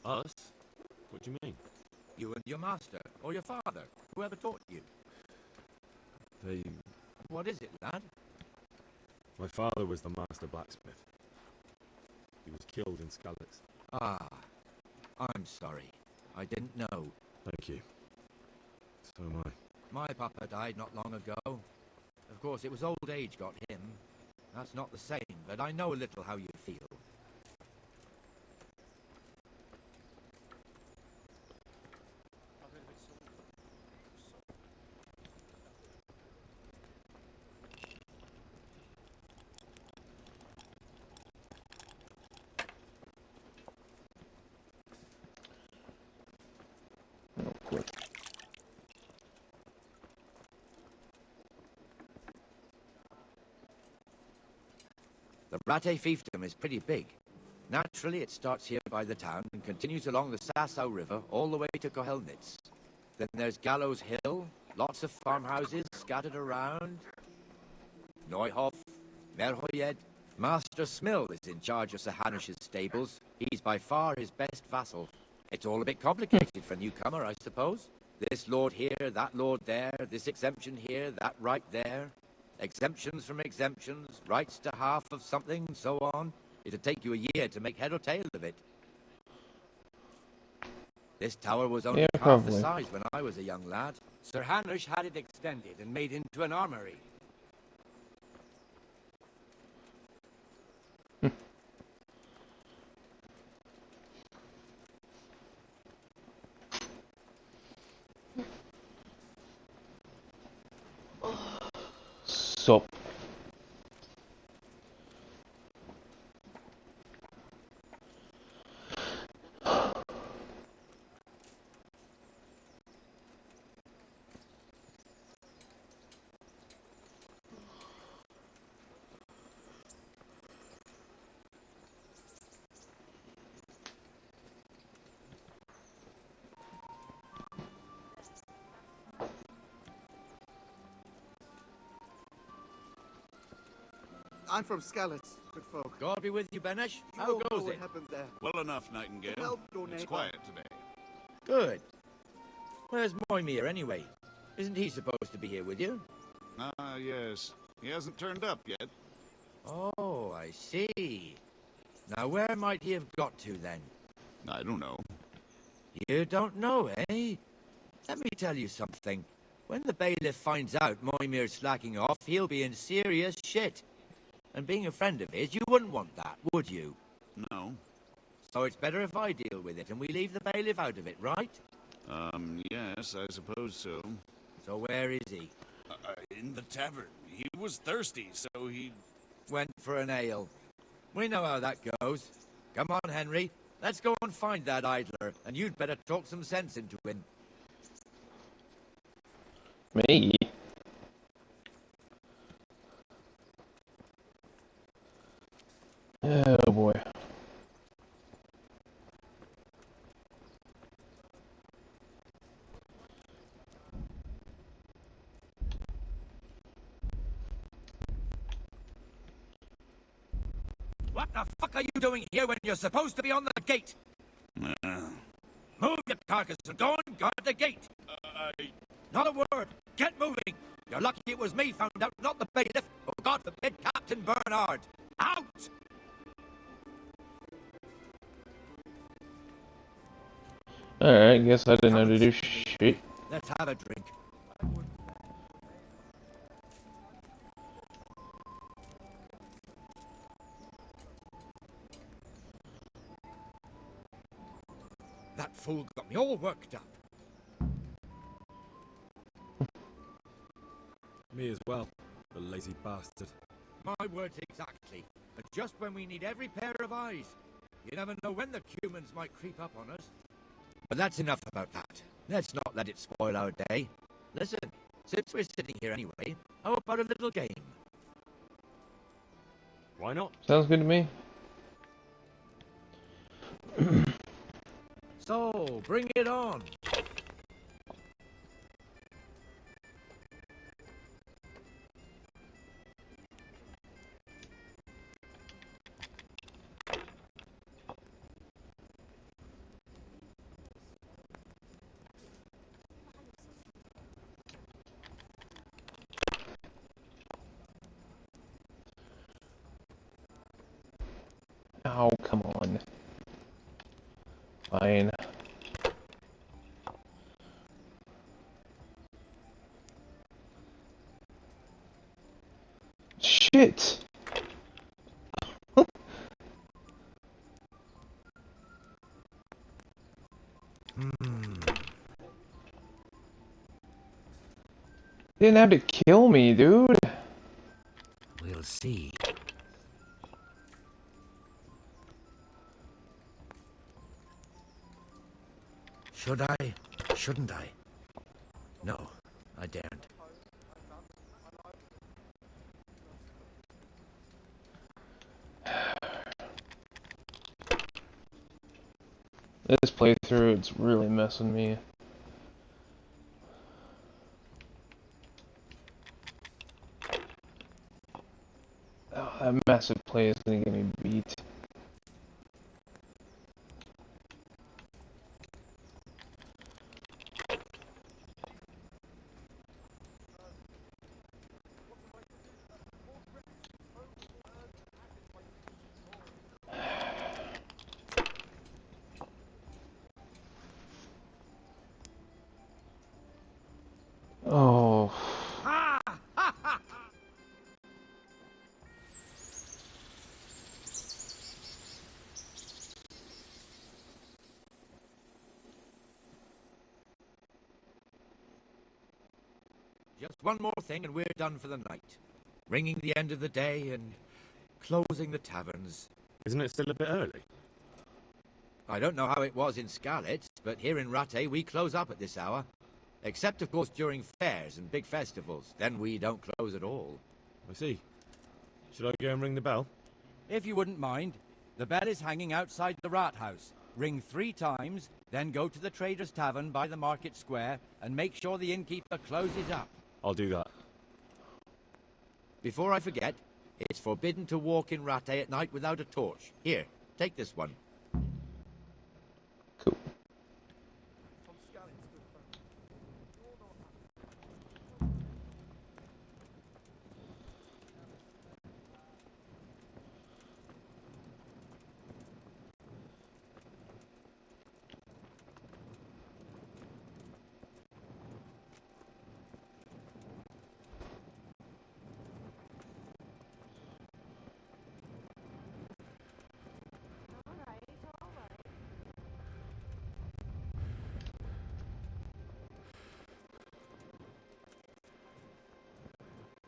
Us? What do you mean? You and your master, or your father, whoever taught you. They... What is it, lad? My father was the master blacksmith. He was killed in Skalitz. Ah, I'm sorry. I didn't know. Thank you. So am I. My papa died not long ago. Of course, it was old age got him. That's not the same, but I know a little how you feel. The Rate fiefdom is pretty big. Naturally, it starts here by the town and continues along the Sasau River all the way to Kohelnitz. Then there's Gallows Hill, lots of farmhouses scattered around. Neuhof, Merhoyed. Master Smill is in charge of Sir Hanish's stables. He's by far his best vassal. It's all a bit complicated for a newcomer, I suppose. This lord here, that lord there, this exemption here, that right there. Exemptions from exemptions, rights to half of something, so on. It'd take you a year to make head or tail of it. This tower was only half the size when I was a young lad. Sir Hanish had it extended and made into an armory. Sup. I'm from Skalitz, good folk. God be with you, Benesh. You How all know goes what it? happened there. Well enough, Nightingale. Help your It's neighbor. quiet today. Good. Where's Moimir, anyway? Isn't he supposed to be here with you? Ah, yes. He hasn't turned up yet. Oh, I see. Now, where might he have got to, then? I don't know. You don't know, eh? Let me tell you something. When the bailiff finds out Moimir's slacking off, he'll be in serious shit. And being a friend of his, you wouldn't want that, would you? No. So it's better if I deal with it and we leave the bailiff out of it, right? Yes, I suppose so. So where is he? In the tavern. He was thirsty, so he... Went for an ale. We know how that goes. Come on, Henry. Let's go and find that idler, and you'd better talk some sense into him. Me? Oh boy. What the fuck are you doing here when you're supposed to be on the gate? Move your carcass and go and guard the gate. Not a word. Get moving. You're lucky it was me found out, not the bailiff, or God forbid, Captain Bernard. Out! Alright, guess I didn't know to do shit. Let's have a drink. fool got me all worked up. Me as well, the lazy bastard. My words exactly. And just when we need every pair of eyes. You never know when the humans might creep up on us. But that's enough about that. Let's not let it spoil our day. Listen, since we're sitting here anyway, how about a little game? Why not? Sounds good to me. So, bring it on. Oh, come on. Fine. Shit! You didn't have to kill me, dude. We'll see. Should I? Shouldn't I? No, I daren't. This playthrough, it's really messing me. Oh, that massive play is gonna get me beat. Oh. Just one more thing and we're done for the night. Ringing the end of the day and closing the taverns. Isn't it still a bit early? I don't know how it was in Scarlet, but here in Rattay we close up at this hour. Except, of course, during fairs and big festivals. Then we don't close at all. I see. Should I go and ring the bell? If you wouldn't mind. The bell is hanging outside the rat house. Ring 3 times, then go to the Trader's Tavern by the market square and make sure the innkeeper closes up. I'll do that. Before I forget, it's forbidden to walk in Rattay at night without a torch. Here, take this one. Cool.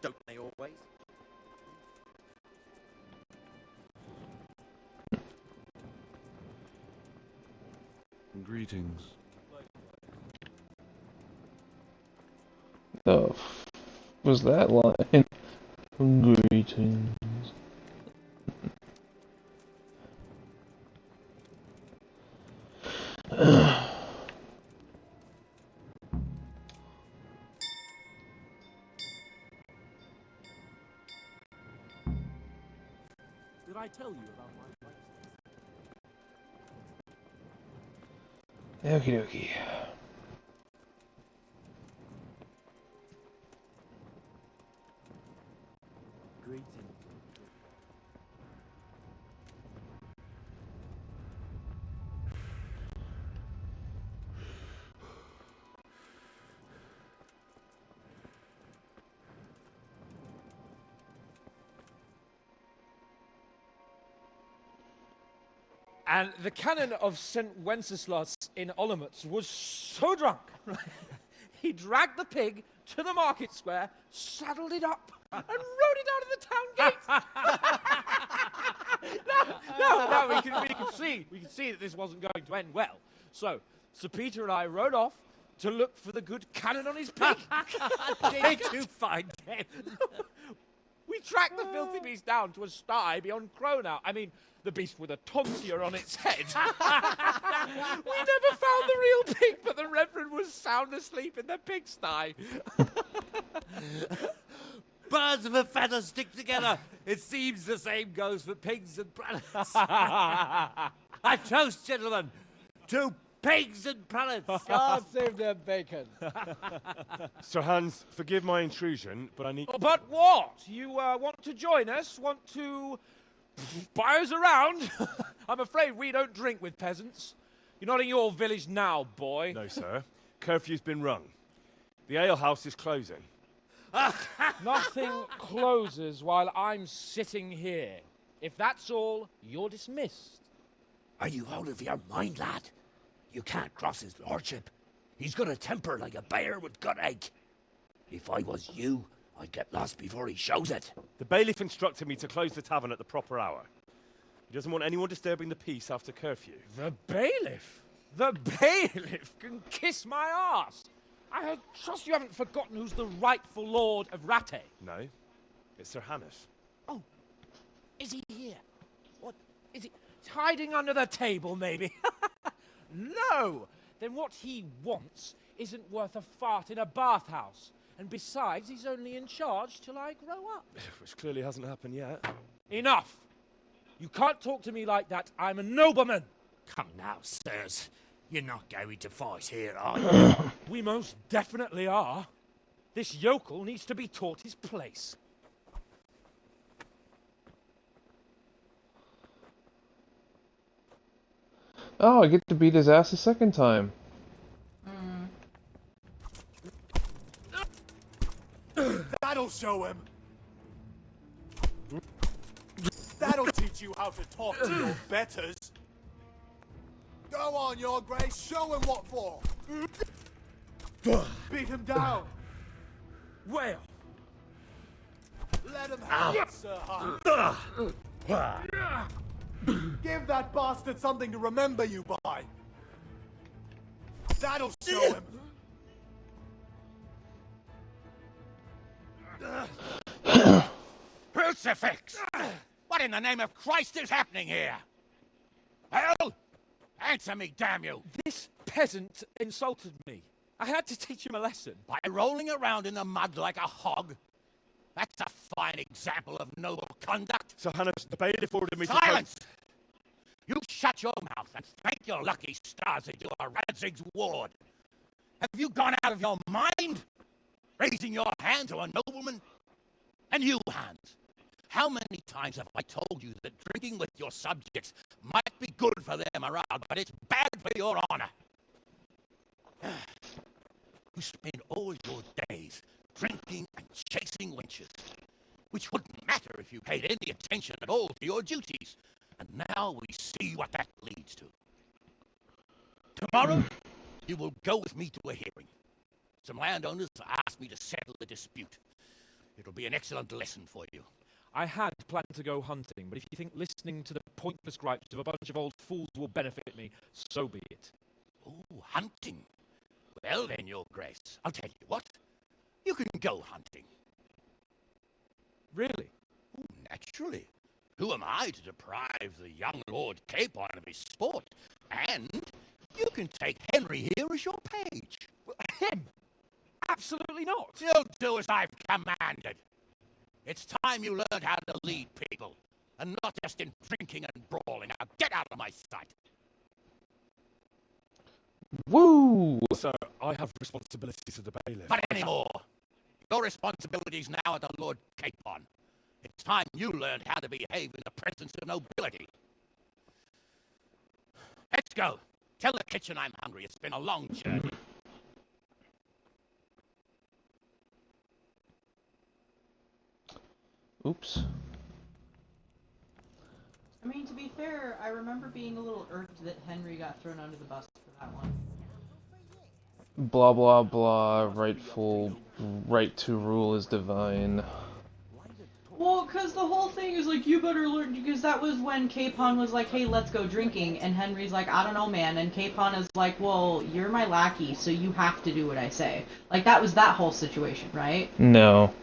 Don't they always? Greetings. The f was that line? Greetings. Did I tell you about my Okie dokie. greeting? And the canon of St. Wenceslas in Olomouc was so drunk, he dragged the pig to the market square, saddled it up, and rode it out of the town gate. No, we can see that this wasn't going to end well. So, Sir Peter and I rode off to look for the good canon on his pig. Did you find him? We tracked the filthy beast down to a sty beyond Cronow. I mean, the beast with a tonsure on its head. We never found the real pig, but the Reverend was sound asleep in the pigsty. Birds of a feather stick together. It seems the same goes for pigs and prelates. I toast, gentlemen, to pigs and prelates. God save their bacon. Sir Hans, forgive my intrusion, but I need... Oh, but what? You want to join us? Want to buy us around? I'm afraid we don't drink with peasants. You're not in your village now, boy. No, sir. Curfew's been rung. The alehouse is closing. Nothing closes while I'm sitting here. If that's all, you're dismissed. Are you out of your mind, lad? You can't cross his lordship. He's got a temper like a bear with gut ache. If I was you, I'd get lost before he shows it. The bailiff instructed me to close the tavern at the proper hour. He doesn't want anyone disturbing the peace after curfew. The bailiff? The bailiff can kiss my arse. I trust you haven't forgotten who's the rightful lord of Rattay. No, it's Sir Hannes. Oh, is he here? What, is he hiding under the table, maybe? No! Then what he wants isn't worth a fart in a bathhouse. And besides, he's only in charge till I grow up. Which clearly hasn't happened yet. Enough! You can't talk to me like that. I'm a nobleman. Come now, sirs. You're not going to fight here, are you? We most definitely are. This yokel needs to be taught his place. Oh, I get to beat his ass a second time. That'll show him. That'll teach you how to talk to your betters. Go on, your grace. Show him what for. Beat him down. Well. Let him have it, Sir Hans. Give that bastard something to remember you by. That'll show him. Crucifix! What in the name of Christ is happening here? Hell! Answer me, damn you! This peasant insulted me. I had to teach him a lesson. By rolling around in the mud like a hog? That's a fine example of noble conduct. Sir Hannes, the bailiff ordered me Silence! You shut your mouth and thank your lucky stars that you are Radzig's ward. Have you gone out of your mind? Raising your hand to a nobleman? And you, Hans, how many times have I told you that drinking with your subjects might be good for their morale, but it's bad for your honor? You spend all your days drinking and chasing wenches, which wouldn't matter if you paid any attention at all to your duties. And now we see what that leads to. Tomorrow, you will go with me to a hearing. Some landowners asked me to settle the dispute. It'll be an excellent lesson for you. I had planned to go hunting, but if you think listening to the pointless gripes of a bunch of old fools will benefit me, so be it. Oh, hunting. Well then, your grace, I'll tell you what. You can go hunting. Really? Oh, naturally. Who am I to deprive the young Lord Capon of his sport? And you can take Henry here as your page. Him? Absolutely not. You'll do as I've commanded. It's time you learned how to lead people, and not just in drinking and brawling. Now get out of my sight. Woo! Sir, I have responsibilities to the bailiff. Not anymore. Your responsibilities now are the Lord Capon. It's time you learned how to behave in the presence of nobility. Let's go. Tell the kitchen I'm hungry. It's been a long journey. Oops. I mean, to be fair, I remember being a little irked that Henry got thrown under the bus for that one. Blah blah blah, right to rule is divine. Well, because the whole thing is like, you better learn, because that was when Capon was like, hey, let's go drinking, and Henry's like, I don't know, man, and Capon is like, well, you're my lackey, so you have to do what I say. Like, that was that whole situation, right? No.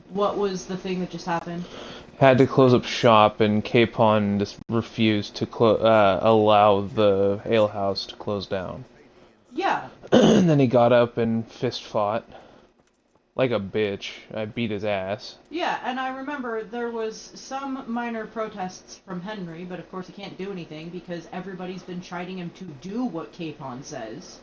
What was the thing that just happened? Had to close up shop, and Capon just refused to allow the alehouse to close down. Yeah. And then he got up and fist fought. Like a bitch. I beat his ass. Yeah, and I remember there was some minor protests from Henry, but of course he can't do anything because everybody's been chiding him to do what Capon says.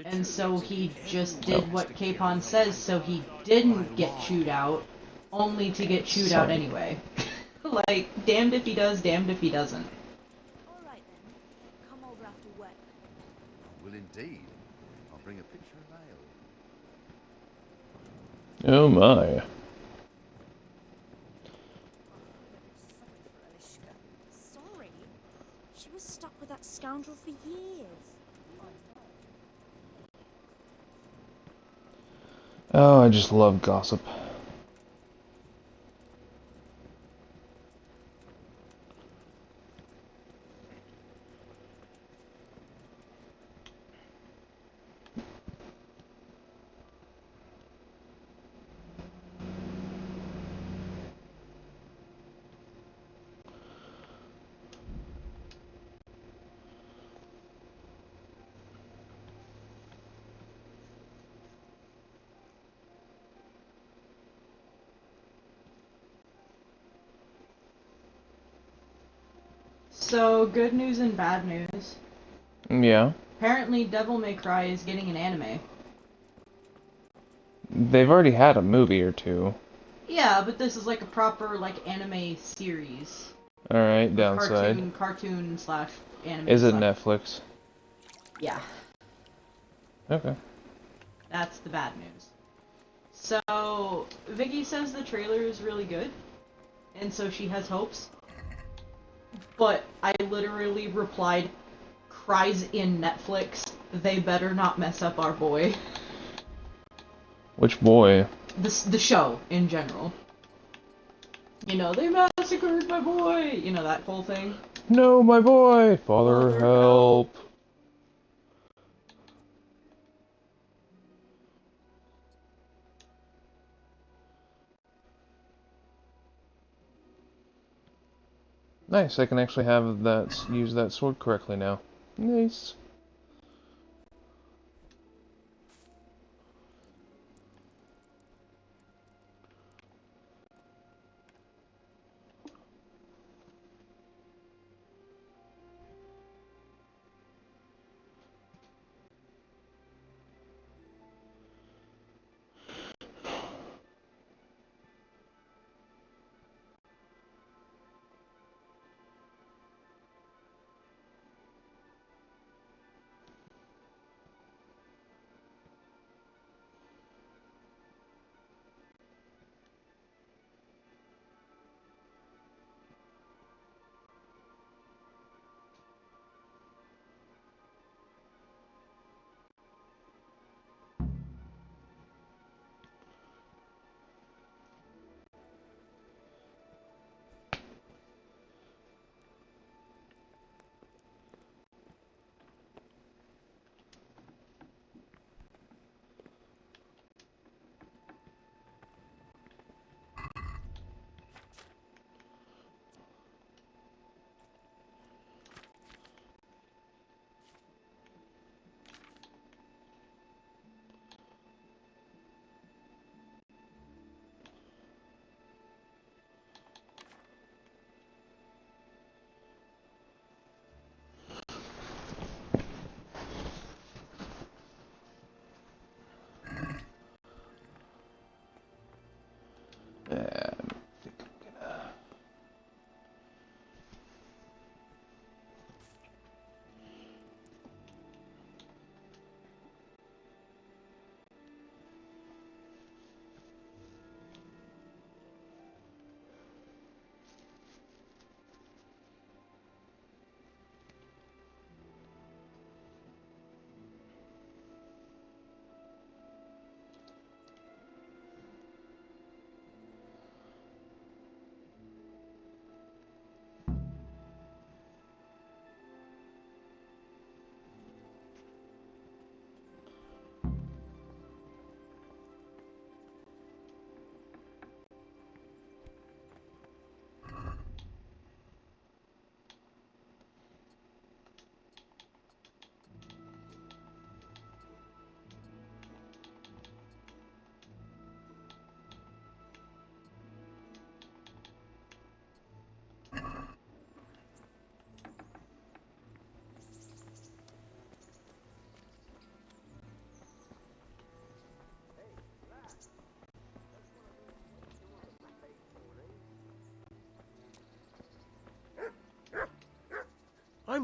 And so he just did what Capon says, so he didn't get chewed out, only to get chewed out anyway. Like, damned if he does, damned if he doesn't. Alright then. Come over after work. Will indeed. I'll bring a picture of ale. Oh my. Sorry. She was stuck with that scoundrel for years. Oh, I just love gossip. So, good news and bad news. Yeah. Apparently, Devil May Cry is getting an anime. They've already had a movie or two. Yeah, but this is like a proper, like, anime series. Alright, downside. Cartoon slash anime. Is it Netflix? Yeah. Okay. That's the bad news. So, Vicky says the trailer is really good, and so she has hopes. But I literally replied, cries in Netflix, they better not mess up our boy. Which boy? The show, in general. You know, they massacred my boy! You know, that whole thing. No, my boy! Father, help! Nice, I can actually have that, use that sword correctly now. Nice.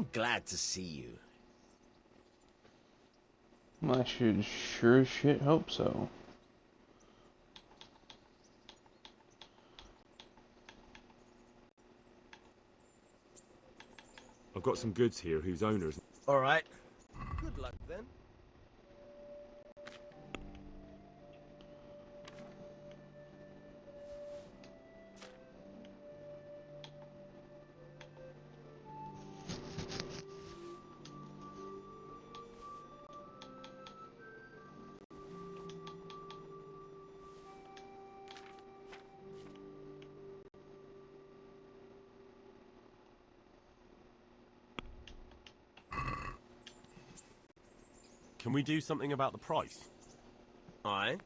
I'm glad to see you. I should sure as shit hope so. I've got some goods here whose owners... All right. Good luck then. Can we do something about the price? Aye.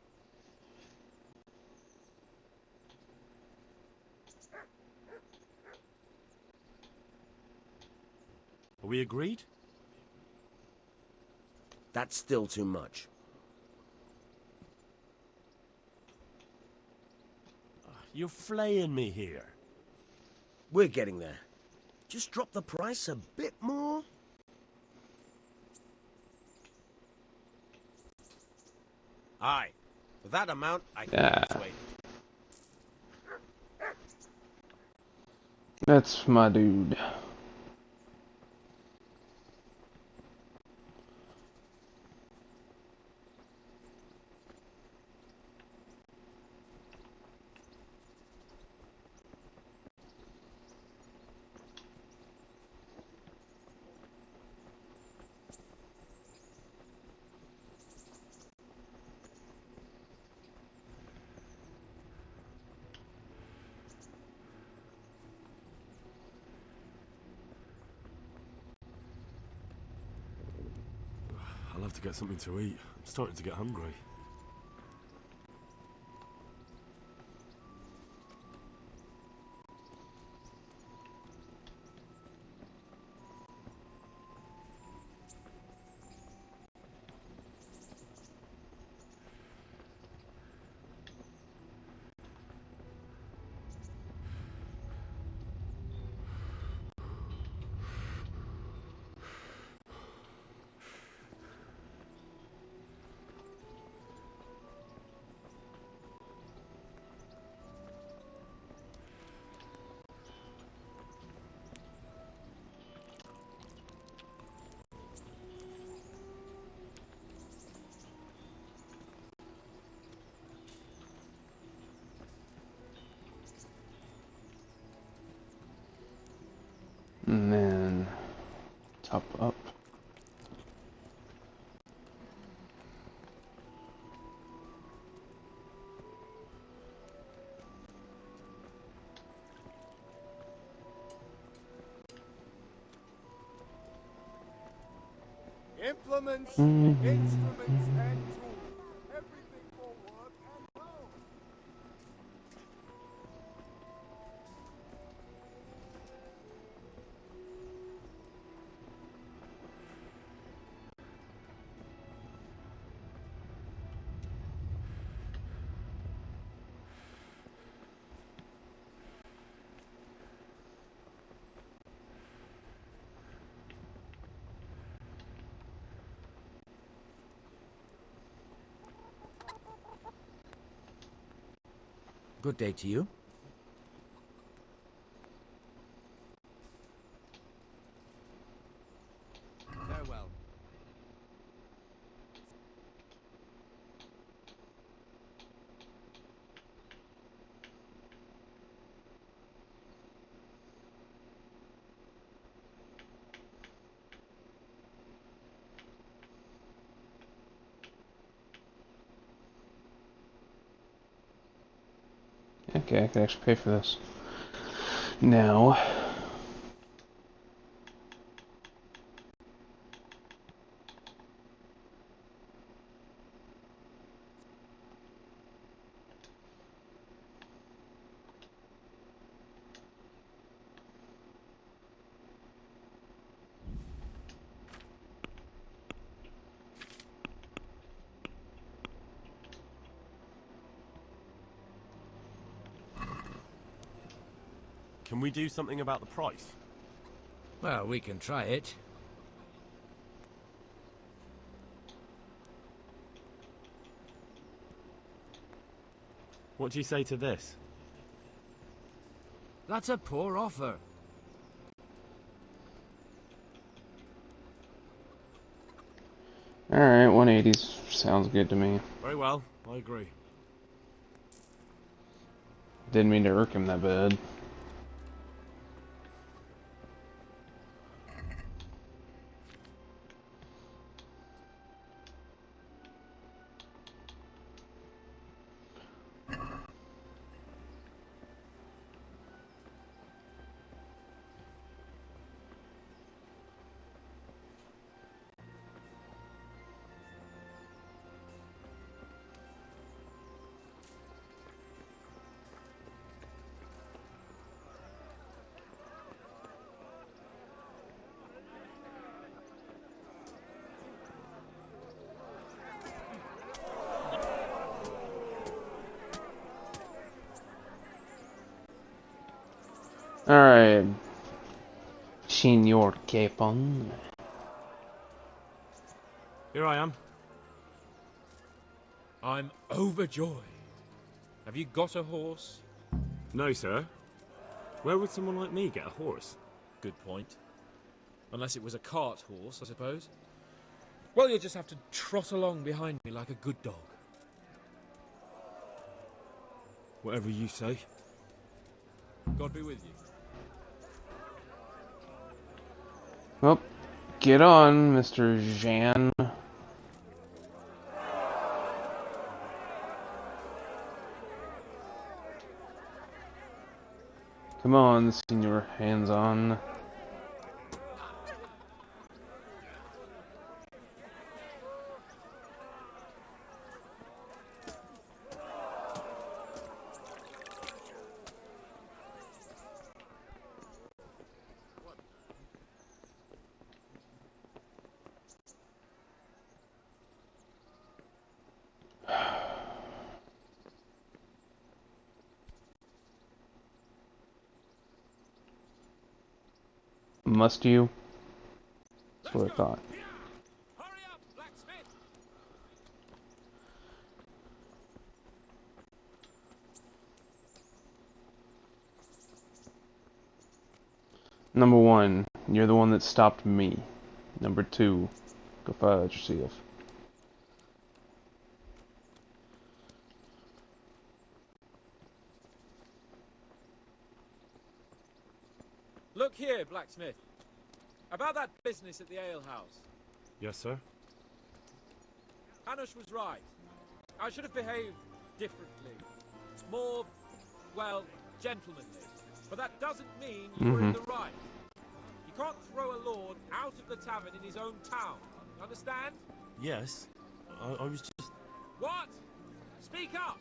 Are we agreed? That's still too much. You're flaying me here. We're getting there. Just drop the price a bit more. Aye. For that amount, I can be persuaded. That's my dude. I'll have to get something to eat. I'm starting to get hungry. And then top up. Implements, instruments, and tools. Everything for work and home. Good day to you. Farewell. Okay, I can actually pay for this. Now... Can we do something about the price? Well, we can try it. What do you say to this? That's a poor offer. Alright, 180s sounds good to me. Very well, I agree. Didn't mean to irk him that bad. Alright. Signor Capon. Here I am. I'm overjoyed. Have you got a horse? No, sir. Where would someone like me get a horse? Good point. Unless it was a cart horse, I suppose. Well, you'll just have to trot along behind me like a good dog. Whatever you say. God be with you. Well, get on, Mr. Jean. Come on, Senor Hands-On. Must you? That's what I thought. Number one, you're the one that stopped me. Number two, go file yourself. Look here, blacksmith. About that business at the alehouse. Yes, sir. Hanush was right. I should have behaved differently. More, well, gentlemanly. But that doesn't mean you were in the right. You can't throw a lord out of the tavern in his own town. You understand? Yes. I was just... What? Speak up!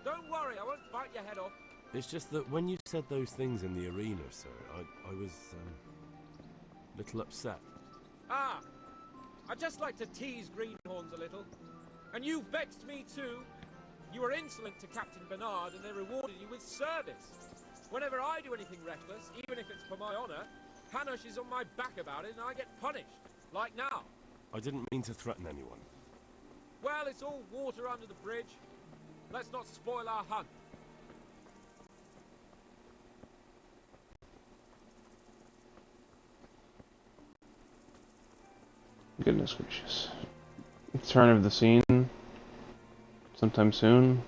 Don't worry, I won't bite your head off. It's just that when you said those things in the arena, sir, I was, a little upset. Ah! I just like to tease greenhorns a little. And you vexed me too. You were insolent to Captain Bernard and they rewarded you with service. Whenever I do anything reckless, even if it's for my honor, Hanush is on my back about it and I get punished. Like now. I didn't mean to threaten anyone. Well, it's all water under the bridge. Let's not spoil our hunt. Goodness gracious. Turn of the scene. Sometime soon.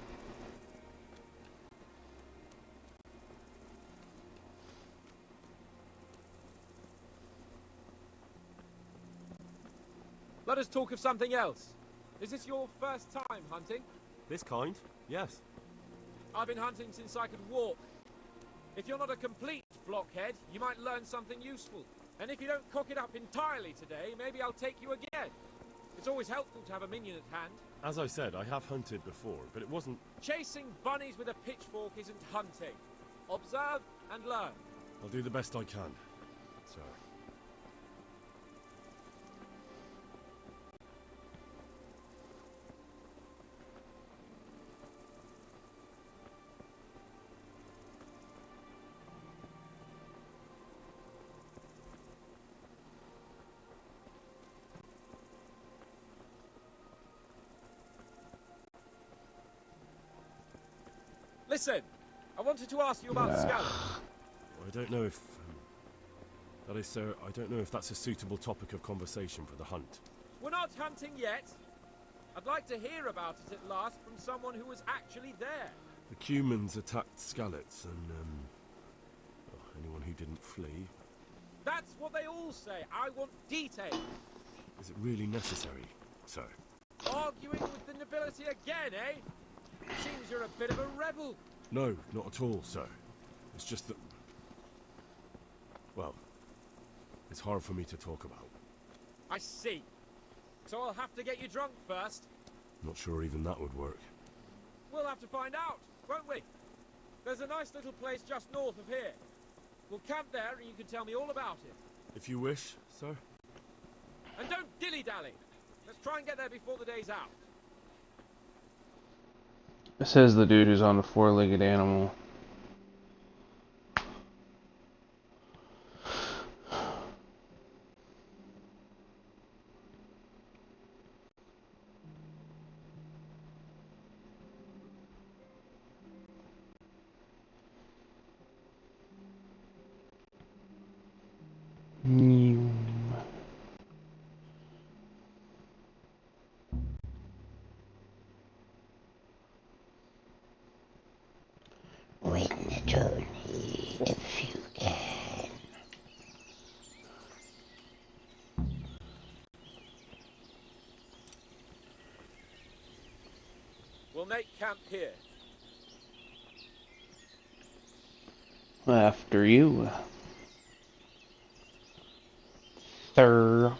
Let us talk of something else. Is this your first time hunting? This kind? Yes. I've been hunting since I could walk. If you're not a complete blockhead, you might learn something useful. And if you don't cock it up entirely today, maybe I'll take you again. It's always helpful to have a minion at hand. As I said, I have hunted before, but it wasn't... Chasing bunnies with a pitchfork isn't hunting. Observe and learn. I'll do the best I can, sir. Listen, I wanted to ask you about the scallop. I don't know if... that is, sir, I don't know if that's a suitable topic of conversation for the hunt. We're not hunting yet. I'd like to hear about it at last from someone who was actually there. The Cumans attacked Skallets and, well, anyone who didn't flee. That's what they all say. I want details. Is it really necessary, sir? Arguing with the nobility again, eh? Seems you're a bit of a rebel. No, not at all, sir. It's just that... well, it's hard for me to talk about. I see. So I'll have to get you drunk first. Not sure even that would work. We'll have to find out, won't we? There's a nice little place just north of here. We'll camp there and you can tell me all about it. If you wish, sir. And don't dilly-dally. Let's try and get there before the day's out. Says the dude who's on a four-legged animal. Win the journey if you can. We'll make camp here. After you. Sir.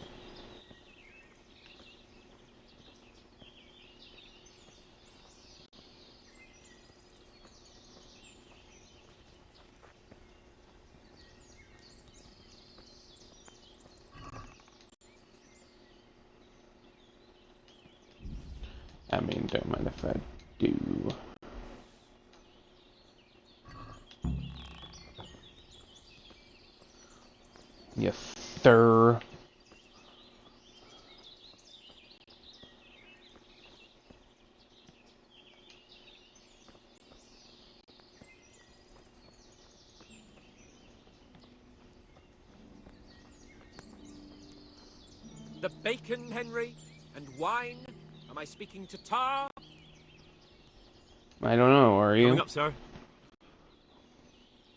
I mean, don't mind if I do. Yes, sir. The bacon, Henry, and wine. Am I speaking to Tar? I don't know, are you? Coming up, sir.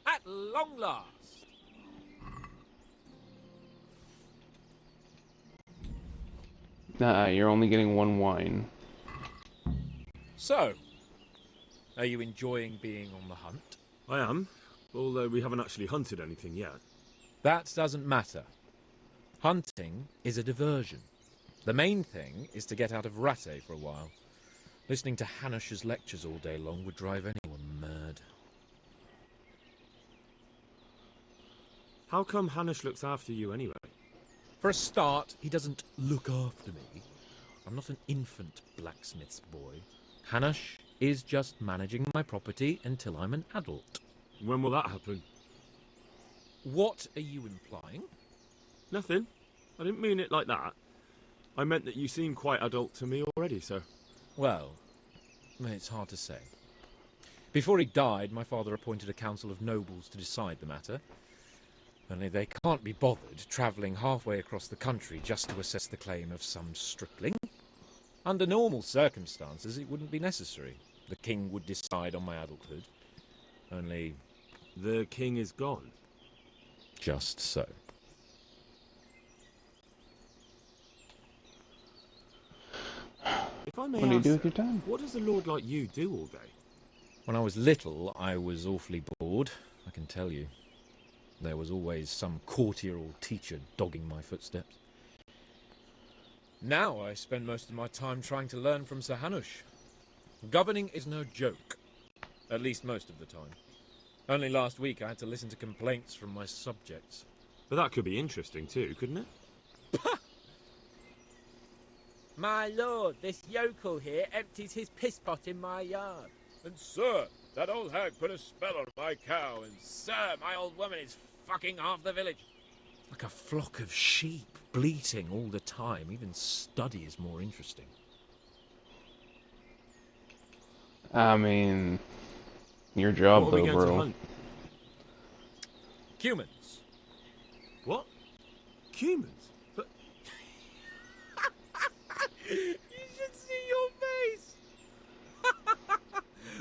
At long last. Nah, you're only getting one wine. So, are you enjoying being on the hunt? I am, although we haven't actually hunted anything yet. That doesn't matter. Hunting is a diversion. The main thing is to get out of Rattay for a while. Listening to Hanush's lectures all day long would drive anyone mad. How come Hanush looks after you anyway? For a start, he doesn't look after me. I'm not an infant blacksmith's boy. Hanush is just managing my property until I'm an adult. When will that happen? What are you implying? Nothing. I didn't mean it like that. I meant that you seem quite adult to me already, sir. Well, it's hard to say. Before he died, my father appointed a council of nobles to decide the matter. Only they can't be bothered travelling halfway across the country just to assess the claim of some stripling. Under normal circumstances, it wouldn't be necessary. The king would decide on my adulthood. Only... The king is gone. Just so. If I may What do you ask, do with your time? what does a lord like you do all day? When I was little, I was awfully bored, I can tell you. There was always some courtier or teacher dogging my footsteps. Now I spend most of my time trying to learn from Sir Hanush. Governing is no joke. At least most of the time. Only last week I had to listen to complaints from my subjects. But that could be interesting too, couldn't it? My lord, this yokel here empties his piss pot in my yard. And sir, that old hag put a spell on my cow, and sir, my old woman is fucking half the village. Like a flock of sheep, bleating all the time. Even study is more interesting. I mean, Your job, What are we though, going to bro. hunt? Humans. What? Humans? But You should see your face.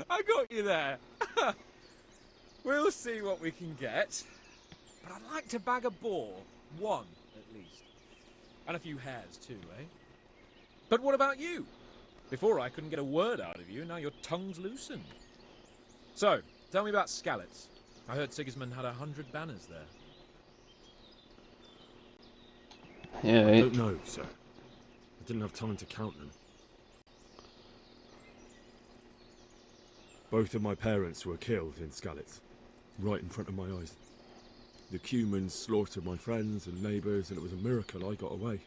I got you there. We'll see what we can get. But I'd like to bag a boar. One, at least. And a few hares, too, eh? But what about you? Before I couldn't get a word out of you, now your tongue's loosened. So, tell me about Skalitz. I heard Sigismund had 100 banners there. Yeah, I don't know, sir. I didn't have time to count them. Both of my parents were killed in Skalitz, right in front of my eyes. The Cumans slaughtered my friends and neighbours, and it was a miracle I got away.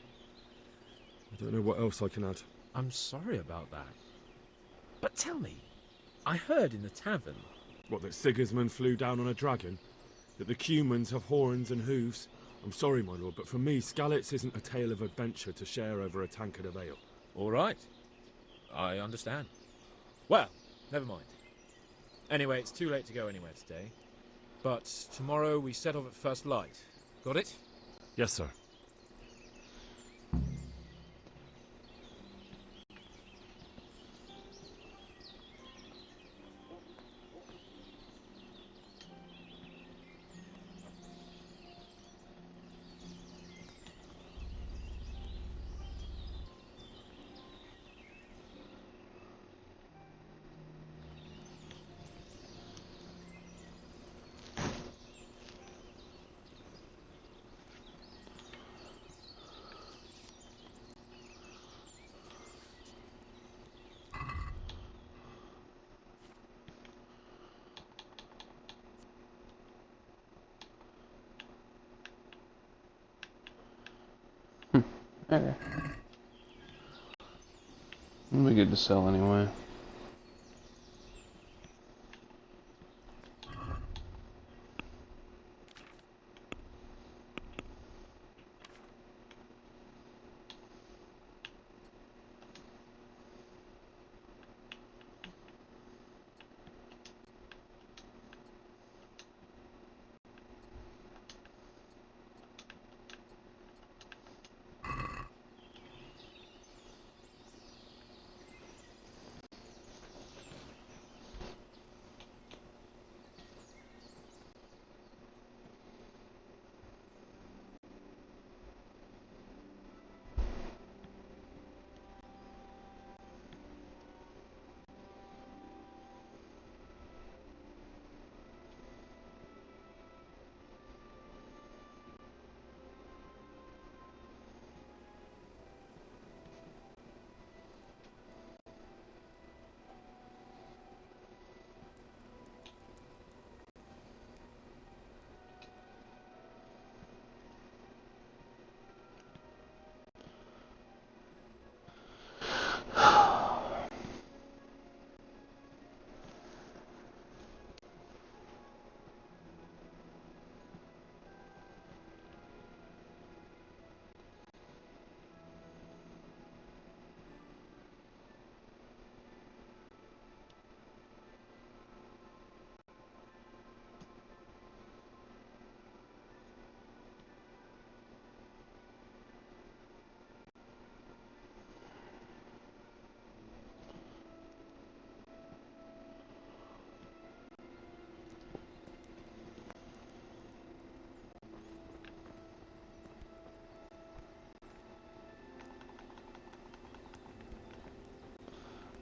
I don't know what else I can add. I'm sorry about that. But tell me, I heard in the tavern... What, that Sigismund flew down on a dragon? That the Cumans have horns and hooves? I'm sorry, my lord, but for me, Skalitz isn't a tale of adventure to share over a tankard of ale. All right. I understand. Well, never mind. Anyway, it's too late to go anywhere today. But tomorrow we set off at first light. Got it? Yes, sir. Okay. It'll be good to sell anyway.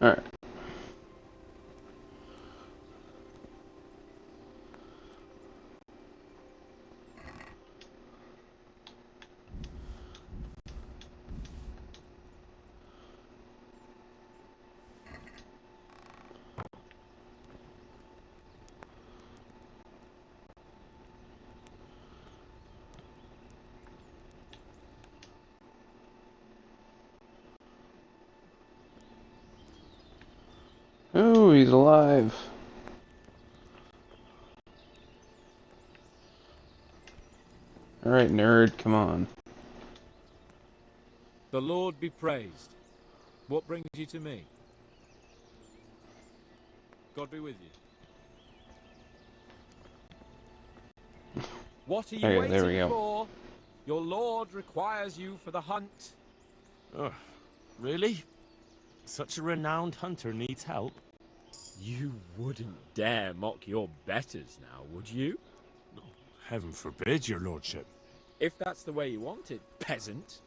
Alright. Oh, he's alive. Alright, nerd, come on. The Lord be praised. What brings you to me? God be with you. What are you Okay, there we waiting go. for? Your lord requires you for the hunt. Oh, really? Such a renowned hunter needs help? You wouldn't dare mock your betters now, would you? Heaven forbid, your lordship. If that's the way you want it, peasant,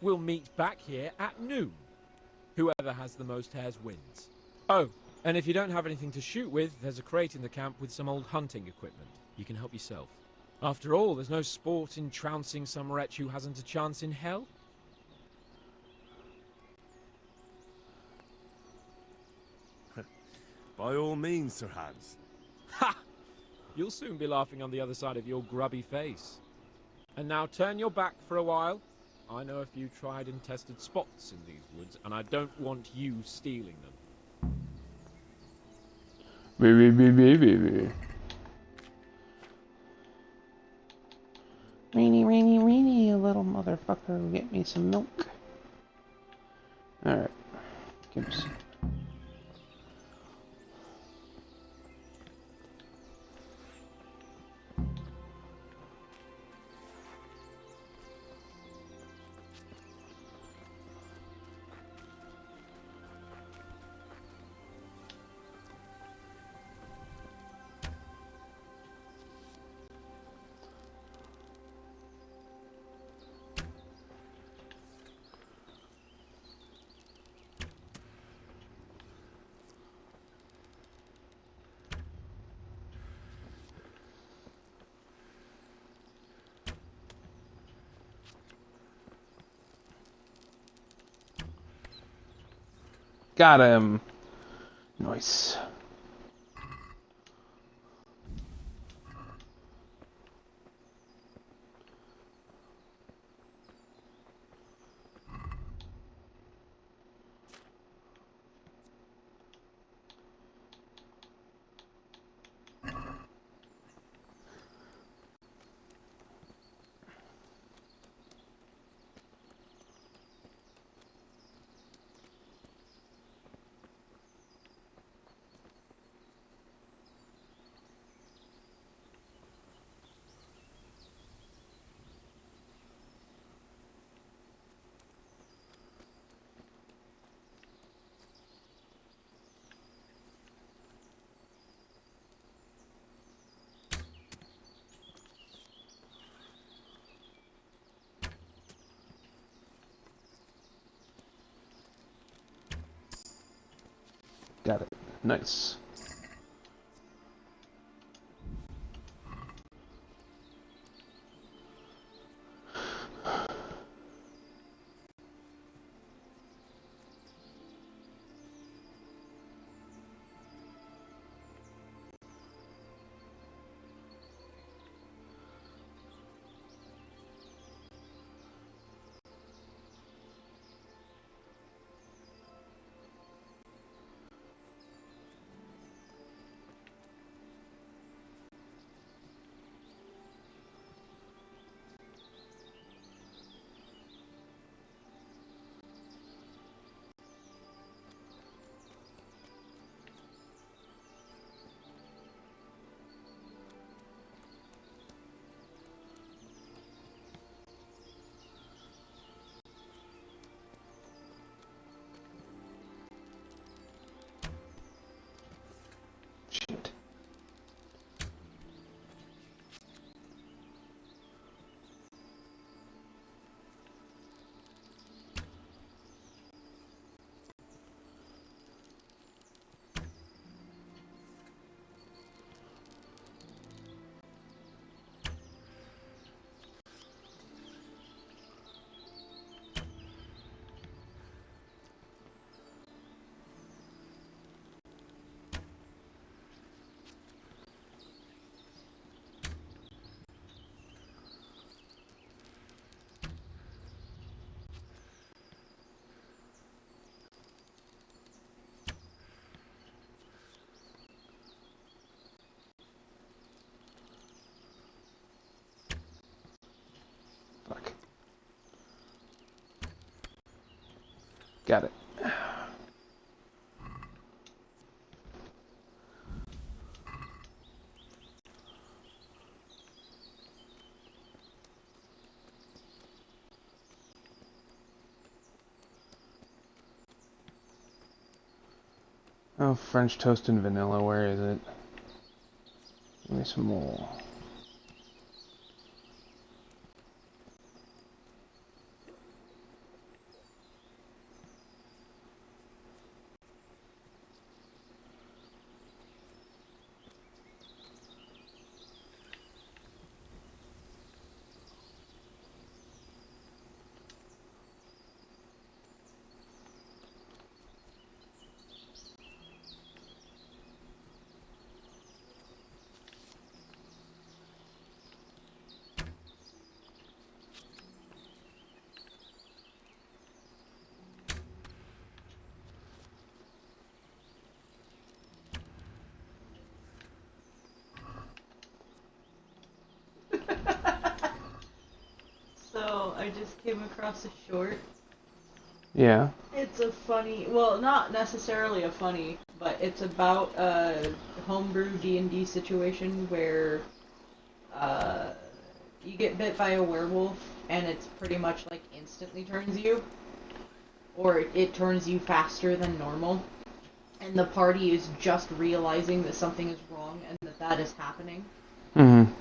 we'll meet back here at noon. Whoever has the most hares wins. Oh, and if you don't have anything to shoot with, there's a crate in the camp with some old hunting equipment. You can help yourself. After all, there's no sport in trouncing some wretch who hasn't a chance in hell. By all means, Sir Hans. Ha! You'll soon be laughing on the other side of your grubby face. And now turn your back for a while. I know a few tried and tested spots in these woods, and I don't want you stealing them. Baby. Rainy, you little motherfucker. Get me some milk. Alright. Give me some. Got him. Nice. Got it. Nice. Shit. Fuck. Got it. Oh, French toast and vanilla, where is it? Give me some more. So, I just came across a short. Yeah. It's a funny, well, not necessarily a funny, but it's about a homebrew D&D situation where you get bit by a werewolf and it's pretty much like instantly turns you, or it turns you faster than normal, and the party is just realizing that something is wrong and that is happening. Mm-hmm.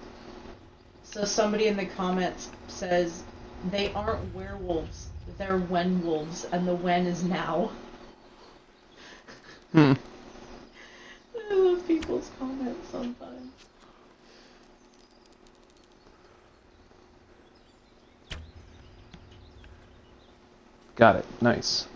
So somebody in the comments says, they aren't werewolves, they're wenwolves, and the wen is now. Hmm. I love people's comments sometimes. Got it. Nice.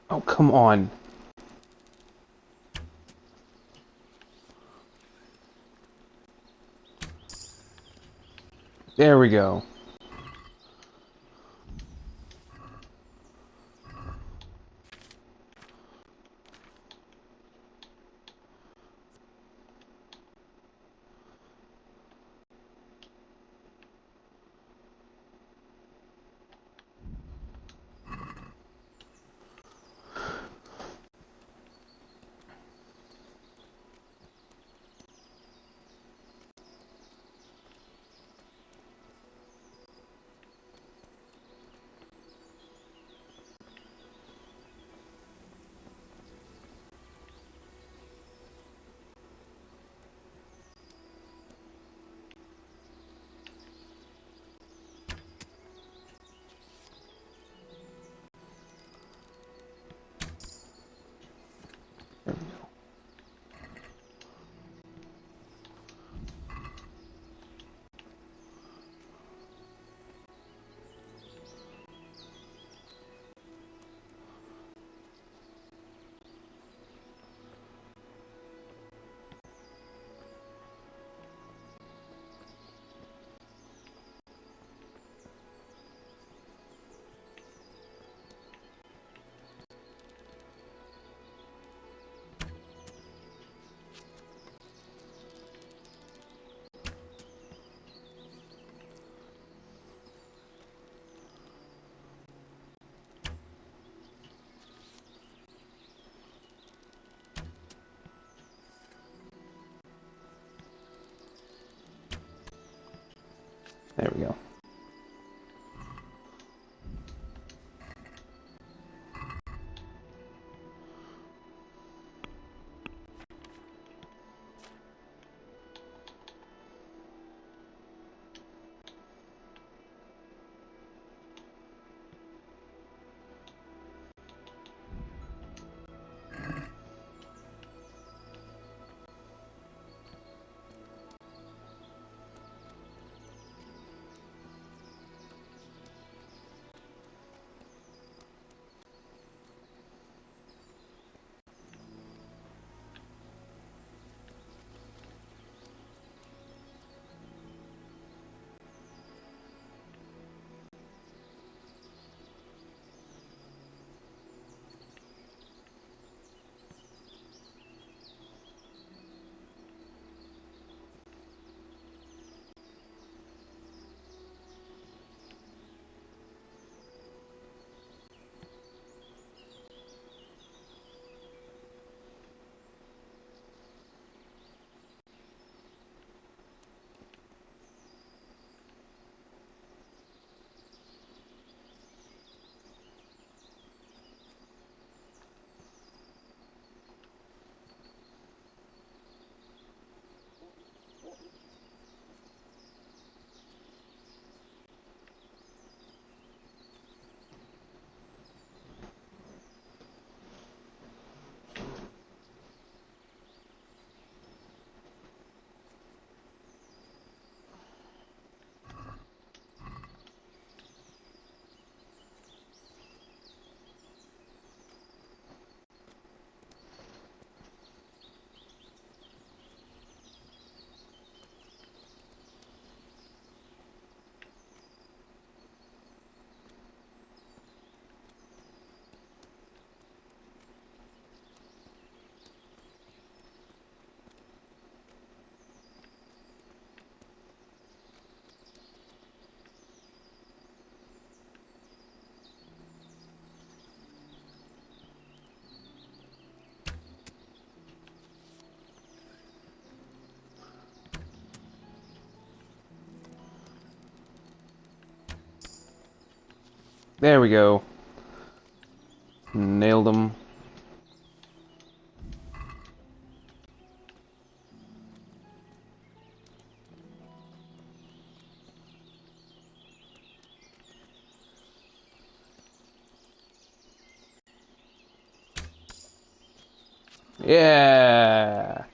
Oh, come on. There we go. There we go. There we go. Nailed him. Yeah.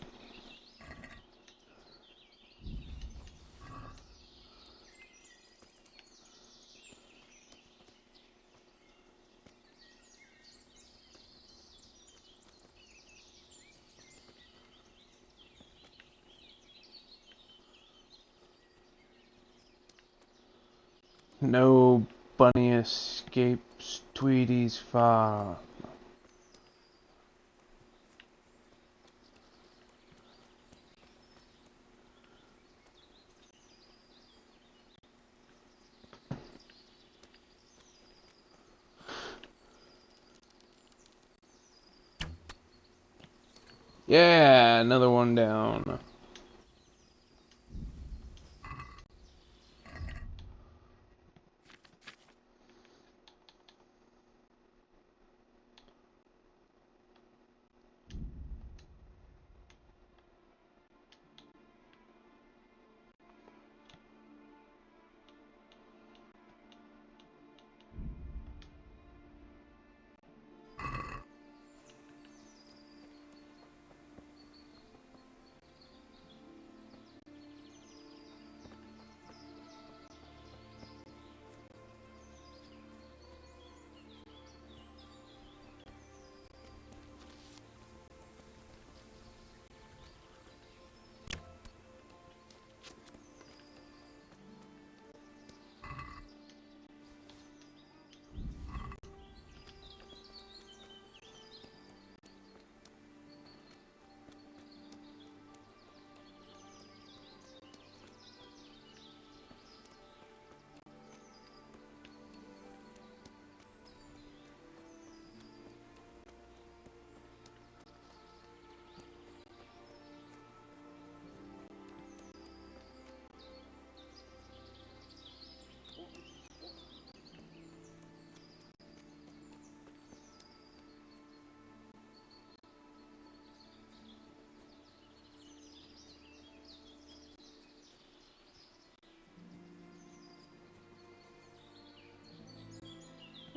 No bunny escapes Tweedy's farm. Yeah, another one down.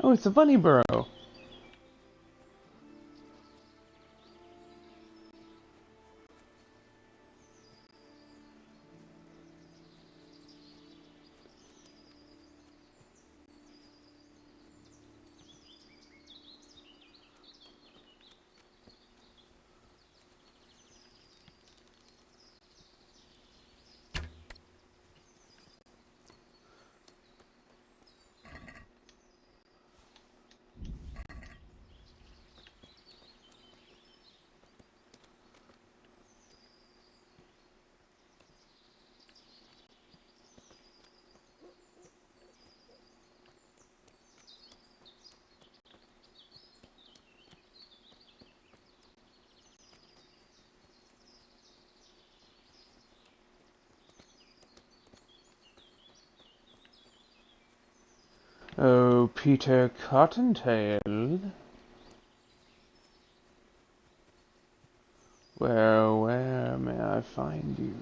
Oh, it's a bunny burrow. Oh, Peter Cottontail. Where may I find you?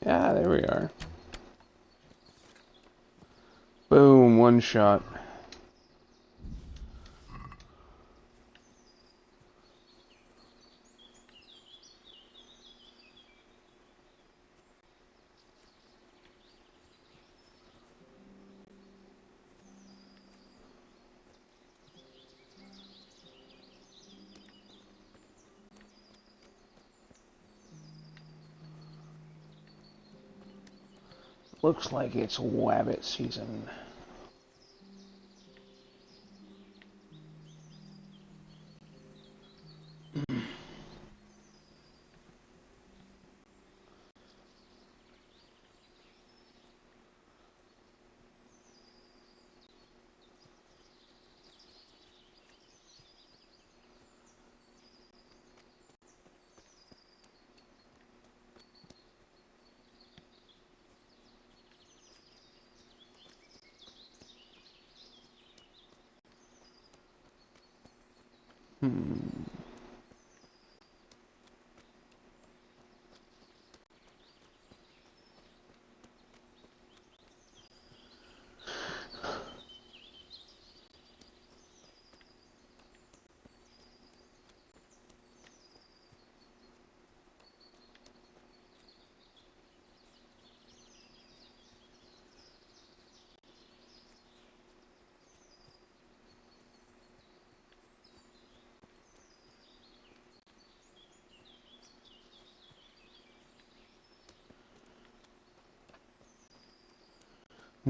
Yeah, there we are. Boom, one shot. Looks like it's wabbit season.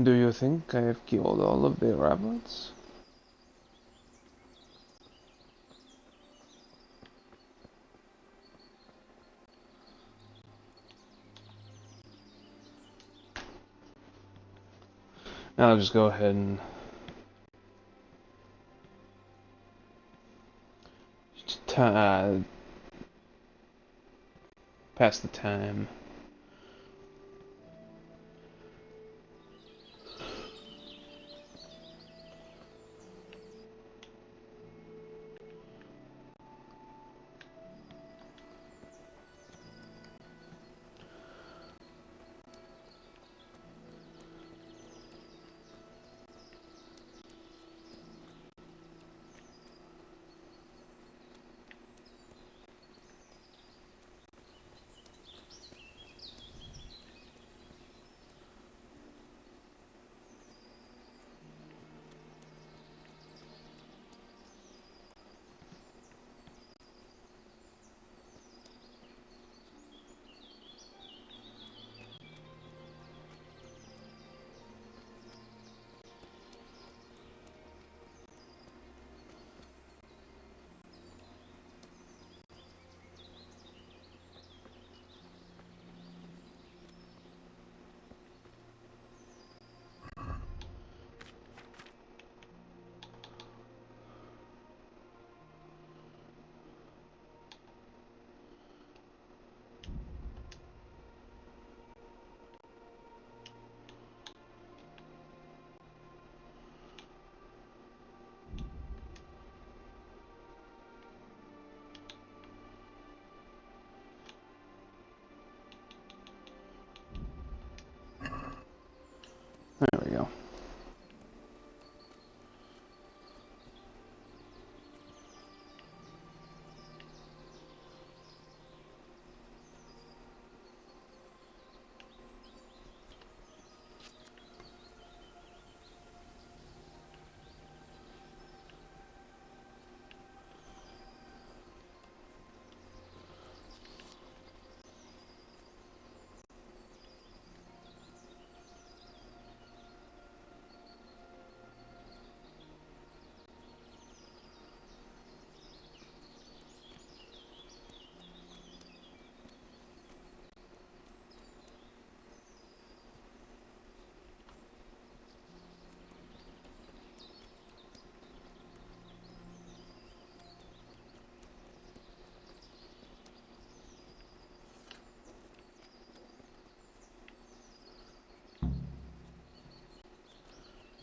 Do you think I have killed all of the rabbits? I'll just go ahead and pass the time. There we go.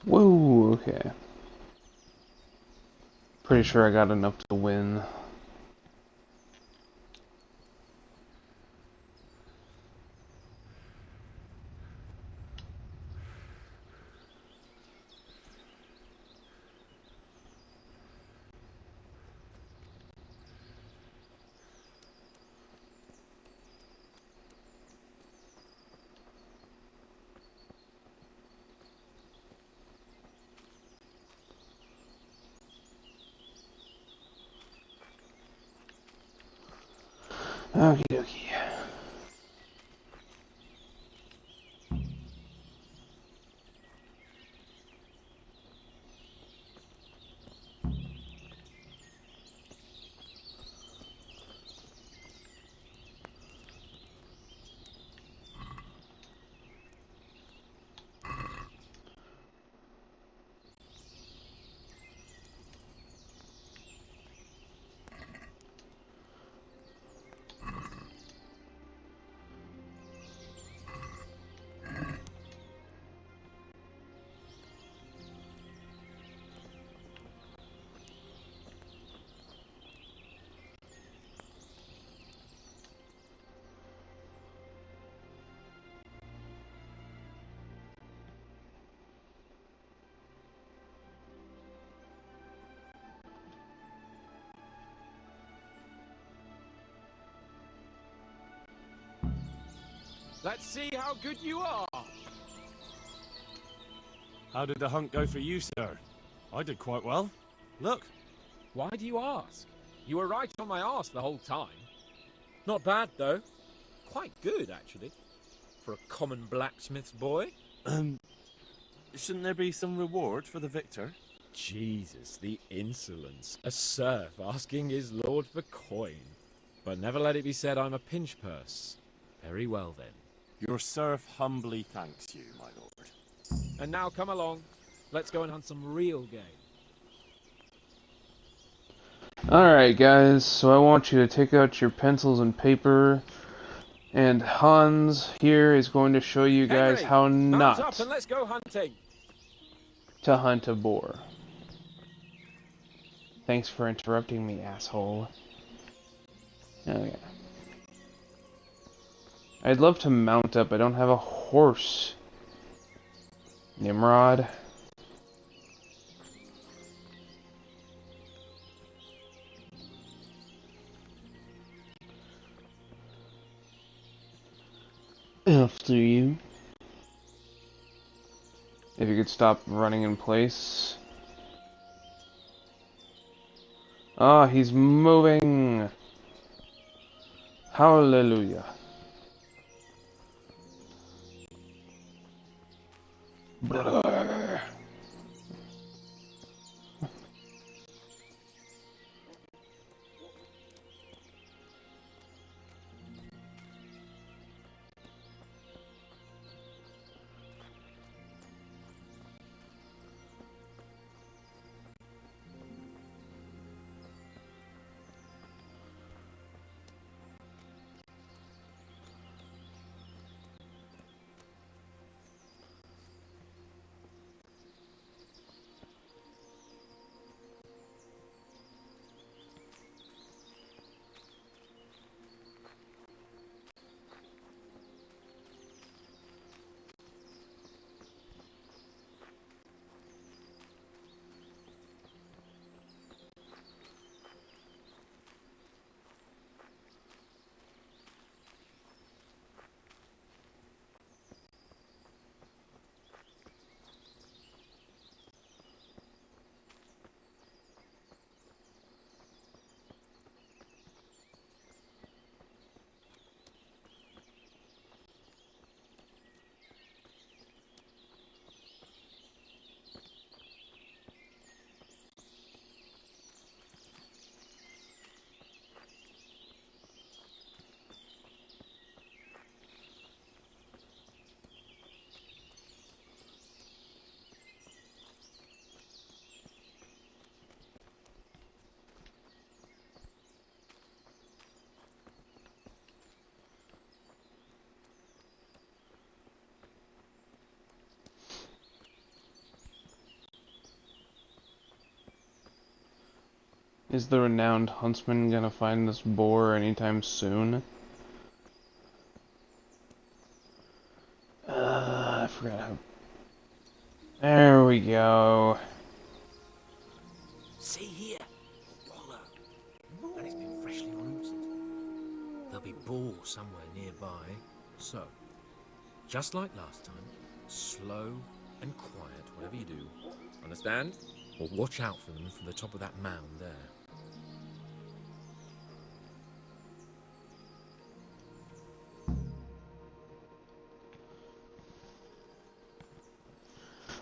Whoa, okay. Pretty sure I got enough to win. Okie dokie. Let's see how good you are. How did the hunt go for you, sir? I did quite well. Look. Why do you ask? You were right on my arse the whole time. Not bad, though. Quite good, actually. For a common blacksmith's boy. Shouldn't there be some reward for the victor? Jesus, the insolence. A serf asking his lord for coin. But never let it be said I'm a pinch purse. Very well, then. Your serf humbly thanks you, my lord. And now come along. Let's go and hunt some real game. Alright guys, so I want you to take out your pencils and paper, and Hans here is going to show you guys Henry, how mount up not and let's go hunting. to hunt a boar. Thanks for interrupting me, asshole. Oh yeah. I'd love to mount up, I don't have a horse. Nimrod. After you. If you could stop running in place. Ah, he's moving. Hallelujah. Brother. Is the renowned huntsman gonna find this boar anytime soon? I forgot how... There we go. See here, Waller. And it's been freshly rooted. There'll be boar somewhere nearby. So, just like last time, slow and quiet, whatever you do. Understand? Or watch out for them from the top of that mound there.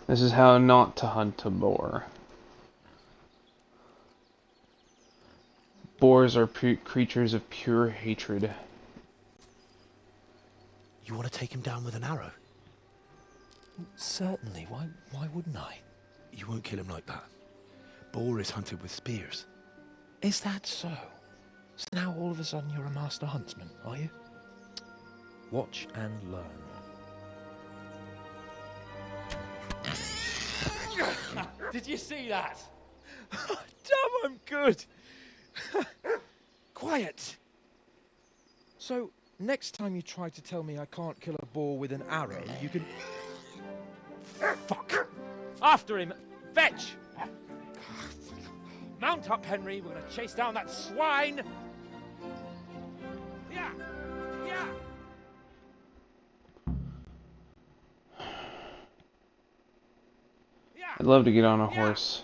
This is how not to hunt a boar. Boars are creatures of pure hatred. You want to take him down with an arrow? Certainly. Why wouldn't I? You won't kill him like that. Boar is hunted with spears. Is that so? So now all of a sudden you're a master huntsman, are you? Watch and learn. Did you see that? Damn, I'm good. Quiet. So, next time you try to tell me I can't kill a boar with an arrow, you can... Fuck! After him! Fetch! Mount up, Henry. We're gonna chase down that swine! Yeah! Yeah! I'd love to get on a horse.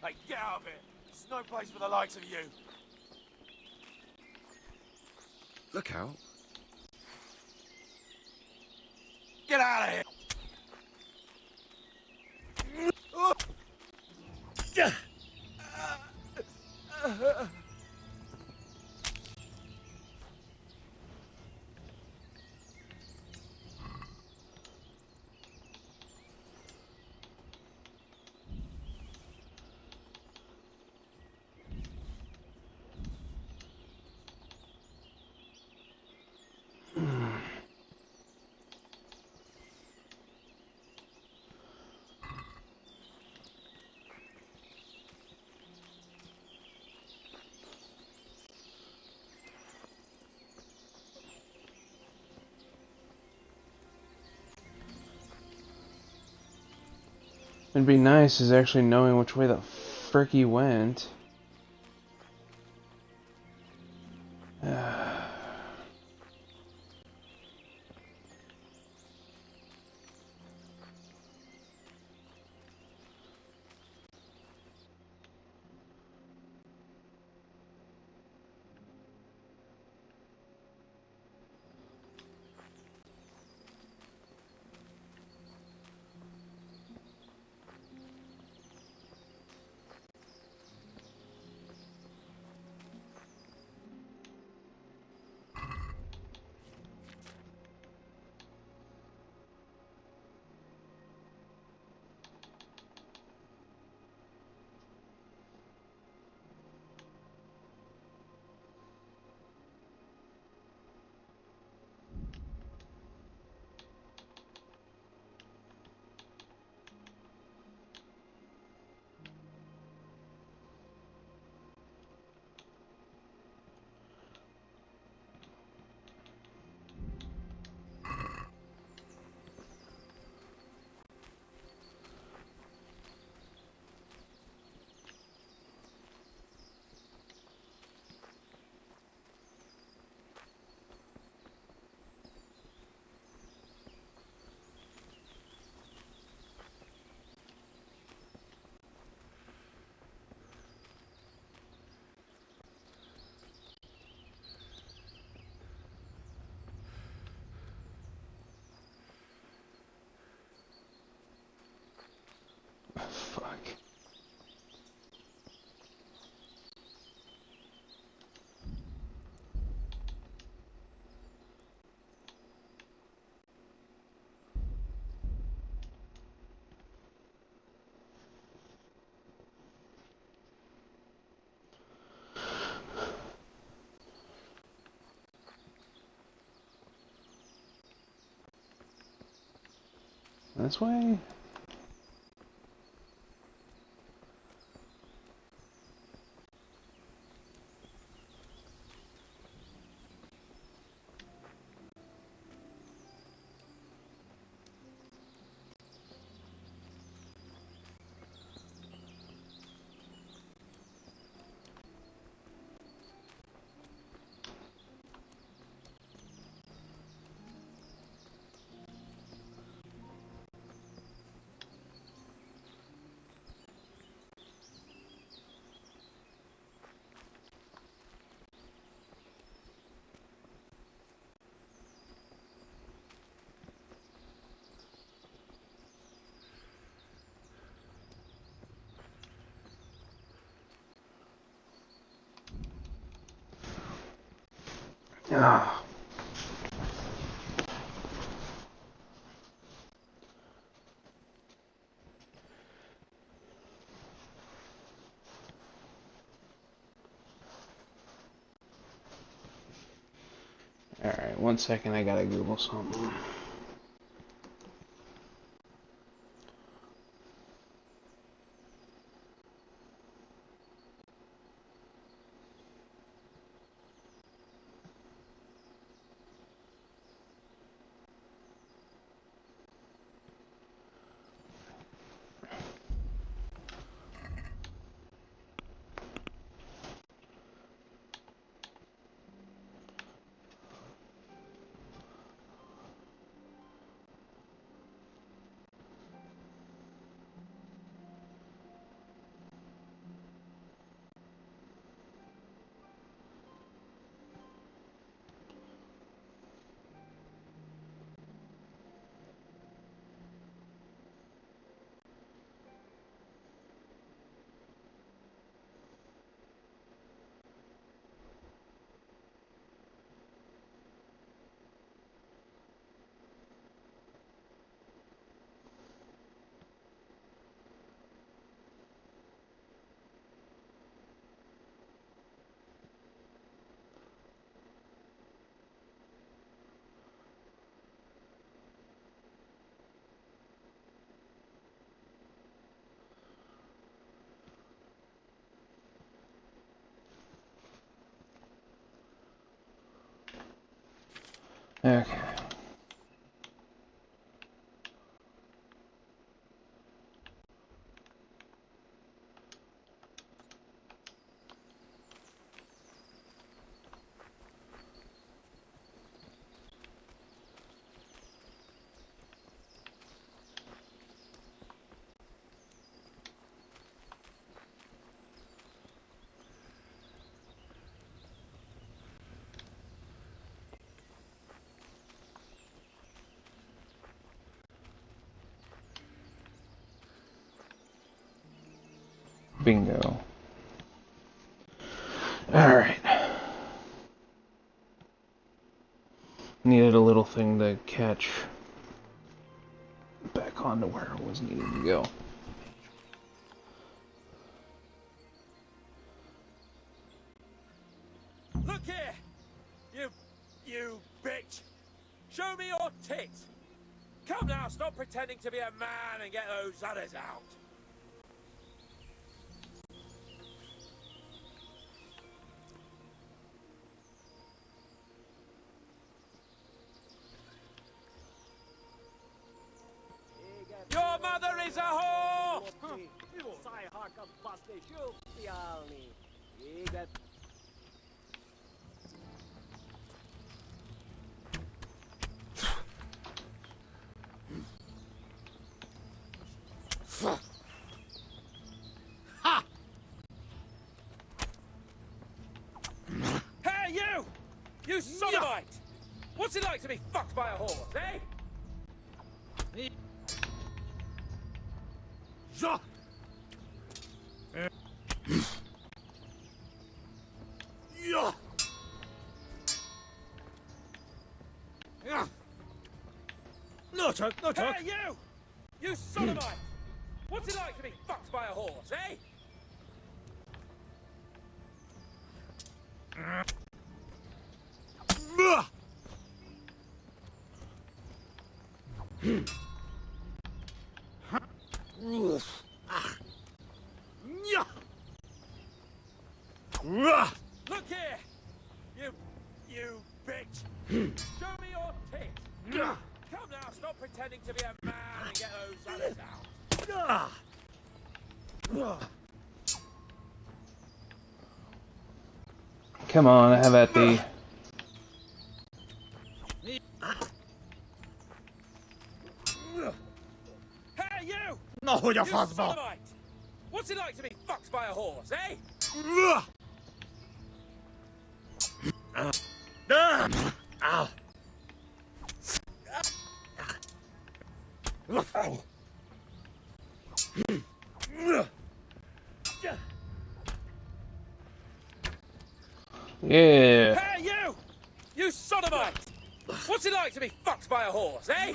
Hey, get out of here! There's no place for the likes of you. Look out. Get out of here! It'd be nice is actually knowing which way the frick he went. This way? Ah. Alright, 1 second, I gotta Google something. Okay. Bingo. Alright. Needed a little thing to catch back onto where it was needing to go. Look here! You bitch! Show me your tits! Come now, stop pretending to be a man and get those others out! Your mother is a whore! Ha! Hey, you! You sodomite! What's it like to be fucked by a horse, eh? No talk, no talk. Hey, you! You sodomite! What's it like to be fucked by a horse, eh? Look here! You bitch! Show me your tits! Come now, stop pretending to be a man and get those others out! Come on, have at thee. Hey, you! No, you You fuzzball! sodomite! What's it like to be fucked by a horse, eh? Ow. Yeah. Hey, you! You sodomite! What's it like to be fucked by a horse, eh?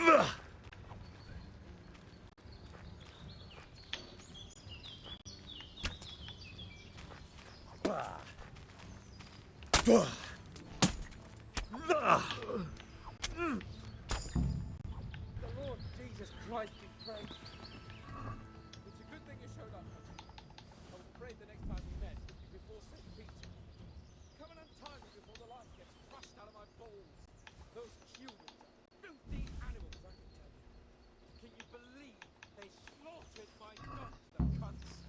The Lord Jesus Christ be praised. It's a good thing you showed up. I was afraid the next time we met would be before St. Peter. Come and untie me before the life gets crushed out of my balls. Those humans are filthy animals, I can tell you. Can you believe they slaughtered my dogs, the cunts?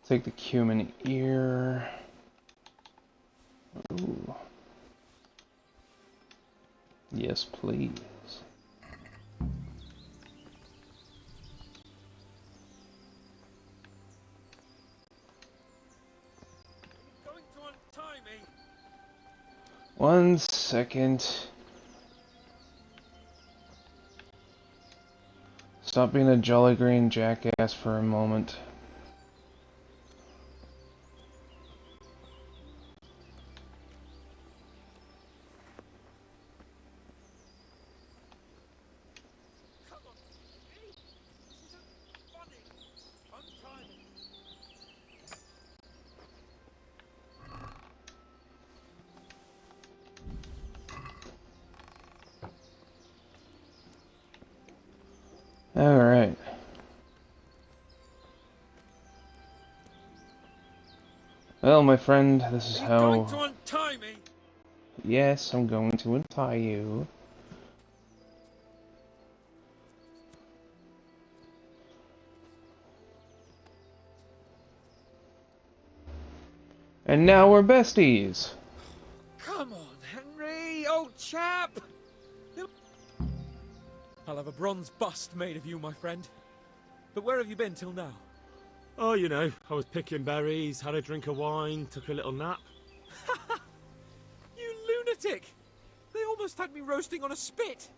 Take the cumin ear. Ooh. Yes, please. Going to untie me? 1 second. Stop being a jolly green jackass for a moment. Alright. Well, my friend, this is how... Going to untie me? Yes, I'm going to untie you. And now we're besties! Come on, Henry, old chap! I'll have a bronze bust made of you, my friend. But where have you been till now? Oh, you know, I was picking berries, had a drink of wine, took a little nap. You lunatic! They almost had me roasting on a spit!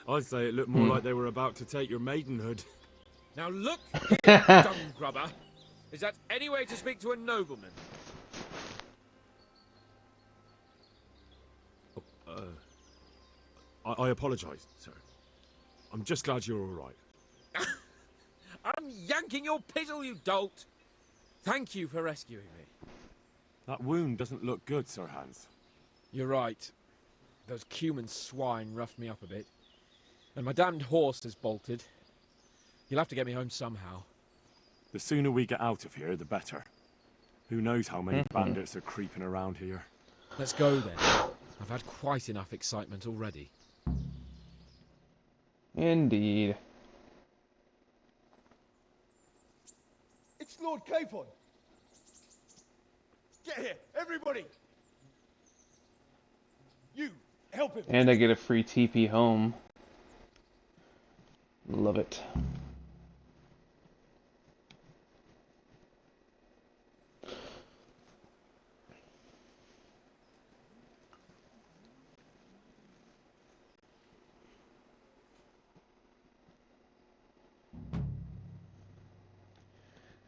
I'd say it looked more like they were about to take your maidenhood. Now look here, dung grubber. Is that any way to speak to a nobleman? I apologise, sir. I'm just glad you're all right. I'm yanking your pizzle, you dolt! Thank you for rescuing me. That wound doesn't look good, Sir Hans. You're right. Those cumin swine roughed me up a bit. And my damned horse has bolted. You'll have to get me home somehow. The sooner we get out of here, the better. Who knows how many bandits are creeping around here. Let's go then. I've had quite enough excitement already. Indeed. It's Lord Capon! Get here, everybody! You, help him! And I get a free TP home. Love it.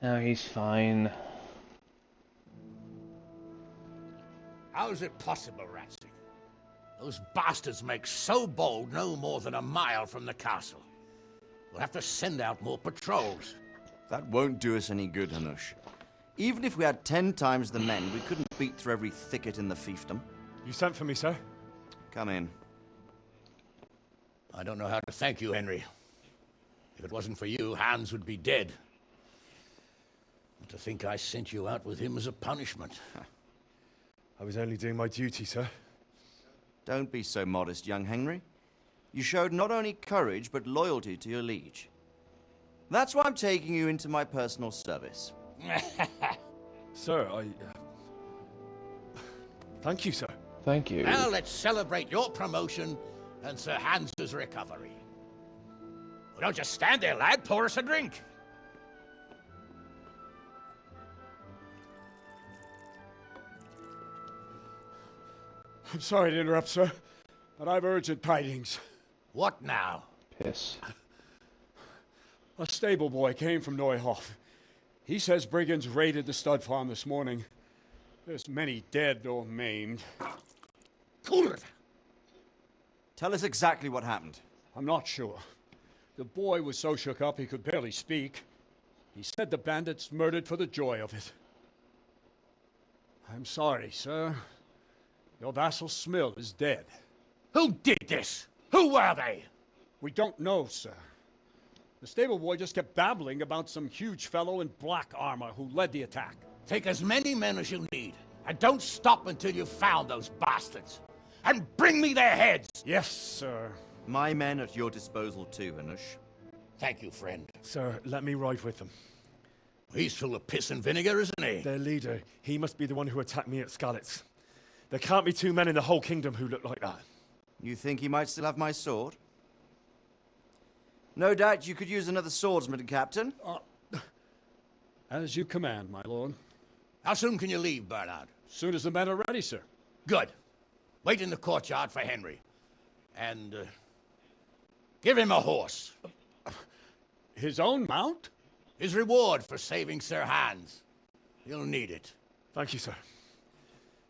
Oh, he's fine. How is it possible, Ratsy? Those bastards make so bold no more than a mile from the castle. We'll have to send out more patrols. That won't do us any good, Hanush. Even if we had 10 times the men, we couldn't beat through every thicket in the fiefdom. You sent for me, sir? Come in. I don't know how to thank you, Henry. If it wasn't for you, Hans would be dead. And to think I sent you out with him as a punishment. I was only doing my duty, sir. Don't be so modest, young Henry. You showed not only courage, but loyalty to your liege. That's why I'm taking you into my personal service. Sir, thank you, sir. Thank you. Now let's celebrate your promotion and Sir Hans's recovery. Well, don't just stand there, lad. Pour us a drink. I'm sorry to interrupt, sir, but I've urgent tidings. What now? Piss. A stable boy came from Neuhof. He says brigands raided the stud farm this morning. There's many dead or maimed. Kurva! Tell us exactly what happened. I'm not sure. The boy was so shook up he could barely speak. He said the bandits murdered for the joy of it. I'm sorry, sir. Your vassal Smill is dead. Who did this? Who were they? We don't know, sir. The stable boy just kept babbling about some huge fellow in black armor who led the attack. Take as many men as you need, and don't stop until you've found those bastards. And bring me their heads! Yes, sir. My men at your disposal too, Hanush. Thank you, friend. Sir, let me ride with them. He's full of piss and vinegar, isn't he? Their leader, he must be the one who attacked me at Skalitz. There can't be two men in the whole kingdom who look like that. You think he might still have my sword? No doubt you could use another swordsman, Captain. As you command, my lord. How soon can you leave, Bernard? Soon as the men are ready, sir. Good. Wait in the courtyard for Henry. And, give him a horse. His own mount? His reward for saving Sir Hans. He'll need it. Thank you, sir.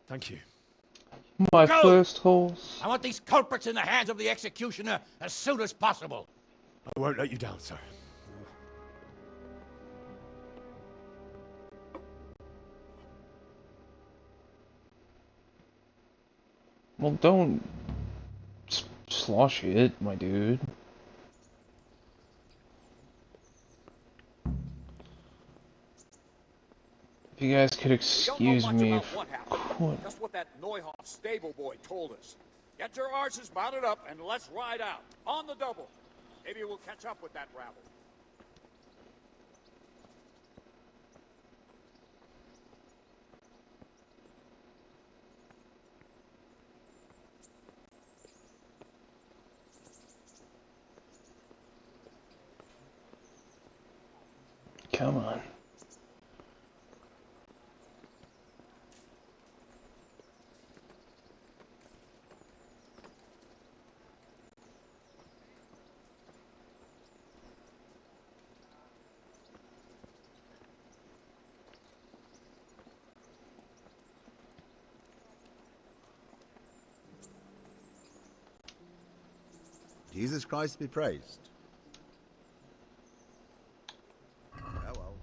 Thank you. My Go! first horse. I want these culprits in the hands of the executioner as soon as possible. I won't let you down, sir. Well, don't slosh it, my dude. If you guys could excuse me. Just what that Neuhof stable boy told us. Get your arses mounted up and let's ride out. On the double. Maybe we'll catch up with that rabble. Come on. Jesus Christ be praised. Oh well.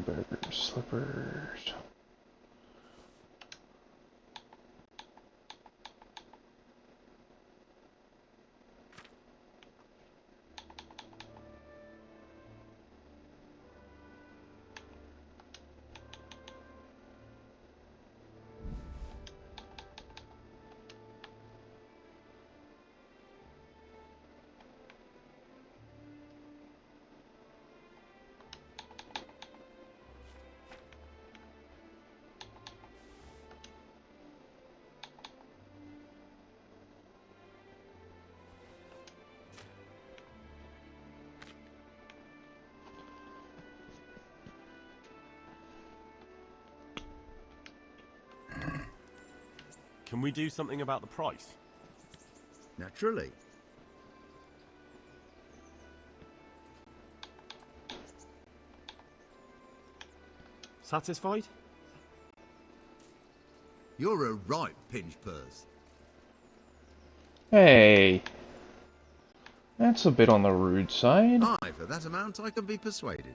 Burger slippers. Can we do something about the price? Naturally. Satisfied? You're a right pinch purse. Hey. That's a bit on the rude side. Aye, for that amount I can be persuaded.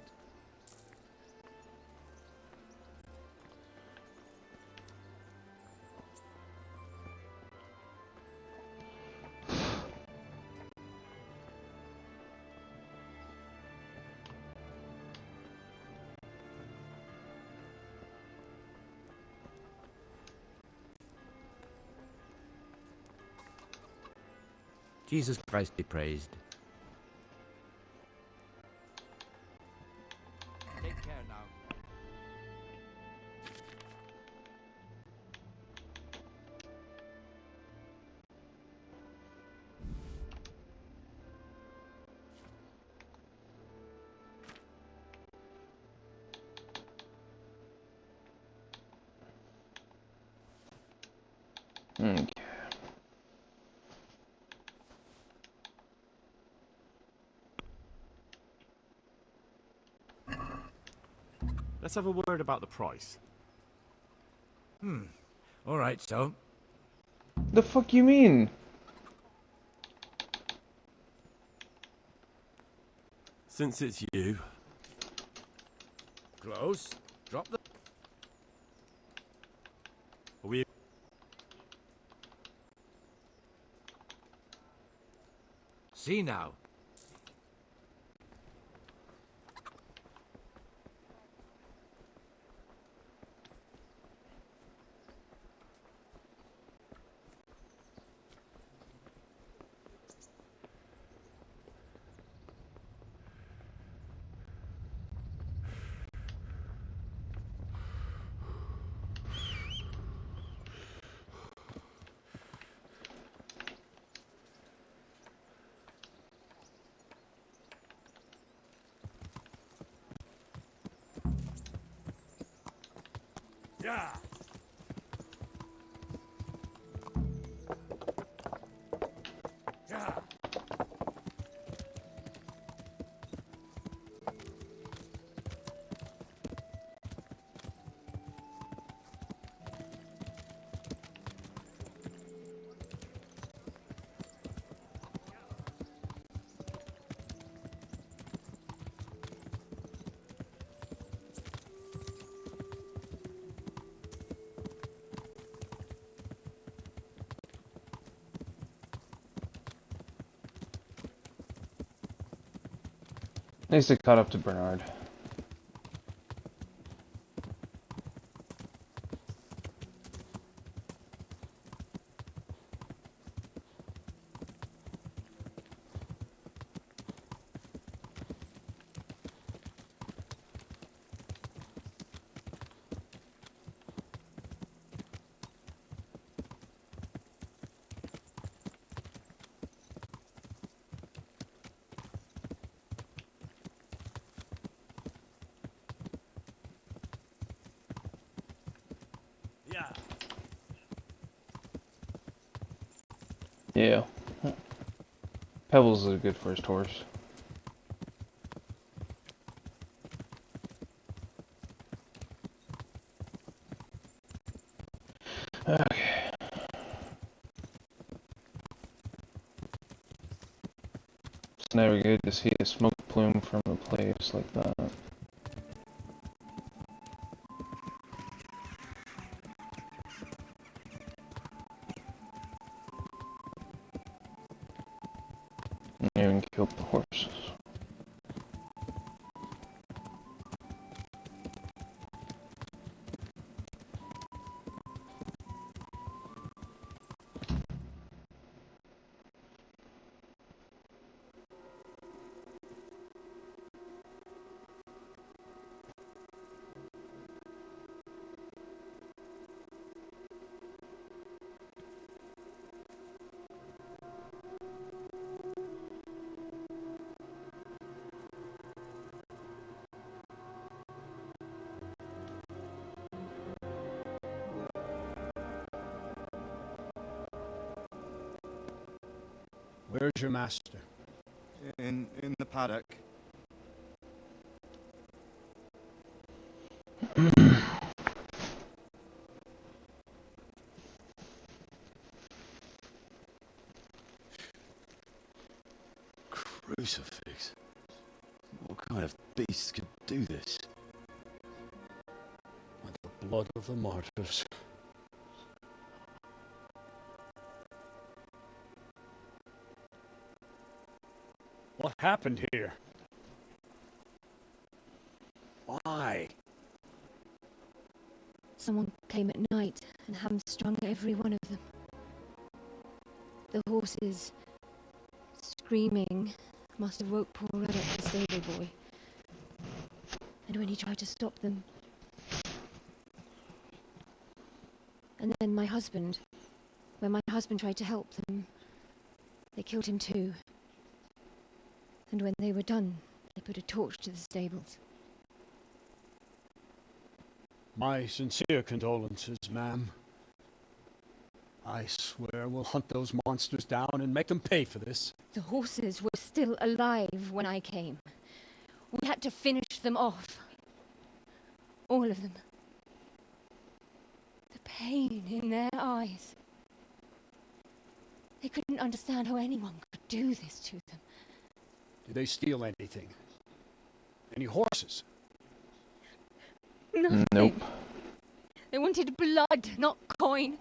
Jesus Christ be praised. Take care now. Okay. Let's have a word about the price. All right, so. The fuck you mean? Since it's you. Close. Drop the. Are we... See now. Yeah. Yeah. Needs to cut up to Bernard. Yeah. Yeah. Pebbles is a good first horse. Okay. It's never good to see a smoke plume from a place like that. And even killed the horses. Where's your master? In the paddock. Crucifix? What kind of beast could do this? With the blood of the martyrs. What happened here? Why? Someone came at night and hamstrung every one of them. The horses, screaming, must have woke poor Rabbit, the stable boy. And when he tried to stop them... And then my husband, when my husband tried to help them, they killed him too. And when they were done, they put a torch to the stables. My sincere condolences, ma'am. I swear we'll hunt those monsters down and make them pay for this. The horses were still alive when I came. We had to finish them off. All of them. The pain in their eyes. They couldn't understand how anyone could do this to them. Did they steal anything? Any horses? Nothing. Nope. They wanted blood, not coin.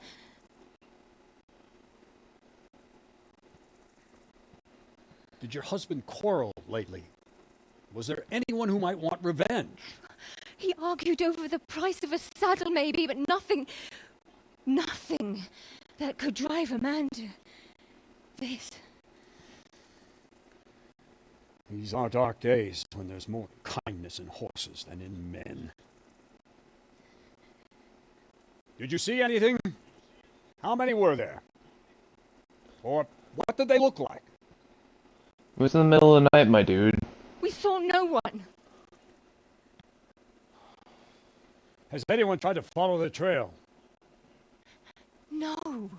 Did your husband quarrel lately? Was there anyone who might want revenge? He argued over the price of a saddle, maybe, but nothing that could drive a man to this. These are dark days when there's more kindness in horses than in men. Did you see anything? How many were there? Or what did they look like? It was in the middle of the night, my dude. We saw no one. Has anyone tried to follow the trail? No.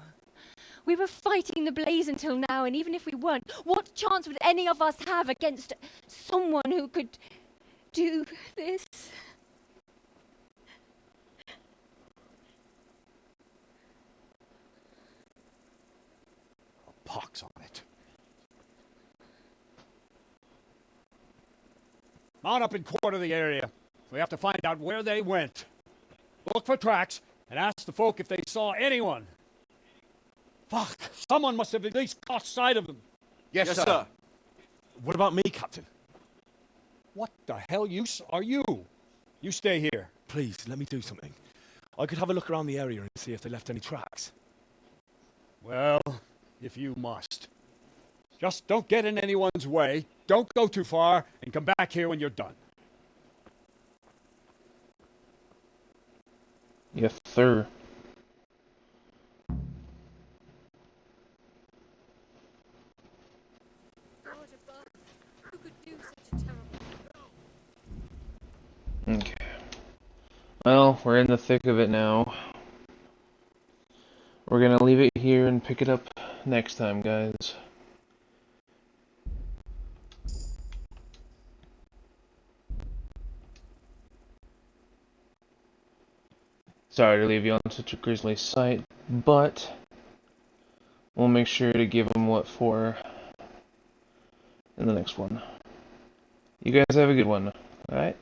We were fighting the blaze until now, and even if we weren't, what chance would any of us have against someone who could do this? A pox on it. Mount up and quarter the area. We have to find out where they went. Look for tracks and ask the folk if they saw anyone. Fuck! Someone must have at least caught sight of them. Yes, sir. What about me, Captain? What the hell are you? You stay here. Please, let me do something. I could have a look around the area and see if they left any tracks. Well, if you must. Just don't get in anyone's way, don't go too far, and come back here when you're done. Yes, sir. Okay. Well, we're in the thick of it now. We're gonna leave it here and pick it up next time, guys. Sorry to leave you on such a grisly sight, but we'll make sure to give them what for in the next one. You guys have a good one, alright?